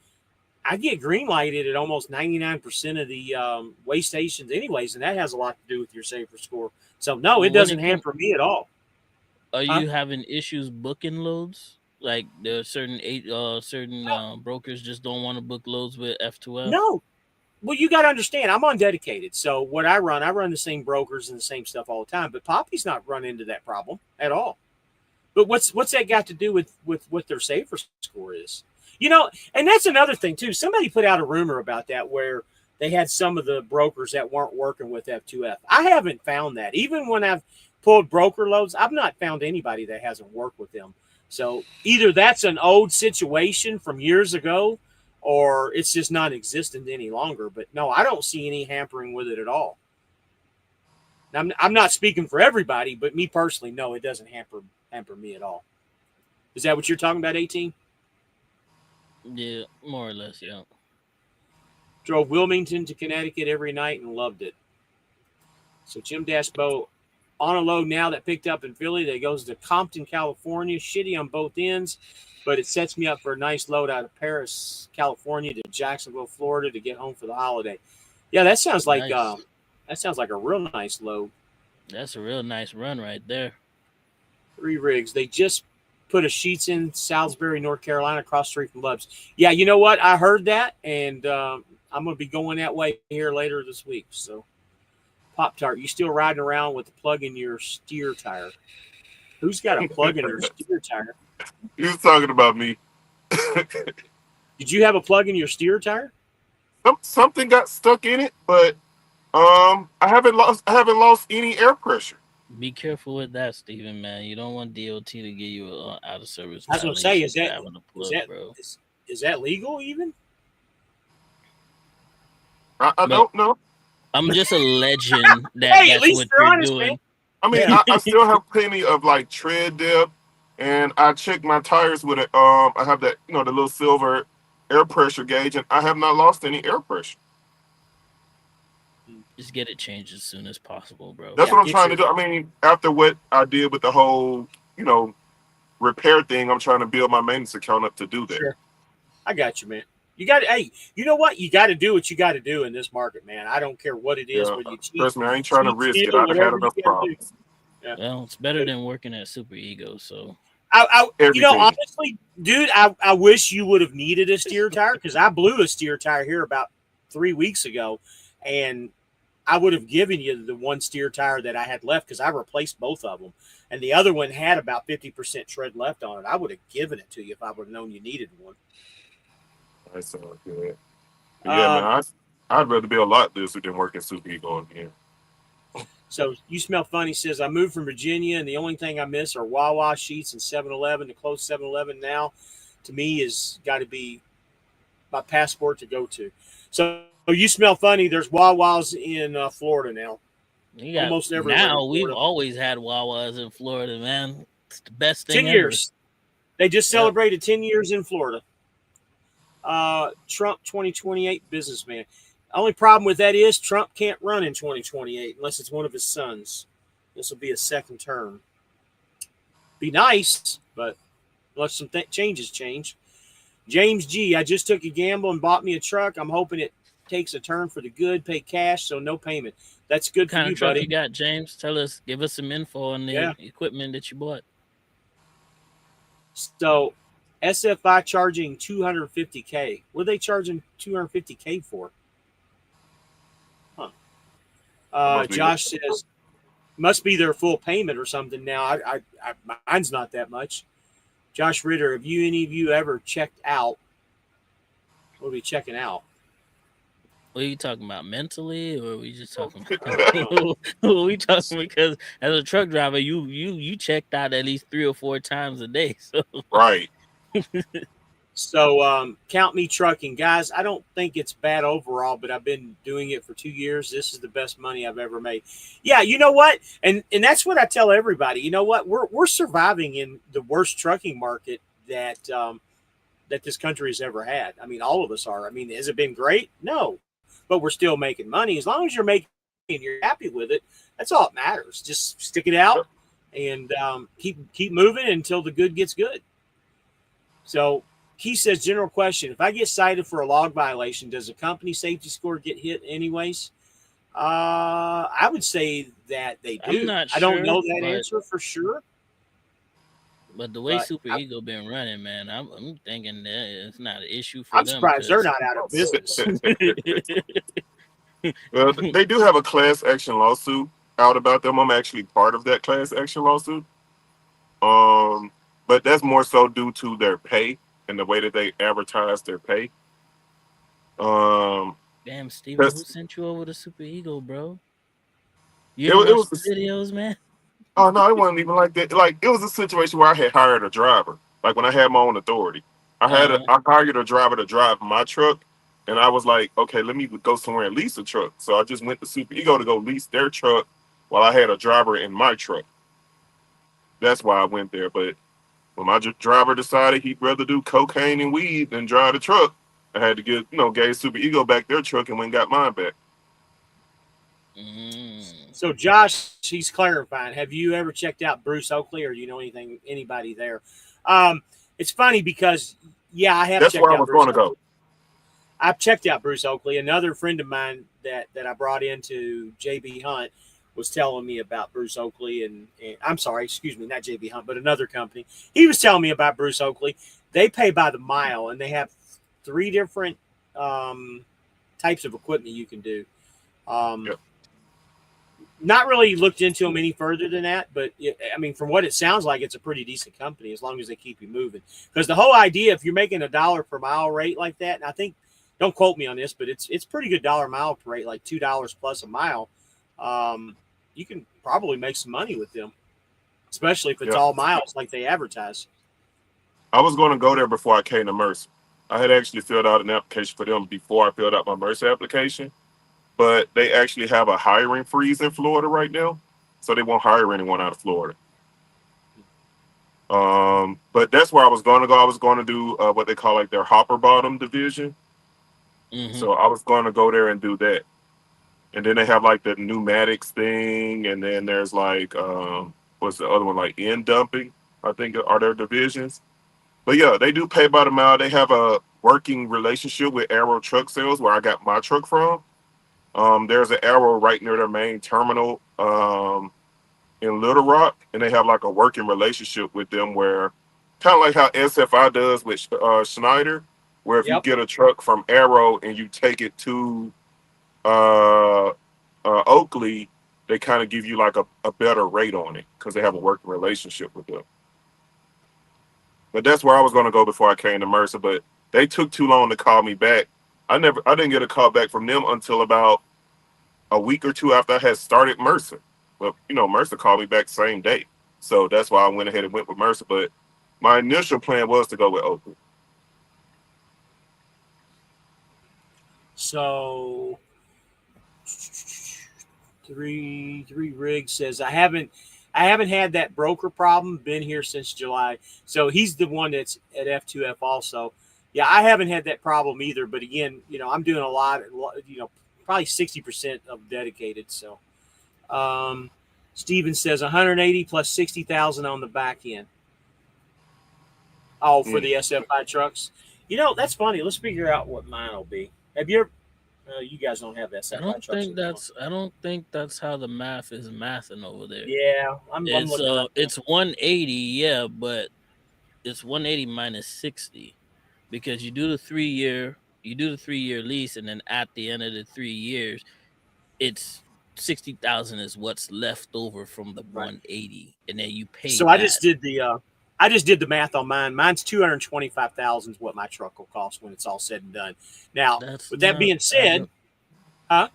I get green lighted at almost 99% of the weigh stations, anyways, and that has a lot to do with your safer score. So no, it doesn't hamper me at all. Are you having issues booking loads? Like there are certain brokers just don't want to book loads with F2F? No. Well, you got to understand, I'm undedicated. So what I run the same brokers and the same stuff all the time. But Poppy's not run into that problem at all. But what's that got to do with what their safer score is? And that's another thing too. Somebody put out a rumor about that where they had some of the brokers that weren't working with F2F. I haven't found that. Even when I've pulled broker loads, I've not found anybody that hasn't worked with them. So either that's an old situation from years ago, or it's just not existent any longer. But no, I don't see any hampering with it at all. I'm not speaking for everybody, but me personally, no, it doesn't hamper me at all. Is that what you're talking about, 18? Yeah, more or less, yeah. Drove Wilmington to Connecticut every night and loved it. So Jim Dashbo on a load now that picked up in Philly that goes to Compton, California. Shitty on both ends, but it sets me up for a nice load out of Paris, California to Jacksonville, Florida to get home for the holiday. Yeah, that sounds like nice. That sounds like a real nice load. That's a real nice run right there. 3 rigs. They just put a sheets in Salisbury, North Carolina, across the street from Love's. Yeah, you know what? I heard that, and I'm going to be going that way here later this week. So, Pop-Tart, you still riding around with a plug in your steer tire? Who's got a plug in your steer tire? He was talking about me. Did you have a plug in your steer tire? Something got stuck in it, but I haven't lost any air pressure. Be careful with that, Steven, man. You don't want DOT to give you an out of service. I was going to say, is that legal even? I don't know. I'm just alleging that hey, that's what you're honest, doing. Man. I mean, I still have plenty of like tread depth. and I checked my tires with it. I have that, the little silver air pressure gauge, and I have not lost any air pressure. Just get it changed as soon as possible, bro. That's Yeah, what I'm get trying your to do. I mean, after what I did with the whole, repair thing, I'm trying to build my maintenance account up to do that. sure. I got you, man. You got to. Hey, you know what? You got to do what you got to do in this market, man. I don't care what it is, Yeah, whether you cheat, trust me, I ain't trying to risk it. steal, I done had whatever you enough got to do. problems. Yeah. Well, it's better than working at Super Ego. So Everything. Honestly, dude, I wish you would have needed a steer tire because I blew a steer tire here about 3 weeks ago, and I would have given you the one steer tire that I had left because I replaced both of them, and the other one had about 50% tread left on it. I would have given it to you if I would have known you needed one. That sounds good. But yeah, man, Um, I'd rather be a lot looser than working super ego again. so you smell funny says I moved from Virginia and the only thing I miss are Wawa sheets and 7-Eleven. The close 7-Eleven now to me is got to be my passport to go to. So you smell funny. There's Wawas in Florida now, we got almost everywhere in now. We've Florida. always had Wawas in Florida, man. It's the best 10 thing ever. years. They just Yep. celebrated 10 years in Florida. Trump 2028 businessman. Only problem with that is Trump can't run in 2028 unless it's one of his sons. This will be a second term. Be nice, but unless some changes change. James G. I just took a gamble and bought me a truck. I'm hoping it takes a turn for the good. Pay cash, so no payment. That's good What for kind you, of truck buddy. you got, James? Give us some info on the Yeah. equipment that you bought. So SFI charging 250K. What are they charging 250K for? Huh. Josh says must be their full payment or something now. Mine's not that much. Josh Ritter, have any of you ever checked out? What are we checking out? What are you talking about, mentally, or are we just talking about? What are we talking because as a truck driver, you checked out at least 3 or 4 times a day. So Right. So count me trucking, guys. I don't think it's bad overall, but I've been doing it for 2 years. This is the best money I've ever made. Yeah, you know what? And that's what I tell everybody. You know what? We're surviving in the worst trucking market that that this country has ever had. I mean, all of us are. I mean, has it been great? No, but we're still making money. As long as you're making and you're happy with it, that's all that matters. Just stick it out and keep moving until the good gets good. So he says, general question: if I get cited for a log violation, does the company safety score get hit anyways? I would say that they do. I'm not I don't sure, know that but answer for sure. but the way But Super Ego been running, man, I'm thinking that it's not an issue for I'm them. surprised they're not out of business. Well, they do have a class action lawsuit out about them. I'm actually part of that class action lawsuit. But that's more so due to their pay and the way that they advertise their pay. Damn, Steven, who 'Cause sent you over to Super Ego, bro? You it, ain't it watched was the videos, man. oh no, it wasn't even like that. Like it was a situation where I had hired a driver. Like when I had my own authority, Uh, I hired a driver to drive my truck, and I was like, okay, let me go somewhere and lease a truck. So I just went to Super Ego to go lease their truck while I had a driver in my truck. That's why I went there. But when my driver decided he'd rather do cocaine and weed than drive the truck, I had to get gave Super Ego back their truck and went and got mine back. So Josh, he's clarifying. Have you ever checked out Bruce Oakley, or do you know anybody there? It's funny because I have That's checked where I out was Bruce going to Oakley. go. I've checked out Bruce Oakley. Another friend of mine that I brought into JB Hunt was telling me about Bruce Oakley, and I'm sorry, excuse me, not JB Hunt, but another company. He was telling me about Bruce Oakley. They pay by the mile, and they have 3 different types of equipment you can do. Yep. Not really looked into them any further than that, but I mean, from what it sounds like, it's a pretty decent company as long as they keep you moving. Because the whole idea, if you're making $1 per mile rate like that, and I think, don't quote me on this, but it's pretty good dollar mile rate, like $2 plus a mile. You can probably make some money with them, especially if it's all miles like they advertise. I was going to go there before I came to Mercer. I had actually filled out an application for them before I filled out my Mercer application, but they actually have a hiring freeze in Florida right now, so they won't hire anyone out of Florida. But that's where I was going to go. I was going to do what they call like their hopper bottom division. Hmm. So I was going to go there and do that. And then they have like the pneumatics thing, and then there's like what's the other one, like end dumping? I think are their divisions. But yeah, they do pay by the mile. They have a working relationship with Arrow Truck Sales, where I got my truck from. There's an Arrow right near their main terminal in Little Rock, and they have like a working relationship with them, where kind of like how SFI does with Schneider, where if you Yep. get a truck from Arrow and you take it to uh, Oakley, they kind of give you like a better rate on it because they have a working relationship with them. But that's where I was going to go before I came to Mercer, but they took too long to call me back. I didn't get a call back from them until about a week or two after I had started Mercer. But Mercer called me back same day, so that's why I went ahead and went with Mercer. But my initial plan was to go with Oakley. So three Rig says I haven't had that broker problem. Been here since July. So he's the one that's at F2F also. Yeah, I haven't had that problem either. But again, I'm doing a lot. Probably 60% of dedicated. So Steven says 180 plus 60,000 on the back end. Oh, for the SFI trucks. That's funny. Let's figure out what mine will be. Have you ever? You guys don't have SFI trucks anymore. I don't think that's how the math is mathing over there. Yeah, I'm looking right now. It's 180, yeah, but it's 180 minus 60 because you do the 3 year lease, and then at the end of the 3 years, it's 60,000 is what's left over from the Right. 180, and then you pay So that. I just did the math on mine. Mine's 225,000 is what my truck will cost when it's all said and done. Now, with that being said, I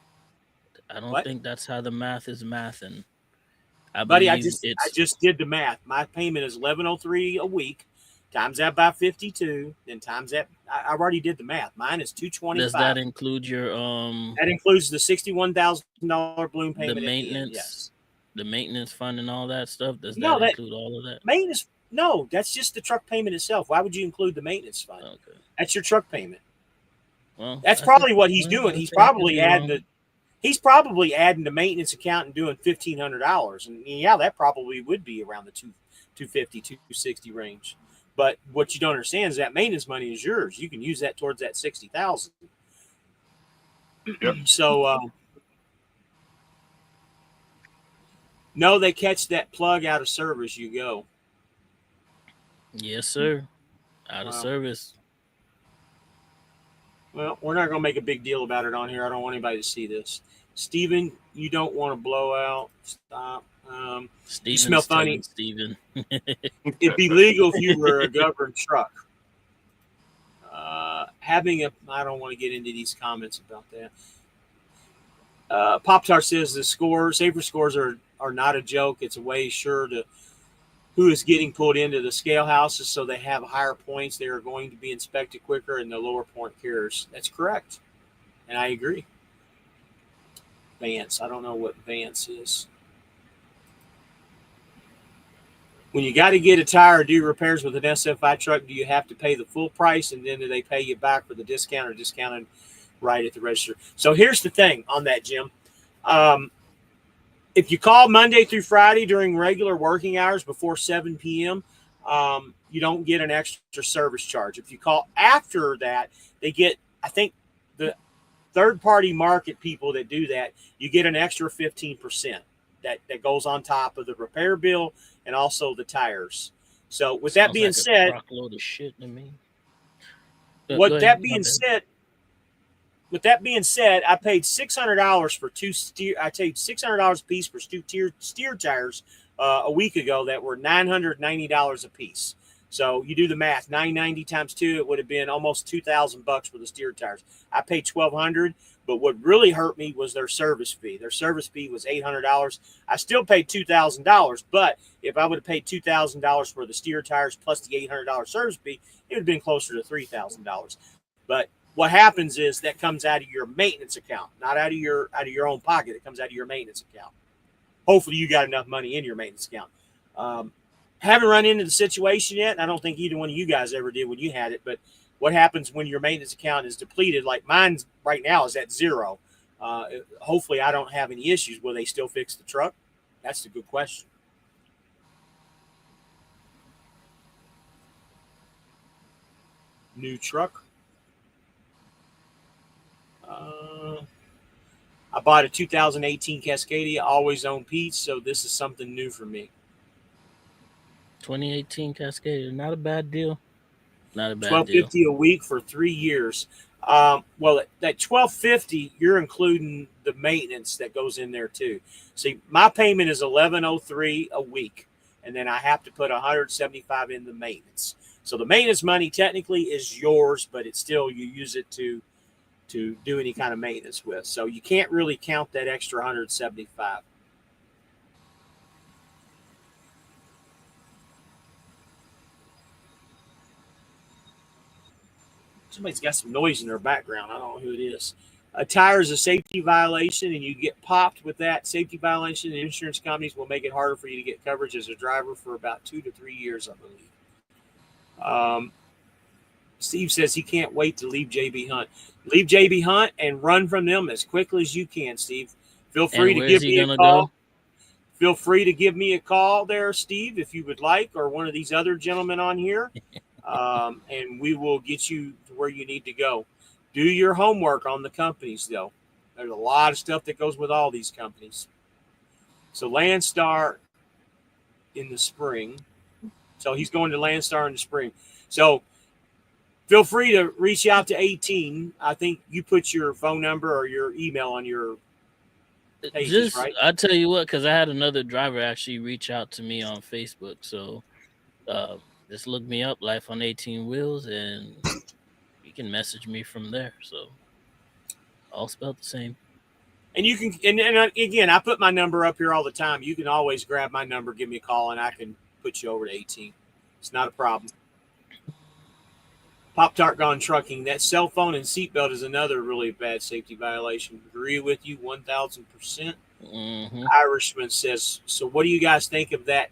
don't what? think that's how the math is mathing. Buddy, I just did the math. My payment is 1103 a week. Times that by 52, then times that. I already did the math. Mine is 225. Does that include your That includes the $61,000 balloon payment the at maintenance, the end, yes. the maintenance fund and all that stuff? Does No, that include all of that? Maintenance? No, that's just the truck payment itself. Why would you include the maintenance fund? Okay. That's your truck payment. Well, that's probably what he's doing. He's probably adding the maintenance account and doing $1,500, and yeah, that probably would be around the 250, 260 range. But what you don't understand is that maintenance money is yours. You can use that towards that 60,000. Yep. So no, they catch that plug out of service. You go. Yes, sir. Out of service. Well, we're not going to make a big deal about it on here. I don't want anybody to see this. Steven, you don't want to blow out. Stop. You smell funny. Steven. It'd be legal if you were a governed truck. I don't want to get into these comments about that. Pop Tart says the safer scores are not a joke. It's a way sure to who is getting pulled into the scale houses, so they have higher points. They are going to be inspected quicker, and the lower point carriers. That's correct, and I agree. Vance, I don't know what Vance is. When you got to get a tire or do repairs with an SFI truck, do you have to pay the full price, and then do they pay you back for the discount or discounted right at the register? So here's the thing on that, Jim. If you call Monday through Friday during regular working hours before 7 p.m., you don't get an extra service charge. If you call after that, they get, I think, the third-party market people that do that, you get an extra 15% that goes on top of the repair bill and also the tires. So with that being said, load of shit to me. With that being said, I paid $600 for two steer. I paid $600 a piece for two steer tires a week ago that were $990 a piece. So you do the math: $990 times 2, it would have been almost $2,000 for the steer tires. I paid $1,200, but what really hurt me was their service fee. Their service fee was $800. I still paid $2,000, but if I would have paid $2,000 for the steer tires plus the $800 service fee, it would have been closer to $3,000. But what happens is that comes out of your maintenance account, not out of your own pocket. It comes out of your maintenance account. Hopefully, you got enough money in your maintenance account. Haven't run into the situation yet. I don't think either one of you guys ever did when you had it. But what happens when your maintenance account is depleted? Like mine right now is at zero. Hopefully, I don't have any issues. Will they still fix the truck? That's a good question. New truck. I bought a 2018 Cascadia, always own Pete's, so this is something new for me. 2018 Cascadia, not a bad deal. Not a bad deal. $12.50 a week for 3 years. Well, that $12.50, you're including the maintenance that goes in there too. See, my payment is $11.03 a week, and then I have to put $175 in the maintenance. So the maintenance money technically is yours, but it's still you use it to do any kind of maintenance with. So you can't really count that extra $175. Somebody's got some noise in their background. I don't know who it is. A tire is a safety violation, and you get popped with that safety violation. The insurance companies will make it harder for you to get coverage as a driver for about 2 to 3 years, I believe. Steve says he can't wait to leave JB Hunt. Leave JB Hunt and run from them as quickly as you can, Steve. Feel free to give me a call. Feel free to give me a call there, Steve, if you would like, or one of these other gentlemen on here, and we will get you to where you need to go. Do your homework on the companies, though. There's a lot of stuff that goes with all these companies. So Landstar in the spring. So he's going to Landstar in the spring. So feel free to reach out to 18. I think you put your phone number or your email on your pages, right? I'll tell you what, because I had another driver actually reach out to me on Facebook. So just look me up, Life on 18 Wheels, and you can message me from there. So all spelled the same. And you can, and again, I put my number up here all the time. You can always grab my number, give me a call, and I can put you over to 18. It's not a problem. Pop-Tart Gone Trucking. That cell phone and seatbelt is another really bad safety violation. Agree with you 1,000%. Mm-hmm. Irishman says, so what do you guys think of that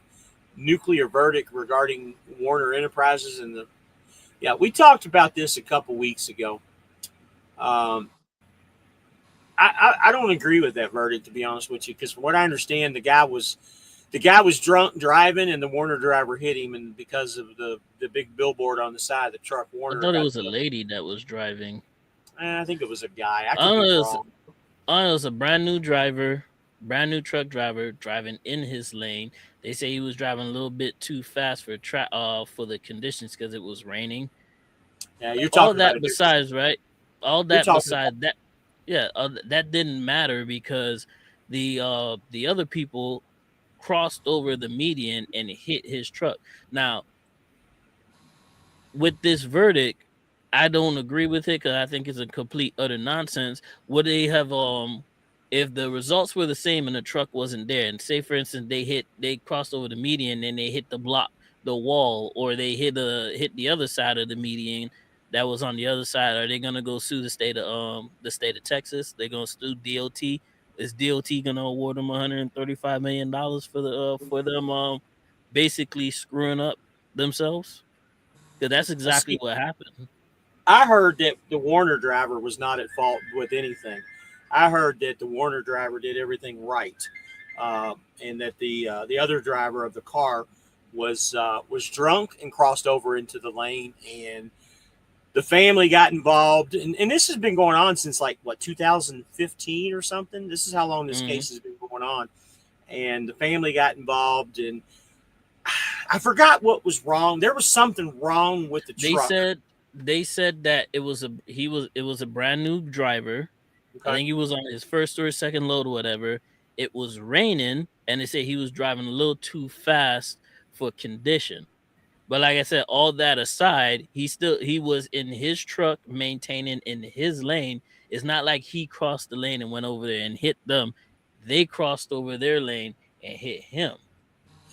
nuclear verdict regarding Warner Enterprises and the... Yeah, we talked about this a couple weeks ago. I don't agree with that verdict, to be honest with you, because from what I understand, the guy was drunk driving, and the Warner driver hit him, and because of the big billboard on the side of the truck, Warner. I thought it was a lady that was driving. I think it was a guy. I could be wrong. It was a brand new truck driver driving in his lane. They say he was driving a little bit too fast for the conditions because it was raining. Yeah, you're talking all that about besides, right? All that besides that, yeah, that didn't matter because the other people crossed over the median and hit his truck. Now, with this verdict, I don't agree with it because I think it's a complete utter nonsense. Would they have if the results were the same and the truck wasn't there, and say for instance they crossed over the median and they hit the wall, or they hit the other side of the median that was on the other side, are they gonna go sue the state of Texas? They're gonna sue DOT. Is DOT gonna award them $135 million for them basically screwing up themselves? Because that's exactly what happened. I heard that the Warner driver was not at fault with anything. I heard that the Warner driver did everything right, and that the other driver of the car was drunk and crossed over into the lane, and the family got involved. And this has been going on since 2015 or something. This is how long this case has been going on, and the family got involved, and I forgot what was wrong. There was something wrong with the truck. They said that it was a brand new driver. Okay. I think he was on his first or second load or whatever. It was raining, and they said he was driving a little too fast for condition. But like I said, all that aside, he was in his truck maintaining in his lane. It's not like he crossed the lane and went over there and hit them. They crossed over their lane and hit him.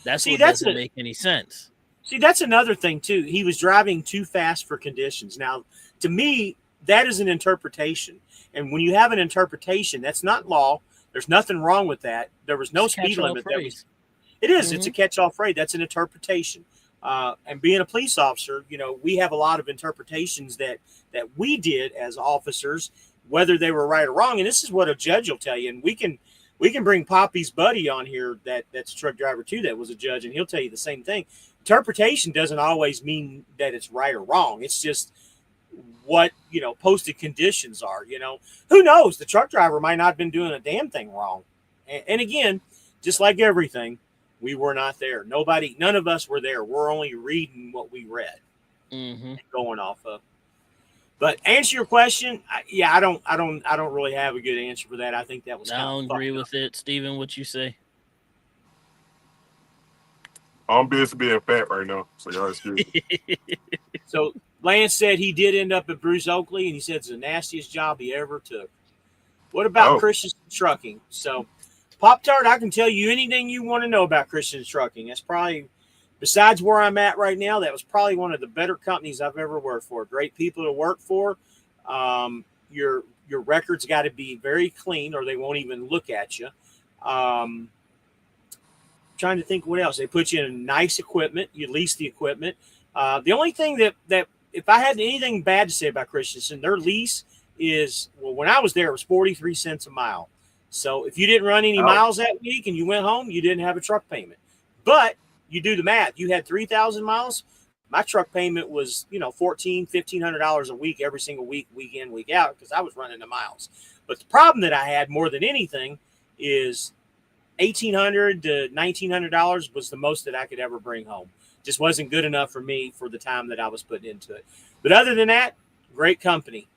That doesn't make any sense. See, that's another thing, too. He was driving too fast for conditions. Now, to me, that is an interpretation. And when you have an interpretation, that's not law. There's nothing wrong with that. There was no speed limit. It is. It's a catch-all phrase. That's an interpretation. And being a police officer, we have a lot of interpretations that we did as officers, whether they were right or wrong. And this is what a judge will tell you. And we can bring Poppy's buddy on here that's a truck driver too, that was a judge, and he'll tell you the same thing. Interpretation doesn't always mean that it's right or wrong. It's just what posted conditions are. Who knows? The truck driver might not have been doing a damn thing wrong. And again, just like everything, we were not there. None of us were there. We're only reading what we read and going off of. But answer your question, I don't really have a good answer for that. I think that was. I don't agree with it, Steven. What you say? I'm busy being fat right now, so y'all excuse me. So Lance said he did end up at Bruce Oakley, and he said it's the nastiest job he ever took. What about Christensen Trucking? So, Pop-Tart, I can tell you anything you want to know about Christensen Trucking. That's probably, besides where I'm at right now, that was probably one of the better companies I've ever worked for. Great people to work for. Your records got to be very clean, or they won't even look at you. Trying to think what else. They put you in nice equipment. You lease the equipment. The only thing that if I had anything bad to say about Christensen, their lease is, well, when I was there, it was 43 cents a mile. So if you didn't run any miles that week and you went home, you didn't have a truck payment. But you do the math. You had 3,000 miles. My truck payment was, $1,400, $1,500 a week, every single week, week in, week out, because I was running the miles. But the problem that I had more than anything is $1,800 to $1,900 was the most that I could ever bring home. Just wasn't good enough for me for the time that I was putting into it. But other than that, great company.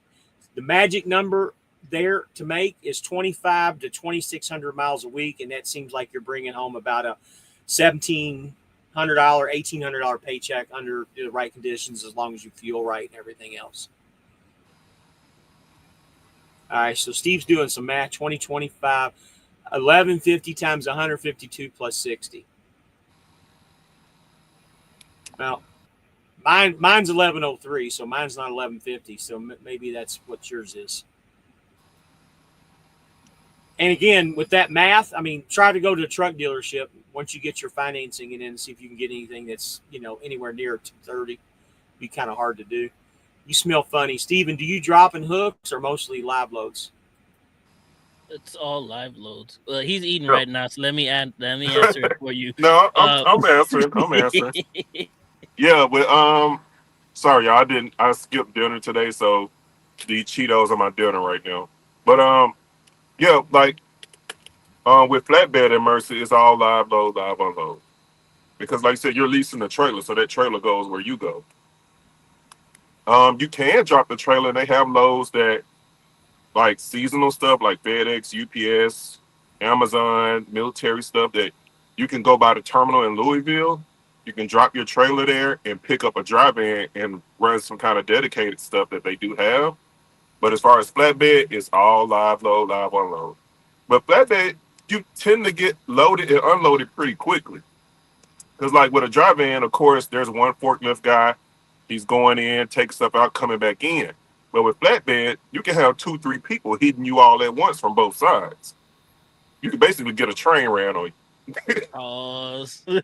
The magic number there to make is 2,500 to 2,600 miles a week, and that seems like you're bringing home about a $1,700, $1,800 paycheck under the right conditions, as long as you fuel right and everything else. All right, so Steve's doing some math. 2025, 1150 times 152 plus 60. Well, mine's 1103, so mine's not 1150. So maybe that's what yours is. And again, with that math, I mean, try to go to a truck dealership once you get your financing and see if you can get anything that's, anywhere near 230. Be kind of hard to do. You smell funny. Steven, do you drop in hooks or mostly live loads? It's all live loads. He's eating right now, so let me answer it for you. No, I'm answering. Yeah, but sorry, y'all. I skipped dinner today, so these Cheetos are my dinner right now. But yeah, like with Flatbed and Mercy, it's all live load, live unload. Because like I said, you're leasing the trailer, so that trailer goes where you go. You can drop the trailer, and they have loads that like seasonal stuff like FedEx, UPS, Amazon, military stuff that you can go by the terminal in Louisville. You can drop your trailer there and pick up a dry van and run some kind of dedicated stuff that they do have. But as far as flatbed, it's all live load, live unload. But flatbed, you tend to get loaded and unloaded pretty quickly. Because like with a dry van, of course, there's one forklift guy. He's going in, taking stuff out, coming back in. But with flatbed, you can have 2-3 people hitting you all at once from both sides. You can basically get a train ran on you. Oh. So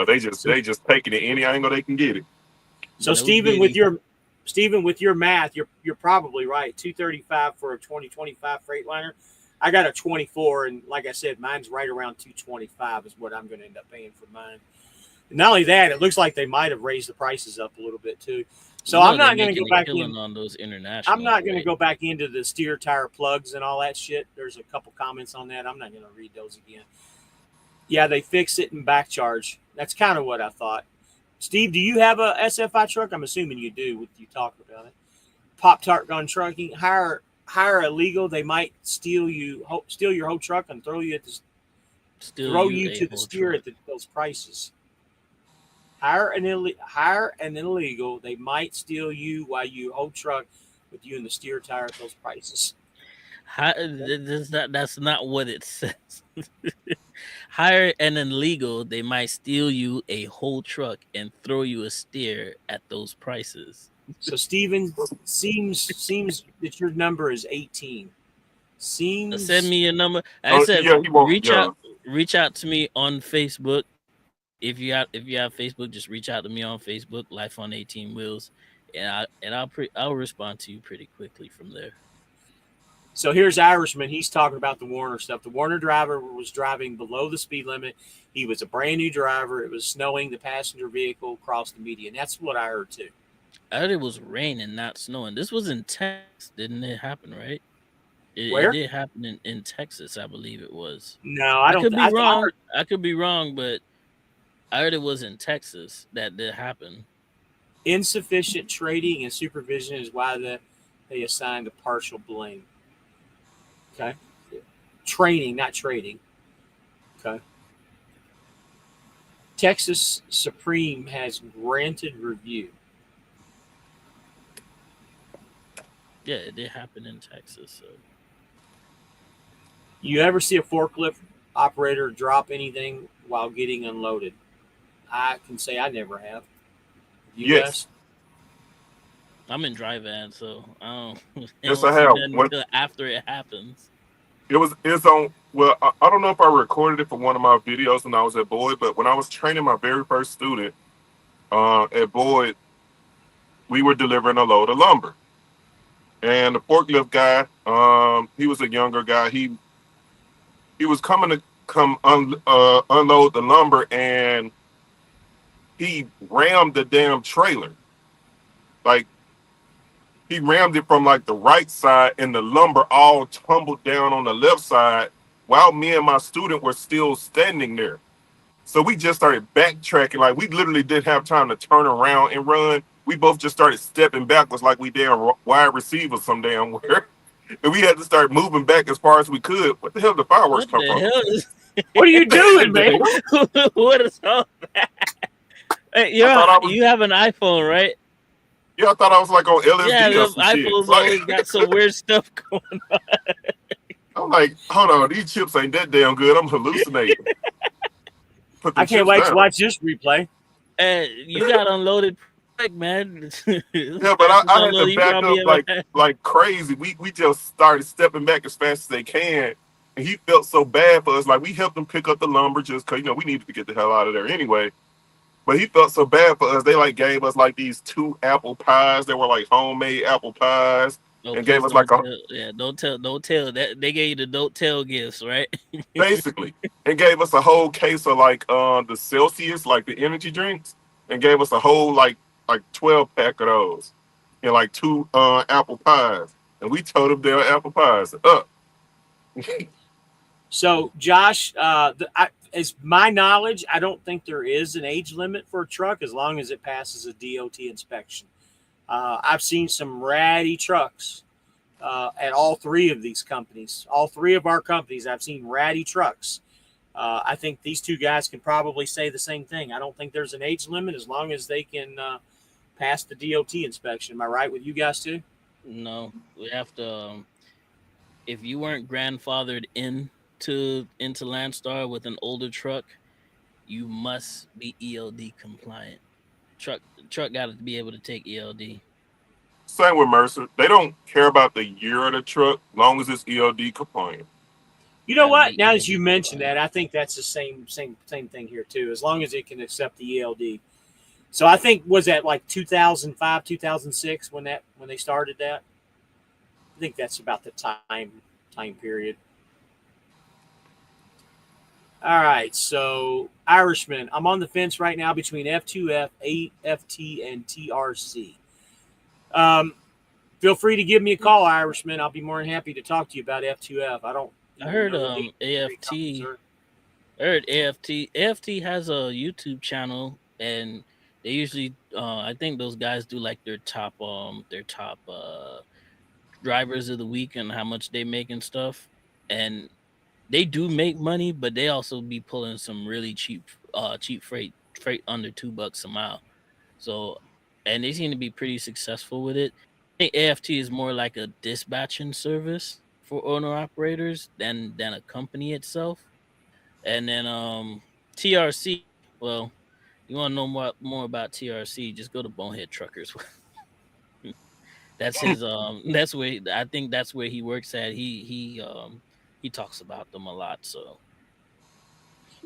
they just taking it any angle they can get it. So Steven, with your math, you're probably right. 235 for a 2025 Freightliner. I got a 24, and like I said, mine's right around 225 is what I'm going to end up paying for mine. And not only that, it looks like they might have raised the prices up a little bit too. So I'm not going to go back in on those international. I'm not going to go back into the steer tire plugs and all that shit. There's a couple comments on that. I'm not going to read those again. Yeah, they fix it and back charge. That's kind of what I thought. Steve, do you have a SFI truck? I'm assuming you do with you talking about it. Pop-Tart Gun Trucking. Hire illegal. They might steal your whole truck and throw you at the steer at those prices. Hire an illegal. They might steal you while you hold truck with you in the steer tire at those prices. That's not what it says. Hire an illegal. They might steal you a whole truck and throw you a steer at those prices. So Steven, seems that your number is 18. Seems. Send me your number. I said reach out. reach out to me on Facebook. If you have Facebook, just reach out to me on Facebook, Life on 18 Wheels, and I'll respond to you pretty quickly from there. So here's Irishman. He's talking about the Warner stuff. The Warner driver was driving below the speed limit. He was a brand new driver. It was snowing. The passenger vehicle crossed the median. That's what I heard too. I heard it was raining, not snowing. This was in Texas, didn't it happen? Right? It Where? did happen in Texas, I believe it was. No, I I don't. could be I wrong. heard I could be wrong, but I heard it was in Texas that did happen. insufficient trading and supervision is why they assigned a partial blame. Okay, training, not trading. Okay. Texas Supreme has granted review. Yeah, it did happen in Texas. So You ever see a forklift operator drop anything while getting unloaded? I can say I never have. You Yes. guys? I'm in dry van, so I don't, I Yes, don't I see have. nothing When until after it happens. it's on. Well, I don't know if I recorded it for one of my videos when I was at Boyd, but when I was training my very first student at Boyd, we were delivering a load of lumber, and the forklift guy, he was a younger guy. He was coming to unload the lumber, and he rammed the damn trailer. Like he rammed it from like the right side, and the lumber all tumbled down on the left side, while me and my student were still standing there. So we just started backtracking. Like we literally didn't have time to turn around and run. We both just started stepping backwards like we damn wide receivers some damn where. And we had to start moving back as far as we could. What the hell did the fireworks What come the from? hell is What are you doing, man? what is all that? Hey, I thought I was, you have an iPhone, right? yeah, I thought I was like on Yeah, LSD or the some shit. iPhones Like, always got some weird stuff going on. I'm like, hold on, these chips ain't that damn good. I'm hallucinating. Put the I can't chips wait to down. watch this replay. And you got unloaded quick, man. Yeah, but I had to You back probably up ever had. like crazy. We just started stepping back as fast as they can, and he felt so bad for us. Like we helped him pick up the lumber just because we needed to get the hell out of there anyway. But he felt so bad for us. They like gave us like these 2 apple pies that were like homemade apple pies, Oh, and gave please us like don't a tell. Yeah, don't tell. That they gave you the don't tell gifts, right? basically, and gave us a whole case of like the Celsius, like the energy drinks, and gave us a whole like 12 pack of those, and like 2 apple pies, and we told them they were apple pies up. So, Josh, as my knowledge, I don't think there is an age limit for a truck as long as it passes a DOT inspection. I've seen some ratty trucks at all three of these companies. All three of our companies, I've seen ratty trucks. I think these two guys can probably say the same thing. I don't think there's an age limit as long as they can pass the DOT inspection. Am I right with you guys too? No, we have to. If you weren't grandfathered into Landstar with an older truck, you must be ELD compliant. Truck got to be able to take ELD. Same with Mercer. They don't care about the year of the truck, long as it's ELD compliant. You know Got to what? be Now that you ELD mention compliant. that, I think that's the same thing here too. As long as it can accept the ELD. So I think was that like 2005, 2006 when they started that. I think that's about the time period. All right, so Irishman, I'm on the fence right now between F2F, AFT, and TRC. Feel free to give me a call, Irishman. I'll be more than happy to talk to you about F2F. I don't I even heard know the companies AFT. are. I heard AFT has a YouTube channel, and they usually I think those guys do like their top drivers of the week and how much they make and stuff. And they do make money, but they also be pulling some really cheap freight under $2 a mile. So, and they seem to be pretty successful with it. I think AFT is more like a dispatching service for owner operators than a company itself. And then TRC, well, you want to know more about TRC, just go to Bonehead Truckers. That's his I think that's where he works at. He talks about them a lot, so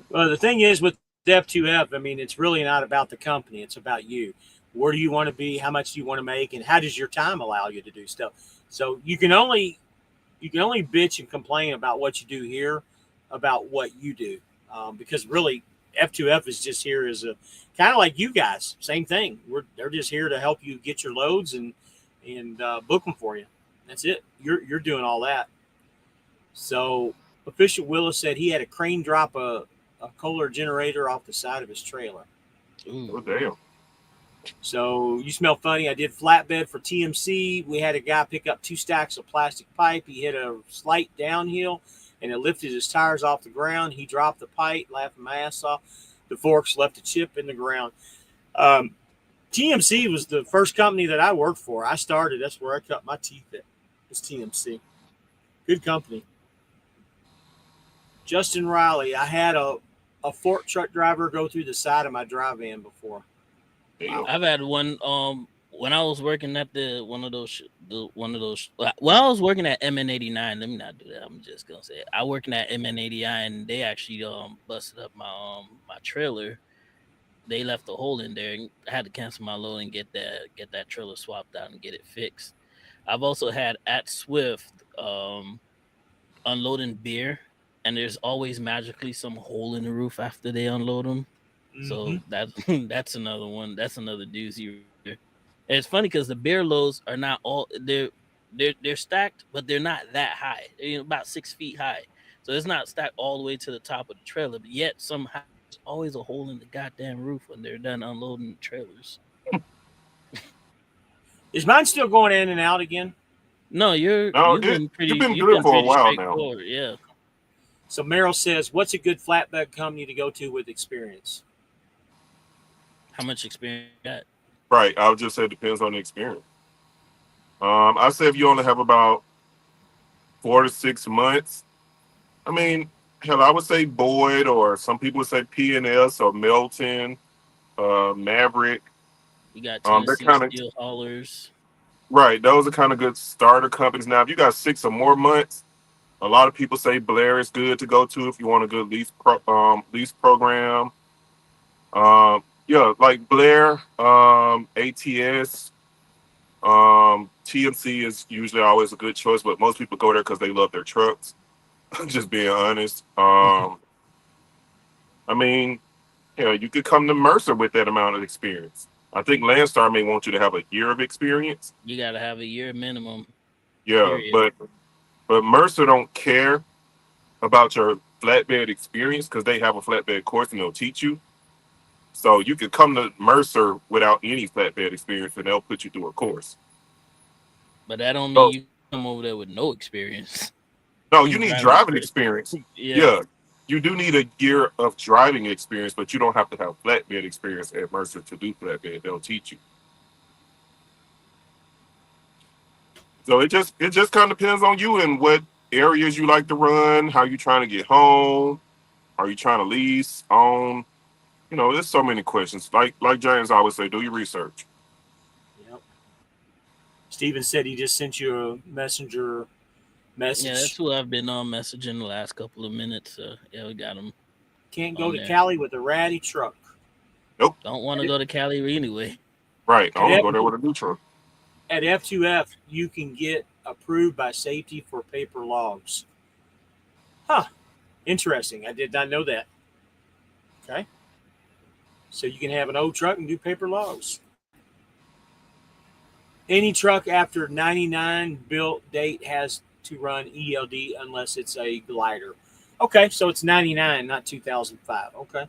Well, the thing is with F2F, I mean, it's really not about the company. It's about you. Where do you want to be? How much do you want to make? And how does your time allow you to do stuff? So you can only bitch and complain about what you do here, about what you do, because really F2F is just here as a kind of like you guys, same thing. They're just here to help you get your loads and book them for you. That's it. You're doing all that. So official Willis said he had a crane drop a Kohler generator off the side of his trailer. Ooh. Oh damn. So you smell funny. I did flatbed for TMC. We had a guy pick up 2 stacks of plastic pipe. He hit a slight downhill, and it lifted his tires off the ground. He dropped the pipe, laughing my ass off. The forks left a chip in the ground. TMC was the first company that I worked for. I started. That's where I cut my teeth at. It's TMC. Good company. Justin Riley. I had a fork truck driver go through the side of my dry van before. Damn. I've had one when I was working at when I was working at MN89. Let me not do that. I'm just gonna say it. I working at MN89 and they actually busted up my trailer. They left a hole in there and I had to cancel my load and get that trailer swapped out and get it fixed. I've also had at Swift unloading beer, and there's always magically some hole in the roof after they unload them. So that's another one. That's another doozy. And it's funny because the beer loads are not all they're stacked, but they're not that high. They're about 6 feet high, so it's not stacked all the way to the top of the trailer. But yet somehow there's always a hole in the goddamn roof when they're done unloading the trailers. Is mine still going in and out again? No, you've been good for a while now. Yeah. So Merrill says, "What's a good flatbed company to go to with experience?" How much experience you got? Right. I would just say it depends on the experience. I say if you only have about 4 to 6 months, I mean, hell, I would say Boyd, or some people would say P&S or Melton, Maverick. You got Tennessee Steel Haulers. Right. Those are kind of good starter companies. Now, if you got 6 or more months, a lot of people say Blair is good to go to if you want a good lease program. Yeah, like Blair, ATS, TMC is usually always a good choice, but most people go there because they love their trucks. Just being honest. I mean, you could come to Mercer with that amount of experience. I think Landstar may want you to have a year of experience. You got to have a year minimum. Yeah, but Mercer don't care about your flatbed experience because they have a flatbed course and they'll teach you. So you could come to Mercer without any flatbed experience and they'll put you through a course. But that don't mean you come over there with no experience. No, you need driving experience. Yeah. You do need a year of driving experience, but you don't have to have flatbed experience at Mercer to do flatbed. They'll teach you. So it just kind of depends on you and what areas you like to run, how you trying to get home, are you trying to lease, own? There's so many questions. Like James always say, do your research. Yep. Steven said he just sent you a messenger message. Yeah, that's who I've been messaging the last couple of minutes. Yeah, we got him. Can't go to Cali with a ratty truck. Nope. Don't want to go to Cali anyway. Right. I want to go there with a new truck. At F2F, you can get approved by safety for paper logs. Huh. Interesting. I did not know that. Okay. So you can have an old truck and do paper logs. Any truck after 99 built date has to run ELD unless it's a glider. Okay, so it's 99, not 2005. Okay.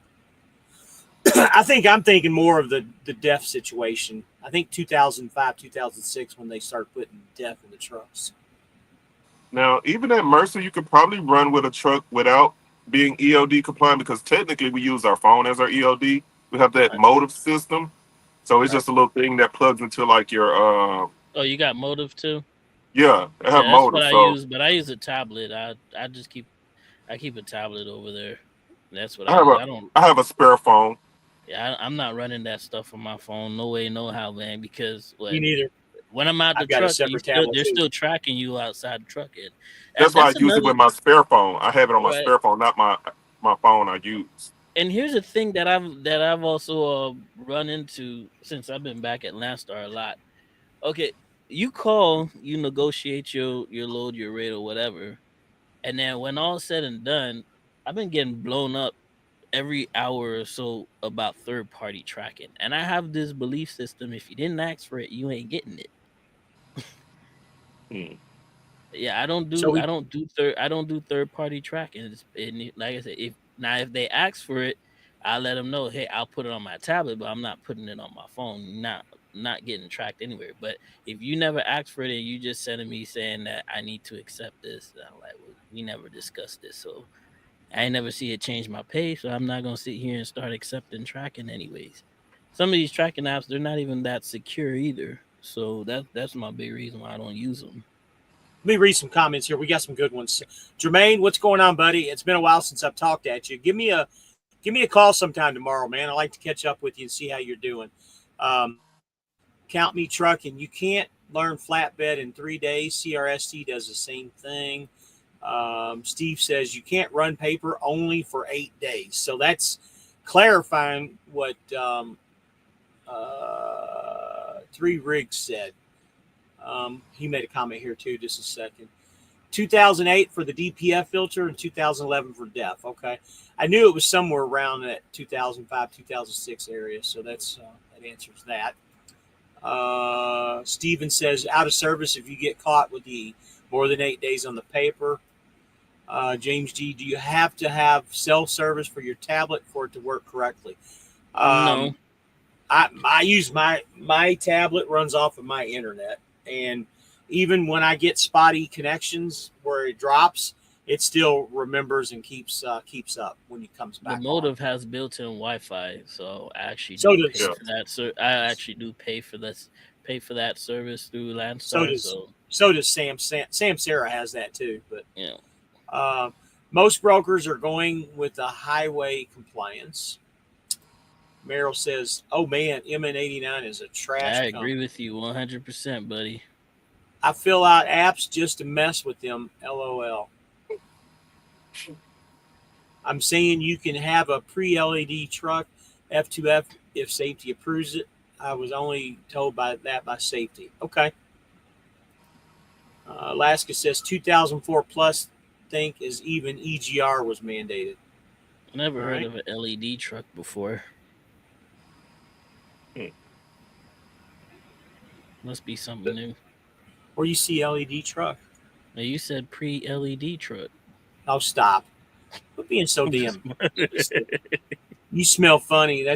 I think I'm thinking more of the DEF situation. I think 2005, 2006 when they start putting DEF in the trucks. Now, even at Mercer, you could probably run with a truck without being ELD compliant because technically we use our phone as our ELD. We have that motive system. So it's just a little thing that plugs into like your Oh, you got motive too? Yeah, I have motive. That's what I use, but I use a tablet. I keep a tablet over there. That's what I have a spare phone. Yeah, I'm not running that stuff on my phone. No way, no how, man. Because me neither. When I'm out the truck, they're still tracking you outside the truck. That's why I use it with my spare phone. I have it on my spare phone, not my my phone I use. And here's the thing that I've also run into since I've been back at Landstar a lot. Okay, you call, you negotiate your load, your rate, or whatever, and then when all said and done, I've been getting blown up every hour or so about third party tracking, and I have this belief system: if you didn't ask for it, you ain't getting it. Hmm. Yeah, I don't So do we I don't do third party tracking. Like I said, if they ask for it, I'll let them know. Hey, I'll put it on my tablet, but I'm not putting it on my phone. Not getting tracked anywhere. But if you never asked for it and you just sending me saying that I need to accept this, I'm like, well, we never discussed this, so I ain't never see it change my pay. So I'm not gonna sit here and start accepting tracking anyways. Some of these tracking apps, they're not even that secure either. So that's my big reason why I don't use them. Let me read some comments here. We got some good ones. Jermaine, what's going on, buddy? It's been a while since I've talked at you. Give me a call sometime tomorrow, man. I'd like to catch up with you and see how you're doing. Um, Count me trucking. You can't learn flatbed in 3 days. CRST does the same thing. Steve says you can't run paper only for 8 days. So that's clarifying what Three Rigs said. He made a comment here too. Just a second. 2008 for the DPF filter and 2011 for DEF. Okay, I knew it was somewhere around that 2005, 2006 area. So that answers that. Steven says out of service if you get caught with the more than 8 days on the paper. James G, do you have to have cell service for your tablet for it to work correctly? No. I use my tablet runs off of my internet, and even when I get spotty connections where it drops, it still remembers and keeps up when it comes The back on. Motive has built-in Wi-Fi, so I actually So do does pay for that. I actually do pay for that service through so Landstar. does So so does Sam Sarah has that too, but you know, most brokers are going with the highway compliance. Merrill says, "Oh man, MN89 is a trash I company. agree with you 100%, buddy. I fill out apps just to mess with them. LOL. I'm saying you can have a pre-LED truck, F2F, if safety approves it. I was only told by safety. Okay. Alaska says 2004 plus think is even EGR was mandated. Never All heard right. of an LED truck before. Hmm. Must be something new. Or you see LED truck. Now, you said pre-LED truck. Oh, stop. Quit being so I'm just damn. You smell funny.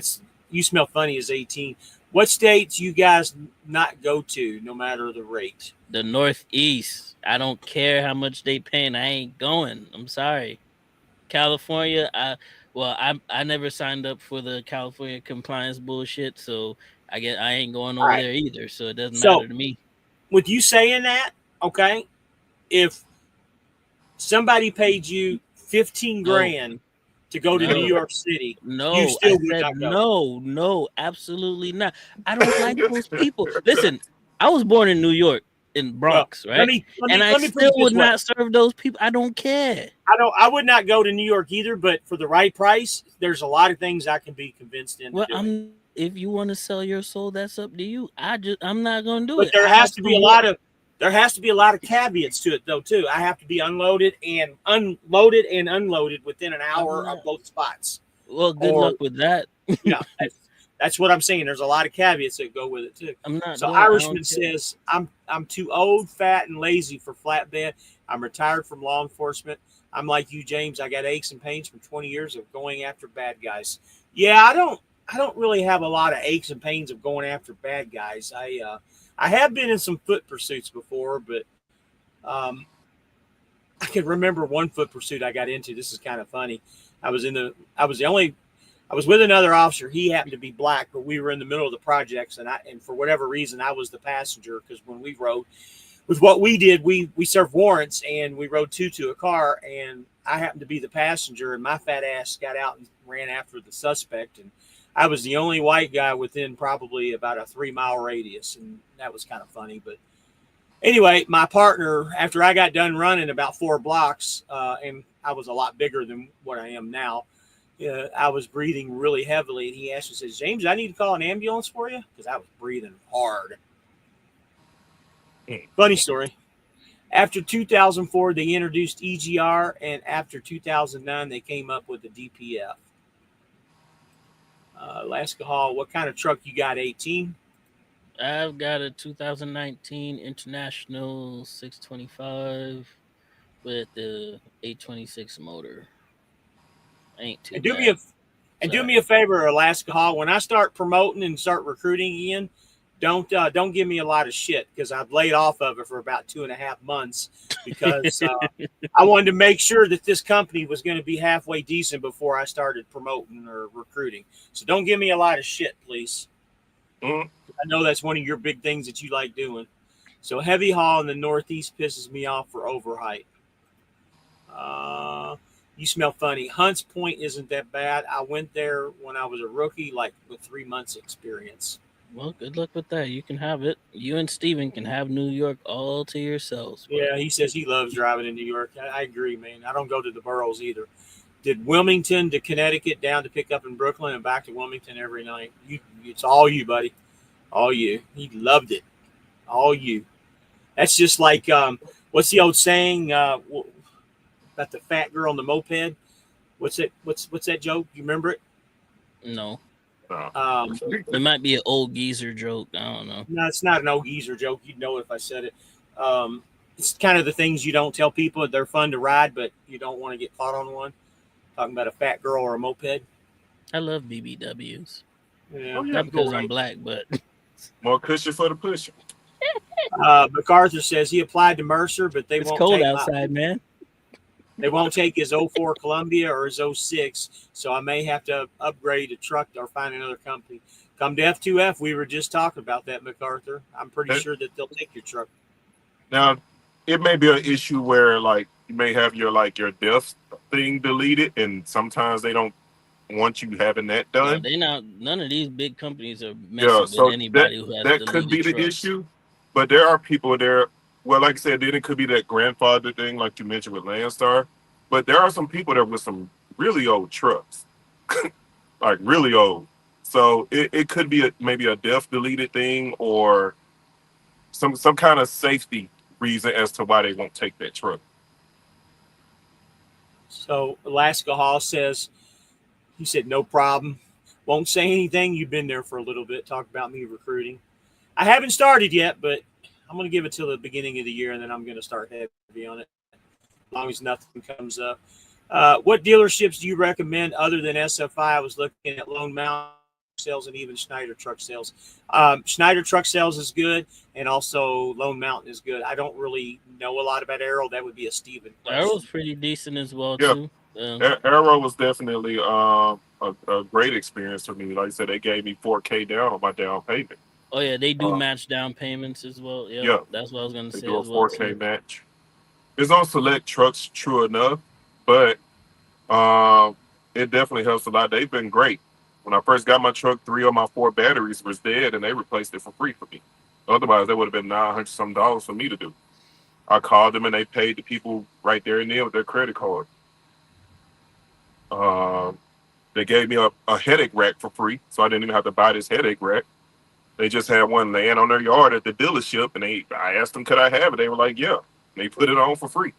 You smell funny as 18. What states you guys not go to, no matter the rate? the Northeast. I don't care how much they paying. I ain't going. I'm sorry. California, I never signed up for the California compliance bullshit, so I guess I ain't going All over right. there either. So it doesn't So matter to me. with you saying that, okay, if somebody paid you 15 No, grand to go to New no, York City, you no. I still would said not go. no, no, absolutely not. I don't like those people. Listen, I was born in New York, in Well, Bronx, let right? me let And me I let me put still it this would way. not serve those people. I don't care. I would not go to New York either, but for the right price, there's a lot of things I can be convinced into Well, doing. if you want to sell your soul, that's up to you. I'm not gonna do But it. I have there has to be a lot of caveats to it though too. I have to be unloaded and unloaded within an I'm hour not. of both spots. Well, good Or luck with that. that's what I'm saying. There's a lot of caveats that go with it too. I'm not So doing. I don't Irishman care. says, I'm too old, fat, and lazy for flatbed. I'm retired from law enforcement. I'm like you, James. I got aches and pains from 20 years of going after bad guys. Yeah, I don't really have a lot of aches and pains of going after bad guys. I have been in some foot pursuits before, but um, I can remember one foot pursuit I got into. This is kind of funny. I was with another officer. He happened to be black, but we were in the middle of the projects, and for whatever reason, I was the passenger because when we rode, with what we did, we served warrants and we rode two to a car, and I happened to be the passenger, and my fat ass got out and ran after the suspect, and I was the only white guy within probably about a 3 mile radius, and that was kind of funny, but Anyway, my partner, after I got done running about 4 blocks, and I was a lot bigger than what I am now, I was breathing really heavily. And he asked me, says, James, I need to call an ambulance for you? Because I was breathing hard. Funny story. After 2004, they introduced EGR, and after 2009, they came up with the DPF. Alaska Hall, what kind of truck you got, 18? I've got a 2019 International 625 with the 826 motor. Ain't too And bad. do me a favor, Alaska Hall. When I start promoting and start recruiting again, don't give me a lot of shit, because I've laid off of it for about 2.5 months because I wanted to make sure that this company was going to be halfway decent before I started promoting or recruiting. So don't give me a lot of shit, please. Mm. I know that's one of your big things that you like doing. So heavy haul in the Northeast pisses me off for overheight. You smell funny. Hunts Point isn't that bad. I went there when I was a rookie, like with 3 months experience. Well, good luck with that. You can have it. You and Steven can have New York all to yourselves. Bro. Yeah, he says he loves driving in New York. I agree, man. I don't go to the boroughs either. Did Wilmington to Connecticut down to pick up in Brooklyn and back to Wilmington every night. It's all you, buddy. All you. He loved it. All you. That's just like what's the old saying about the fat girl on the moped? What's it? What's that joke? You remember it? No. It might be an old geezer joke. I don't know. No, it's not an old geezer joke. You'd know it if I said it. It's kind of the things you don't tell people. They're fun to ride, but you don't want to get caught on one. Talking about a fat girl or a moped. I love BBWs. Yeah. Not because I'm black, but more cushion for the pusher. MacArthur says he applied to Mercer, but it's cold outside, man. They won't take his 04 Columbia or his 06, so I may have to upgrade a truck or find another company. Come to F2F, we were just talking about that, MacArthur. I'm pretty sure that they'll take your truck. Now, it may be an issue where, like, you may have your death thing deleted, and sometimes they don't want you having that done. No, none of these big companies are messing with anybody who has that could be trucks. The issue, but there are people there. Well, like I said, then it could be that grandfather thing, like you mentioned with Landstar. But there are some people there with some really old trucks, like really old. So it could be maybe a death deleted thing or some kind of safety reason as to why they won't take that truck. So Alaska Hall says, he said, no problem. Won't say anything. You've been there for a little bit. Talk about me recruiting. I haven't started yet, but I'm going to give it till the beginning of the year, and then I'm going to start heavy on it, as long as nothing comes up. What dealerships do you recommend other than SFI? I was looking at Lone Mountain sales and even Schneider truck sales. Schneider truck sales is good, and also Lone Mountain is good. I don't really know a lot about Arrow. That would be a Steven question. Arrow's pretty decent as well, too. Arrow was definitely a great experience for me. Like I said, they gave me $4,000 down on my down payment. Oh, yeah, they do match down payments as well. Yeah, that's what I was going to say. They do a $4,000 match. It's on select trucks, true enough, but it definitely helps a lot. They've been great. When I first got my truck, 3 of my 4 batteries was dead, and they replaced it for free for me. Otherwise, that would have been $900 some for me to do. I called them, and they paid the people right there and then with their credit card. They gave me a headache rack for free, so I didn't even have to buy this headache rack. They just had one laying on their yard at the dealership, and I asked them, could I have it? They were like, yeah. And they put it on for free.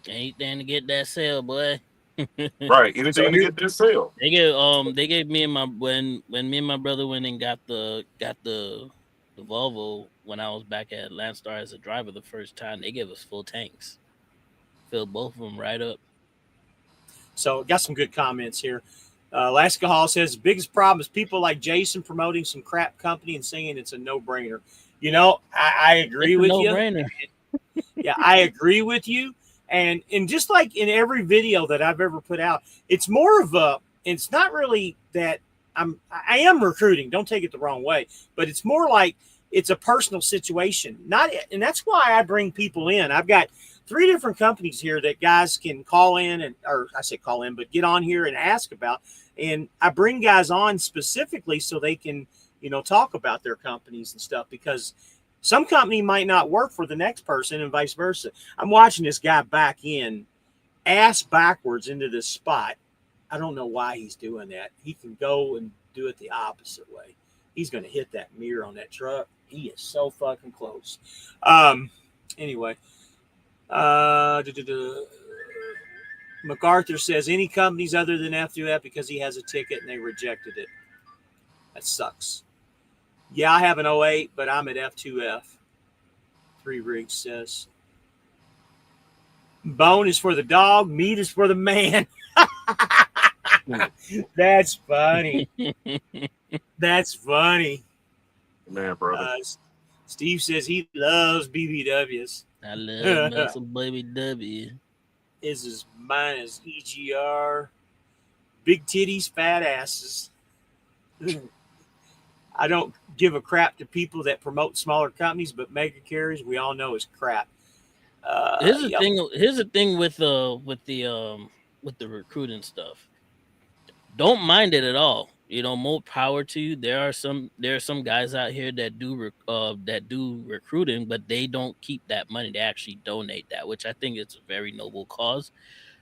Anything to get that sale, boy. Right, anything to get that sale. They gave me and when me and my brother went and got the Volvo when I was back at Landstar as a driver the first time. They gave us full tanks, filled both of them right up. So got some good comments here. Alaska Hall says the biggest problem is people like Jason promoting some crap company and saying it's a no-brainer. You know, I agree with you. No-brainer. Yeah, I agree with you. And just like in every video that I've ever put out, it's more of it's not really that I am recruiting. Don't take it the wrong way, but it's more like it's a personal situation. And that's why I bring people in. I've got 3 different companies here that guys can call in or I say call in, but get on here and ask about. And I bring guys on specifically so they can, talk about their companies and stuff, because Some company might not work for the next person and vice versa. I'm watching this guy back in ass backwards into this spot. I don't know why he's doing that. He can go and do it the opposite way. He's going to hit that mirror on that truck. He is so fucking close. Anyway, MacArthur says any companies other than F2F because he has a ticket and they rejected it. That sucks. Yeah, I have an 08, but I'm at F2F. 3 Rigs says. Bone is for the dog, meat is for the man. That's funny. That's funny. Man, brother. Steve says he loves BBWs. I love me some baby W. Is mine is EGR. Big titties, fat asses. I don't give a crap to people that promote smaller companies, but mega carriers we all know is crap. Here's the thing. Here's the thing with the recruiting stuff. Don't mind it at all. You know, more power to you. There are some guys out here that do recruiting, but they don't keep that money. They actually donate that, which I think is a very noble cause.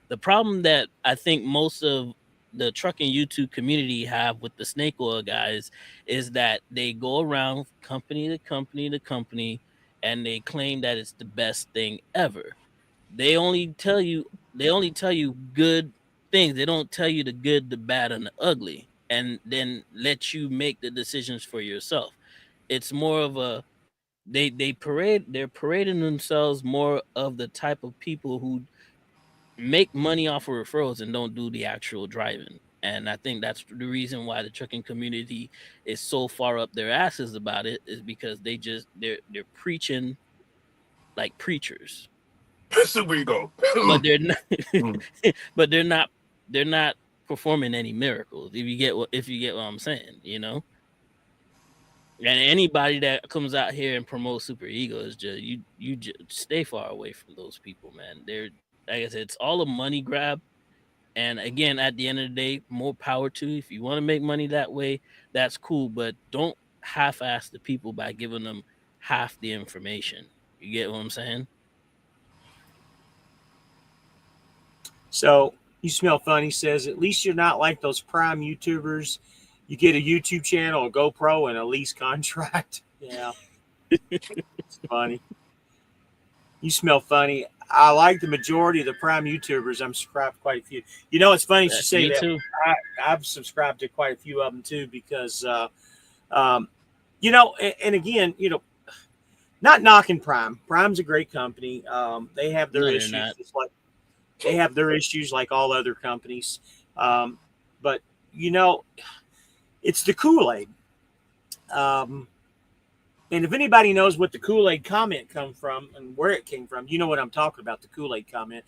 The problem that I think most of the trucking YouTube community have with the snake oil guys is that they go around company to company to company and they claim that it's the best thing ever. They only tell you good things. They don't tell you the good, the bad, and the ugly, and then let you make the decisions for yourself. It's more of a they're parading themselves more of the type of people who make money off of referrals and don't do the actual driving. And I think that's the reason why the trucking community is so far up their asses about it, is because they're preaching like preachers. Super ego. But they're not but they're not performing any miracles. If you get what I'm saying, you know? And anybody that comes out here and promotes super ego is just you just stay far away from those people, man. They're, like I said, it's all a money grab. And again, at the end of the day, more power to you. If you want to make money that way, that's cool. But don't half-ass the people by giving them half the information. You get what I'm saying? So you smell funny says at least you're not like those prime YouTubers. You get a YouTube channel, a GoPro, and a lease contract. Yeah, it's funny. You smell funny. I like the majority of the prime YouTubers. I'm subscribed to quite a few. You know, it's funny you say that. Too. I've subscribed to quite a few of them too because, you know, and again, you know, not knocking Prime. Prime's a great company. They have their issues, just like they have their issues like all other companies. But you know, it's the Kool-Aid. And if anybody knows what the Kool-Aid comment come from and where it came from, you know what I'm talking about, the Kool-Aid comment.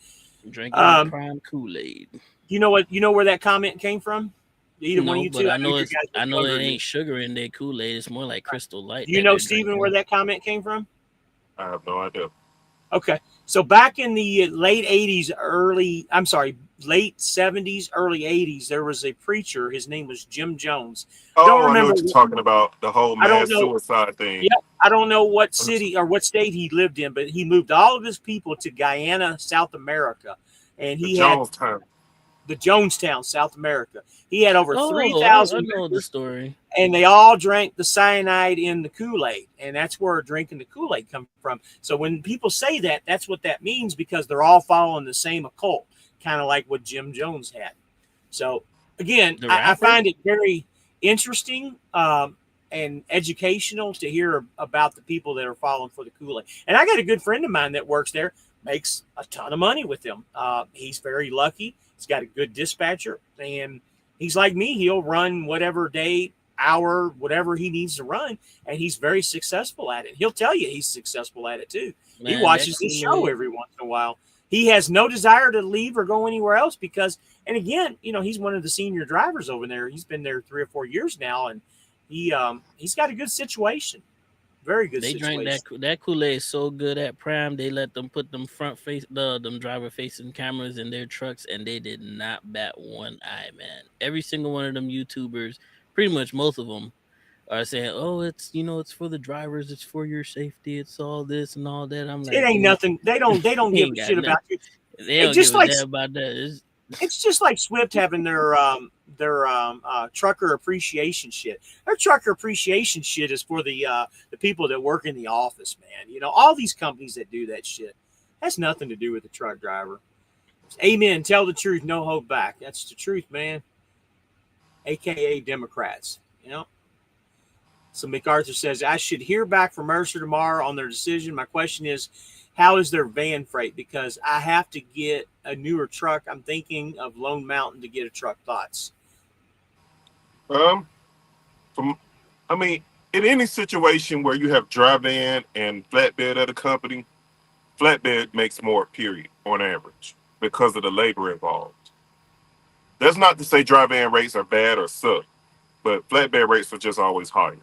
Drinking prime Kool-Aid. You know where that comment came from? Either one of you two. But I know it ain't sugar in their Kool-Aid. It's more like Crystal Light. Do you know, Steven, where that comment came from? I have no idea. Okay. So back in the late 70s, early 80s, there was a preacher. His name was Jim Jones. Oh, I know what you're talking about. The whole mass suicide thing. Yeah, I don't know what city or what state he lived in, but he moved all of his people to Guyana, South America. And he the Jonestown, South America. He had over 3,000. I know the story. And they all drank the cyanide in the Kool-Aid. And that's where drinking the Kool-Aid comes from. So when people say that, that's what that means, because they're all following the same occult, kind of like what Jim Jones had. So, again, I find it very interesting and educational to hear about the people that are following for the Kool-Aid. And I got a good friend of mine that works there, makes a ton of money with them. He's very lucky. He's got a good dispatcher, and he's like me. He'll run whatever day, hour, whatever he needs to run, and he's very successful at it. He'll tell you he's successful at it too. Man, he watches this show every once in a while. He has no desire to leave or go anywhere else because, and again, you know, he's one of the senior drivers over there. He's been there 3 or 4 years now, and he's got a good situation. Very good situation. Drank that Kool-Aid so good at Prime. They let them put them them driver facing cameras in their trucks, and they did not bat one eye, man. Every single one of them YouTubers, pretty much most of them, are saying, "Oh, it's for the drivers, it's for your safety, it's all this and all that." I'm It like, ain't nothing. They don't he give ain't a got shit nothing. about you. They It's don't give just a like damn about that. it's just like Swift having their trucker appreciation shit. Their trucker appreciation shit is for the people that work in the office, man. You know, all these companies that do that shit has nothing to do with the truck driver. Amen. Tell the truth, no hold back. That's the truth, man. AKA Democrats. You know. So MacArthur says, I should hear back from Mercer tomorrow on their decision. My question is, how is their van freight? Because I have to get a newer truck. I'm thinking of Lone Mountain to get a truck. Thoughts? Um, from I mean, in any situation where you have dry van and flatbed at a company, flatbed makes more, period, on average, because of the labor involved. That's not to say dry van rates are bad or suck, but flatbed rates are just always higher.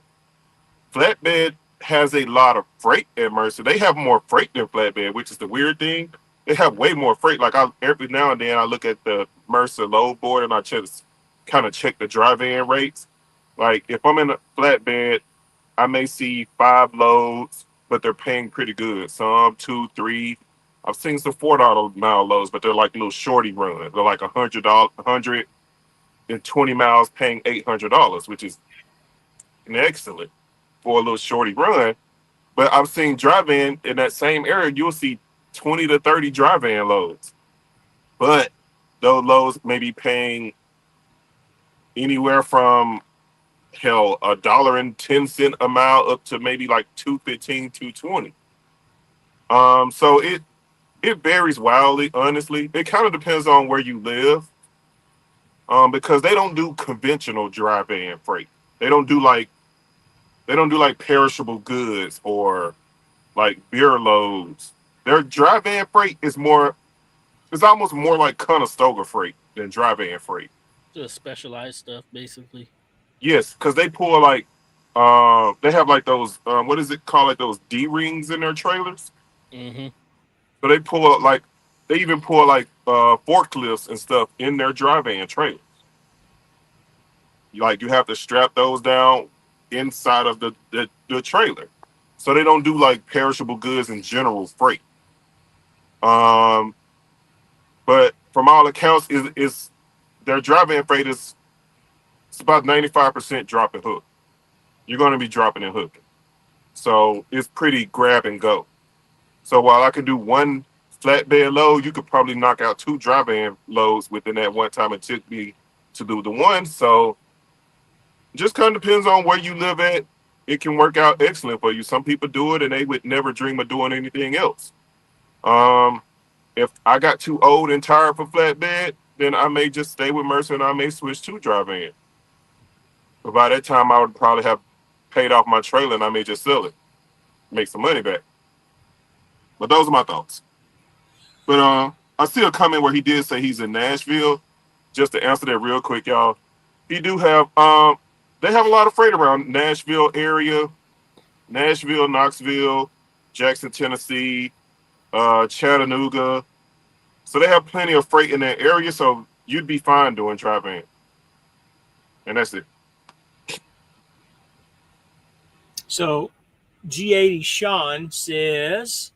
Flatbed has a lot of freight at Mercer. They have more freight than flatbed, which is the weird thing. They have way more freight. Like every now and then I look at the Mercer load board and I just kind of check the dry van rates. Like if I'm in a flatbed, I may see 5 loads, but they're paying pretty good. Some 2, 3. I've seen some $4 mile loads, but they're like little shorty runs. They're like $100, 120 miles, paying $800, which is excellent for a little shorty run. But I've seen dry van in that same area. You'll see 20 to 30 dry van loads, but those loads may be paying anywhere from hell $1.10 a mile up to maybe like 2.15, 2.20. So it varies wildly. Honestly, it kind of depends on where you live. Because they don't do conventional dry van freight. They don't do like they don't do like perishable goods or like beer loads. Their dry van freight is more. It's almost more like Conestoga freight than dry van freight. Just specialized stuff, basically. Yes, because they pull like, they have like those, what is it called, like those D rings in their trailers. Hmm. So they pull up like, they even pull like forklifts and stuff in their dry van trailer. Like you have to strap those down inside of the trailer. So they don't do like perishable goods and general freight. Um, but from all accounts, is their dry van freight is it's about 95% drop and hook. You're going to be dropping and hooking. So it's pretty grab and go. So while I can do one flatbed load, you could probably knock out 2 dry van loads within that one time it took me to do the one. So just kind of depends on where you live at. It can work out excellent for you. Some people do it and they would never dream of doing anything else. Um, if I got too old and tired for flatbed, then I may just stay with Mercer and I may switch to dry van. But by that time, I would probably have paid off my trailer and I may just sell it, make some money back. But those are my thoughts. But I see a comment where he did say he's in Nashville. Just to answer that real quick, y'all. He do have they have a lot of freight around Nashville area, Nashville, Knoxville, Jackson, Tennessee, Chattanooga. So they have plenty of freight in that area. So you'd be fine doing dry van. And that's it. So G80 Sean says,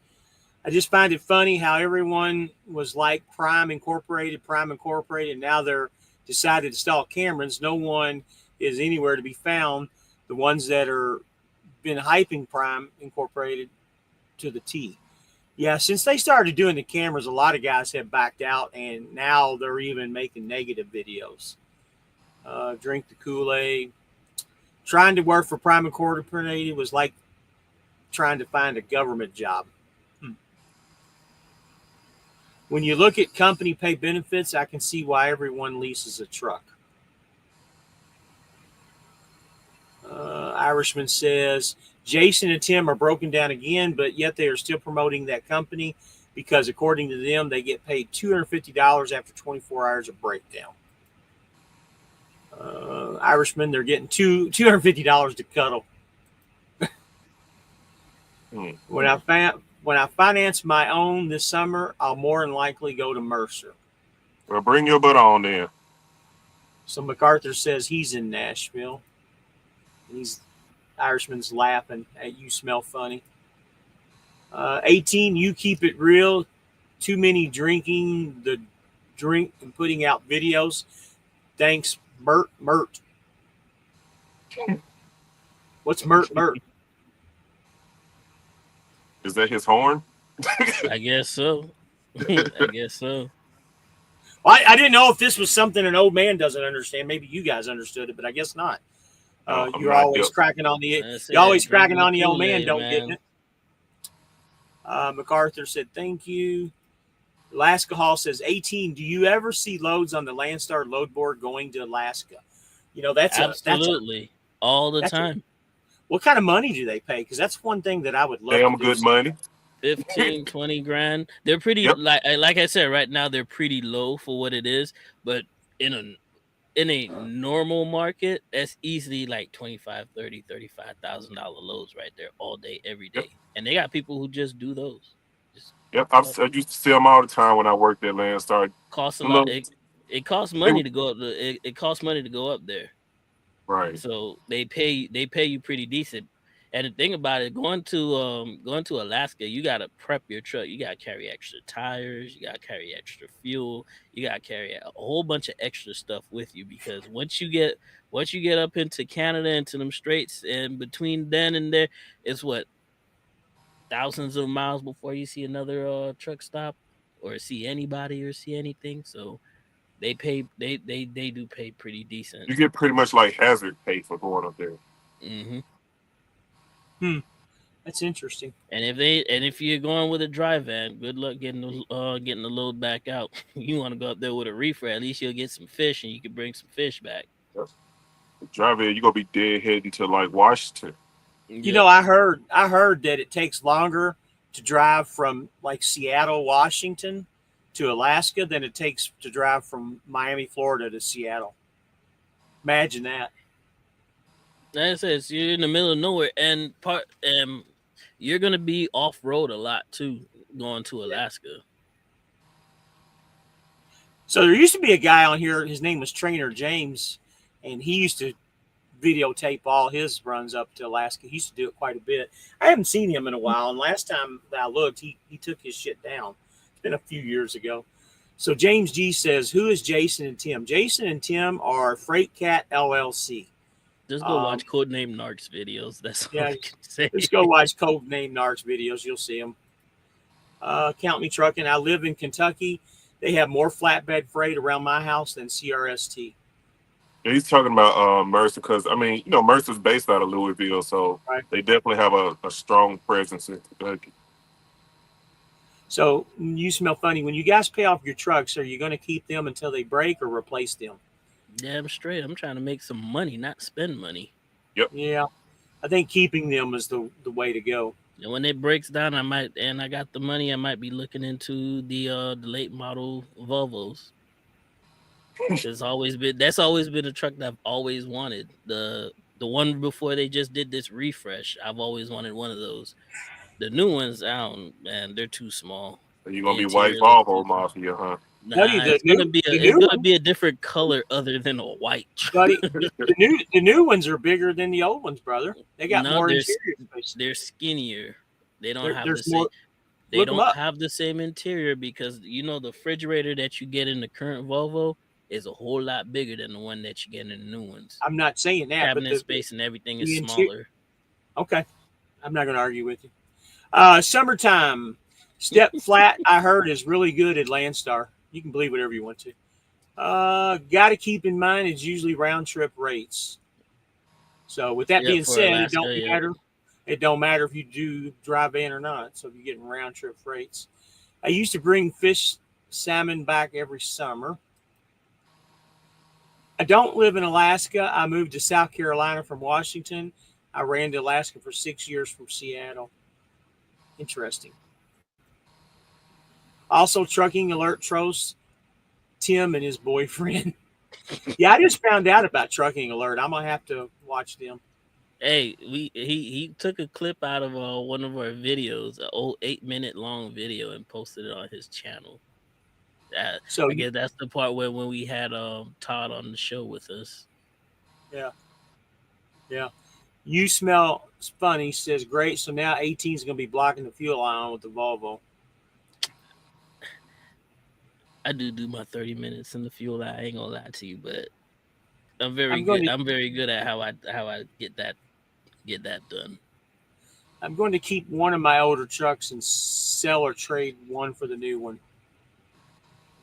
I just find it funny how everyone was like Prime Incorporated. Now they're decided to install Camerons. No one is anywhere to be found. The ones that are been hyping Prime Incorporated to the T. Yeah, since they started doing the cameras, a lot of guys have backed out, and now they're even making negative videos. Drink the Kool-Aid. Trying to work for Prime Incorporated was like trying to find a government job. When you look at company pay benefits, I can see why everyone leases a truck. Irishman says, Jason and Tim are broken down again, but yet they are still promoting that company because according to them, they get paid $250 after 24 hours of breakdown. Irishman, they're getting $250 to cuddle. When I finance my own this summer, I'll more than likely go to Mercer. Well, bring your butt on then. So MacArthur says he's in Nashville. He's Irishman's laughing at you. Smell funny. 18. You keep it real. Too many drinking the drink and putting out videos. Thanks, Mert. Mert. What's Mert? Mert. Is that his horn? I guess so. I guess so. Well, I didn't know if this was something an old man doesn't understand. Maybe you guys understood it, but I guess not. No, I'm You're not always guilty. cracking on the. That's You're always it. cracking Drinking on the the old man. Kool-Aid, Don't man. get it. MacArthur said, "Thank you." Alaska Hall says, 18. Do you ever see loads on the Landstar load board going to Alaska? You know, Absolutely. All the that's a, time. what kind of money do they pay? Because that's one thing that I would love Damn to do. good money. 15, 20 grand. They're pretty Yep. like I said, right now they're pretty low for what it is, but in a normal market, that's easily like 25, 30, $35,000 loads right there all day, every day. Yep. And they got people who just do those. Just Yep. I used to see them all the time when I worked at Landstar. costs a The lot. little- It costs they money were- to go up. It costs money to go up there. Right. So they pay you pretty decent. And the thing about it, going to Alaska, you gotta prep your truck. You gotta carry extra tires, you gotta carry extra fuel, you gotta carry a whole bunch of extra stuff with you because once you get up into Canada, into them straits, and between then and there, it's what, thousands of miles before you see another truck stop or see anybody or see anything. So they do pay pretty decent. You get pretty much like hazard pay for going up there. Mm-hmm. That's interesting. And if you're going with a dry van, good luck getting the load back out. You want to go up there with a reefer, at least you'll get some fish and you can bring some fish back. Yep. Driving, you're gonna be dead heading to like Washington. You know, I heard that it takes longer to drive from like Seattle, Washington to Alaska than it takes to drive from Miami, Florida to Seattle. Imagine that. Like I said, you're in the middle of nowhere, and you're gonna be off road a lot too, going to Alaska. So there used to be a guy on here. His name was Trainer James, and he used to videotape all his runs up to Alaska. He used to do it quite a bit. I haven't seen him in a while, and last time that I looked, he took his shit down. It's been a few years ago. So James G says, "Who is Jason and Tim?" Jason and Tim are Freight Cat LLC. Just go watch Codename Narcs videos. That's all I can say. Just go watch Codename Narcs videos. You'll see them. Count Me Trucking. I live in Kentucky. They have more flatbed freight around my house than CRST. Yeah, he's talking about Mercer because I mean, you know, Mercer's based out of Louisville, so Right. they definitely have a strong presence in Kentucky. So you smell funny. When you guys pay off your trucks, are you going to keep them until they break or replace them? Damn straight. I'm trying to make some money, not spend money. Yeah, I think keeping them is the way to go. And when it breaks down, I got the money, I might be looking into the late model Volvos. That's always been a truck that I've always wanted. The one before they just did this refresh, I've always wanted one of those. The new ones, man, they're too small. So you're gonna The be white interior looks Volvo too- mafia, huh? Nah, Buddy, it's gonna be a different color other than a white truck. Buddy, the new ones are bigger than the old ones, brother. They got more they're, interior space. they're skinnier. They don't have There's the same. more. They Look 'em don't up. have the same interior because you know the refrigerator that you get in the current Volvo is a whole lot bigger than the one that you get in the new ones. I'm not saying that, Cabinet but space and everything is the interior- smaller. Okay, I'm not going to argue with you. Summertime step flat. I heard is really good at Landstar. You can believe whatever you want to. Got to keep in mind it's usually round trip rates. So with that Yeah, being for said, Alaska, it don't yeah. matter. It don't matter if you do drive in or not. So if you're getting round trip rates, I used to bring fish, salmon back every summer. I don't live in Alaska. I moved to South Carolina from Washington. I ran to Alaska for 6 years from Seattle. Interesting. Also, trucking alert trost Tim and his boyfriend. Yeah, I just found out about trucking alert. I'm gonna have to watch them. Hey, he took a clip out of one of our videos, an old 8-minute long video, and posted it on his channel. So I guess that's the part where when we had Todd on the show with us. Yeah. You smell funny says great. So now 18 is going to be blocking the fuel line with the Volvo. I do my 30 minutes in the fuel. I ain't gonna lie to you, but I'm very I'm going good. to I'm very good at how I get that done. I'm going to keep one of my older trucks and sell or trade one for the new one.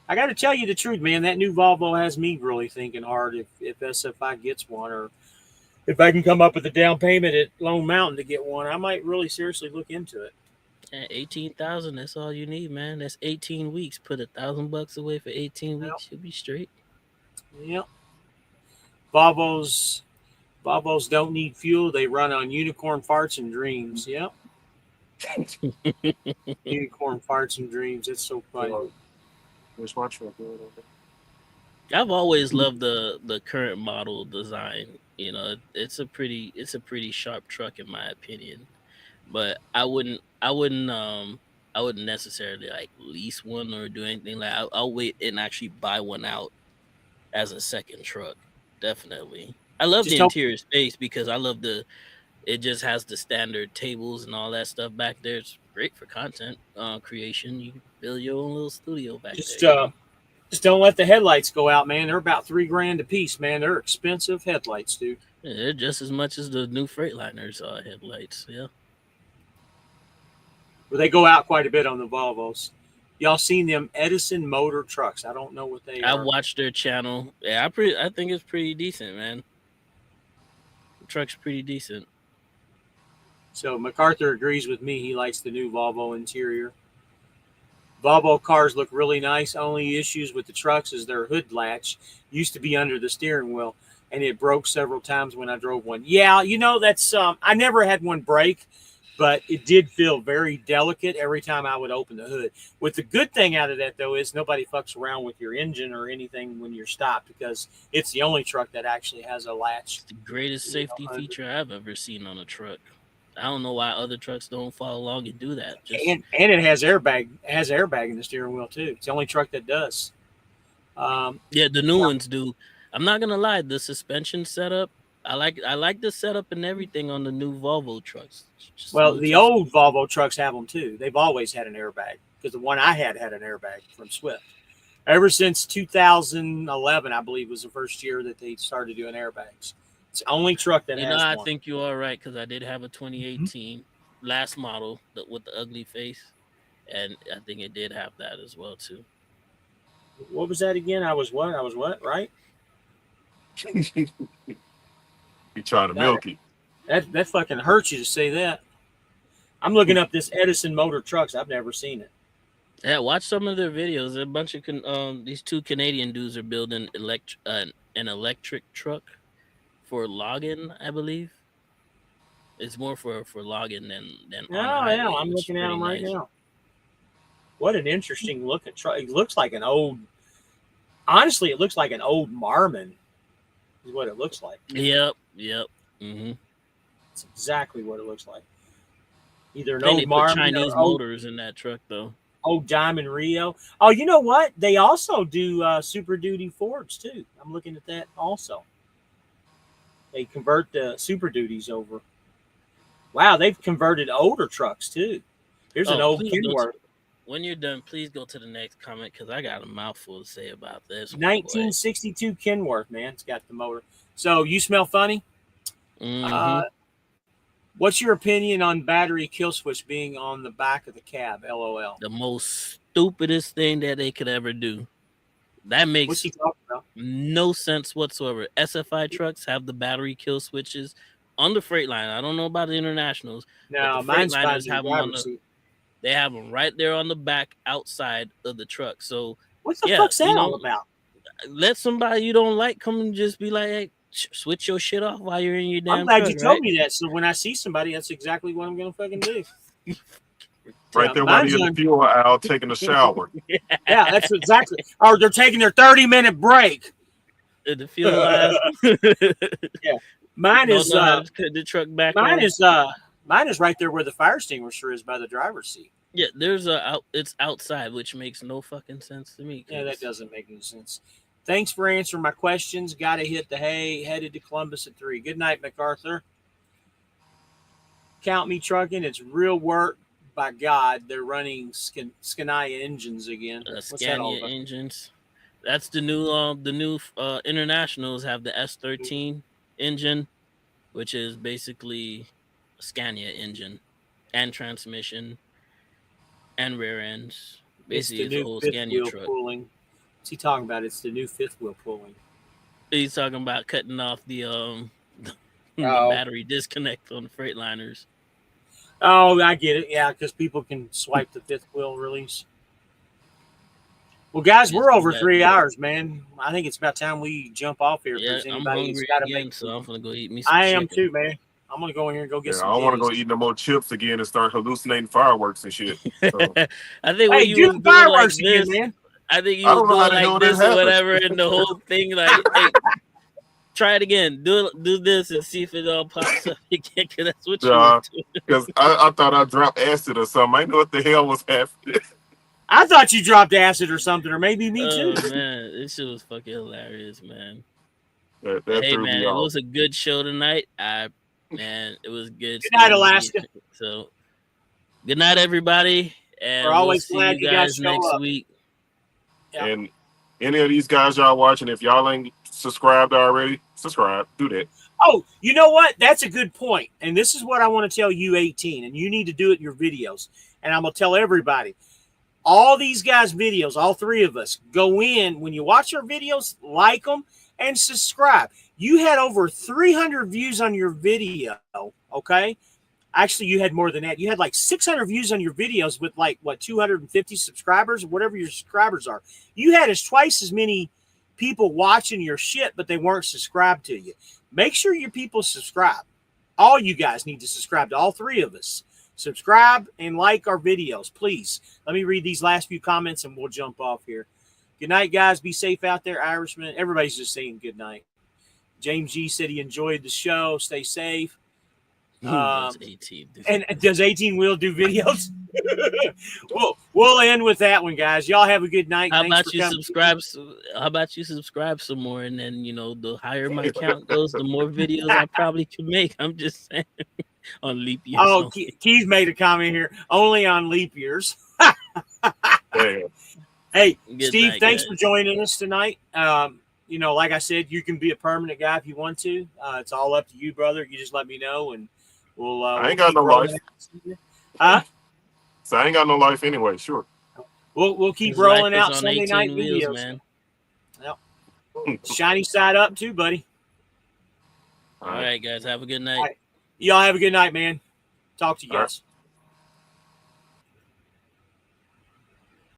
I got to tell you the truth, man. That new Volvo has me really thinking hard if SFI gets one, or if I can come up with a down payment at Lone Mountain to get one. I might really seriously look into it. 18,000. That's all you need, man. That's 18 weeks. Put $1,000 away for 18 Yep. weeks. You'll be straight. Yep. Volvos don't need fuel. They run on unicorn farts and dreams. Yep. Unicorn farts and dreams. It's so funny. Where's my truck? I've always loved the current model design. It's a pretty sharp truck in my opinion. But I wouldn't necessarily like lease one or do anything like. I'll wait and actually buy one out as a second truck. Definitely. I love Just the hope interior space because I love it just has the standard tables and all that stuff back there. It's great for content creation. You can build your own little studio back just there. just don't let the headlights go out, man. They're about $3,000 a piece, man. They're expensive headlights, dude. Yeah, they're just as much as the new Freightliners headlights. Yeah. But they go out quite a bit on the Volvos. Y'all seen them Edison motor trucks? I don't know what they I are. watched their channel. Yeah, I think it's pretty decent, man. The truck's pretty decent. So MacArthur agrees with me. He likes the new Volvo interior. Volvo cars look really nice. Only issues with the trucks is their hood latch used to be under the steering wheel, and it broke several times when I drove one. Yeah, that's I never had one break, but it did feel very delicate every time I would open the hood. With the good thing out of that though is nobody fucks around with your engine or anything when you're stopped, because it's the only truck that actually has a latch. It's the greatest safety feature I've ever seen on a truck. I don't know why other trucks don't follow along and do that. And it has airbag. It has airbag in the steering wheel too. It's the only truck that does. Yeah, the new ones do. I'm not gonna lie, the suspension setup. I like the setup and everything on the new Volvo trucks. Well, the old Volvo trucks have them too. They've always had an airbag, because the one I had an airbag from Swift. Ever since 2011, I believe, was the first year that they started doing airbags. It's the only truck that has I one. think you are right, because I did have a 2018 last model with the ugly face, and I think it did have that as well too. What was that again? I was what? Right? You trying to milk it? That fucking hurts you to say that. I'm looking up this Edison motor trucks. I've never seen it. Yeah, watch some of their videos. A bunch of these two Canadian dudes are building an electric truck for logging, I believe. It's more for logging than Oh on yeah, highway, I'm which is looking at them right nice. now. What an interesting looking truck. It looks like an old. Honestly, it looks like an old Marmon. Is what it looks like. Yep. Mm-hmm. It's exactly what it looks like. Either an I think old they put Marmon Chinese or motors in that truck though. old Diamond Rio. Oh, you know what? They also do Super Duty Fords too. I'm looking at that also. They convert the Super Duties over. Wow, they've converted older trucks too. Here's an old Kenworth. When you're done, please go to the next comment, because I got a mouthful to say about this. 1962 Kenworth, man. It's got the motor. So you smell funny? Mm-hmm. What's your opinion on battery kill switch being on the back of the cab? LOL. The most stupidest thing that they could ever do. That makes What's he talking about? no sense whatsoever. SFI trucks have the battery kill switches on the Freightliner. I don't know about the internationals. No, but the mine's Freightliners have them on seat. They have them right there on the back outside of the truck. So what the fuck's that all about? Let somebody you don't like come and just be like, hey, switch your shit off while you're in your damn I'm glad truck, you told me that. So when I see somebody, that's exactly what I'm going to fucking do. Right there while you're in the fuel aisle taking a shower. Yeah, that's exactly. Or they're taking their 30-minute break. The fuel aisle. Yeah. Mine is put the truck back mine on. Mine is right there where the fire extinguisher is by the driver's seat. Yeah, it's outside, which makes no fucking sense to me. Yeah, that doesn't make any sense. Thanks for answering my questions. Got to hit the hay. Headed to Columbus at 3. Good night, MacArthur. Count Me Trucking. It's real work. By God, they're running Scania engines again. What's that all Scania about? engines. That's the new internationals have the S13 engine, which is basically a Scania engine and transmission and rear ends. It's Basically, the it's a new whole fifth Scania wheel truck. pulling. What's he talking about? It's the new fifth wheel pulling. He's talking about cutting off the the Oh, battery disconnect on the Freightliners. oh, I get it. Yeah, because people can swipe the fifth wheel release. Well, guys, Just we're do over that. 3 hours, man. I think it's about time we jump off here. If Yeah, there's I'm anybody who's hungry got to make, again, so I'm gonna go eat me some I am chicken. too, man. I'm gonna go in here and go get Yeah, I some don't want to go Denny's. eat no more chips again and start hallucinating fireworks and shit. So I think when Hey, you do was the doing like fireworks again, this, man. I think you I was don't know how doing the hell like that this or happened. whatever, and the whole thing like, hey, try it again. Do this and see if it all pops up again. Cause that's what you were doing. Because I thought I dropped acid or something. I didn't know what the hell was happening. I thought you dropped acid or something, or maybe me too. Oh man, this shit was fucking hilarious, man. That Hey threw man, me it off. was a good show tonight. It was good Good night, seeing you. Alaska. So good night, everybody, We're and we'll always see glad you you guys guys show next up. week. Yeah. And any of these guys y'all watching, if y'all ain't subscribed already, subscribe. Do that. Oh, you know what? That's a good point. And this is what I want to tell you, 18, and you need to do it in your videos. And I'm going to tell everybody. All these guys' videos, all three of us, go in. When you watch our videos, like them and subscribe. You had over 300 views on your video, okay? Actually, you had more than that. You had like 600 views on your videos with like, 250 subscribers, or whatever your subscribers are. You had twice as many people watching your shit, but they weren't subscribed to you. Make sure your people subscribe. All you guys need to subscribe to all three of us. Subscribe and like our videos, please. Let me read these last few comments and we'll jump off here. Good night, guys. Be safe out there, Irishman. Everybody's just saying good night. James G said he enjoyed the show. Stay safe. Does 18 do? And does 18 Wheel do videos? we'll end with that one, guys. Y'all have a good night. How Thanks about for you coming. subscribe? How about you subscribe some more, and then the higher my count goes, the more videos I probably can make. I'm just saying on leap years. Oh, Keith made a comment here. Only on leap years. Damn. Hey, Good Steve, night, thanks guys. for joining us tonight. Like I said, you can be a permanent guy if you want to. It's all up to you, brother. You just let me know, and we'll. I ain't got no life. Huh? So I ain't got no life anyway. Sure. We'll keep His life rolling is out on Sunday 18 night wheels, videos, man. Yep. Shiny side up too, buddy. All right, guys. Have a good night. Y'all have a good night, man. Talk to you All right. guys.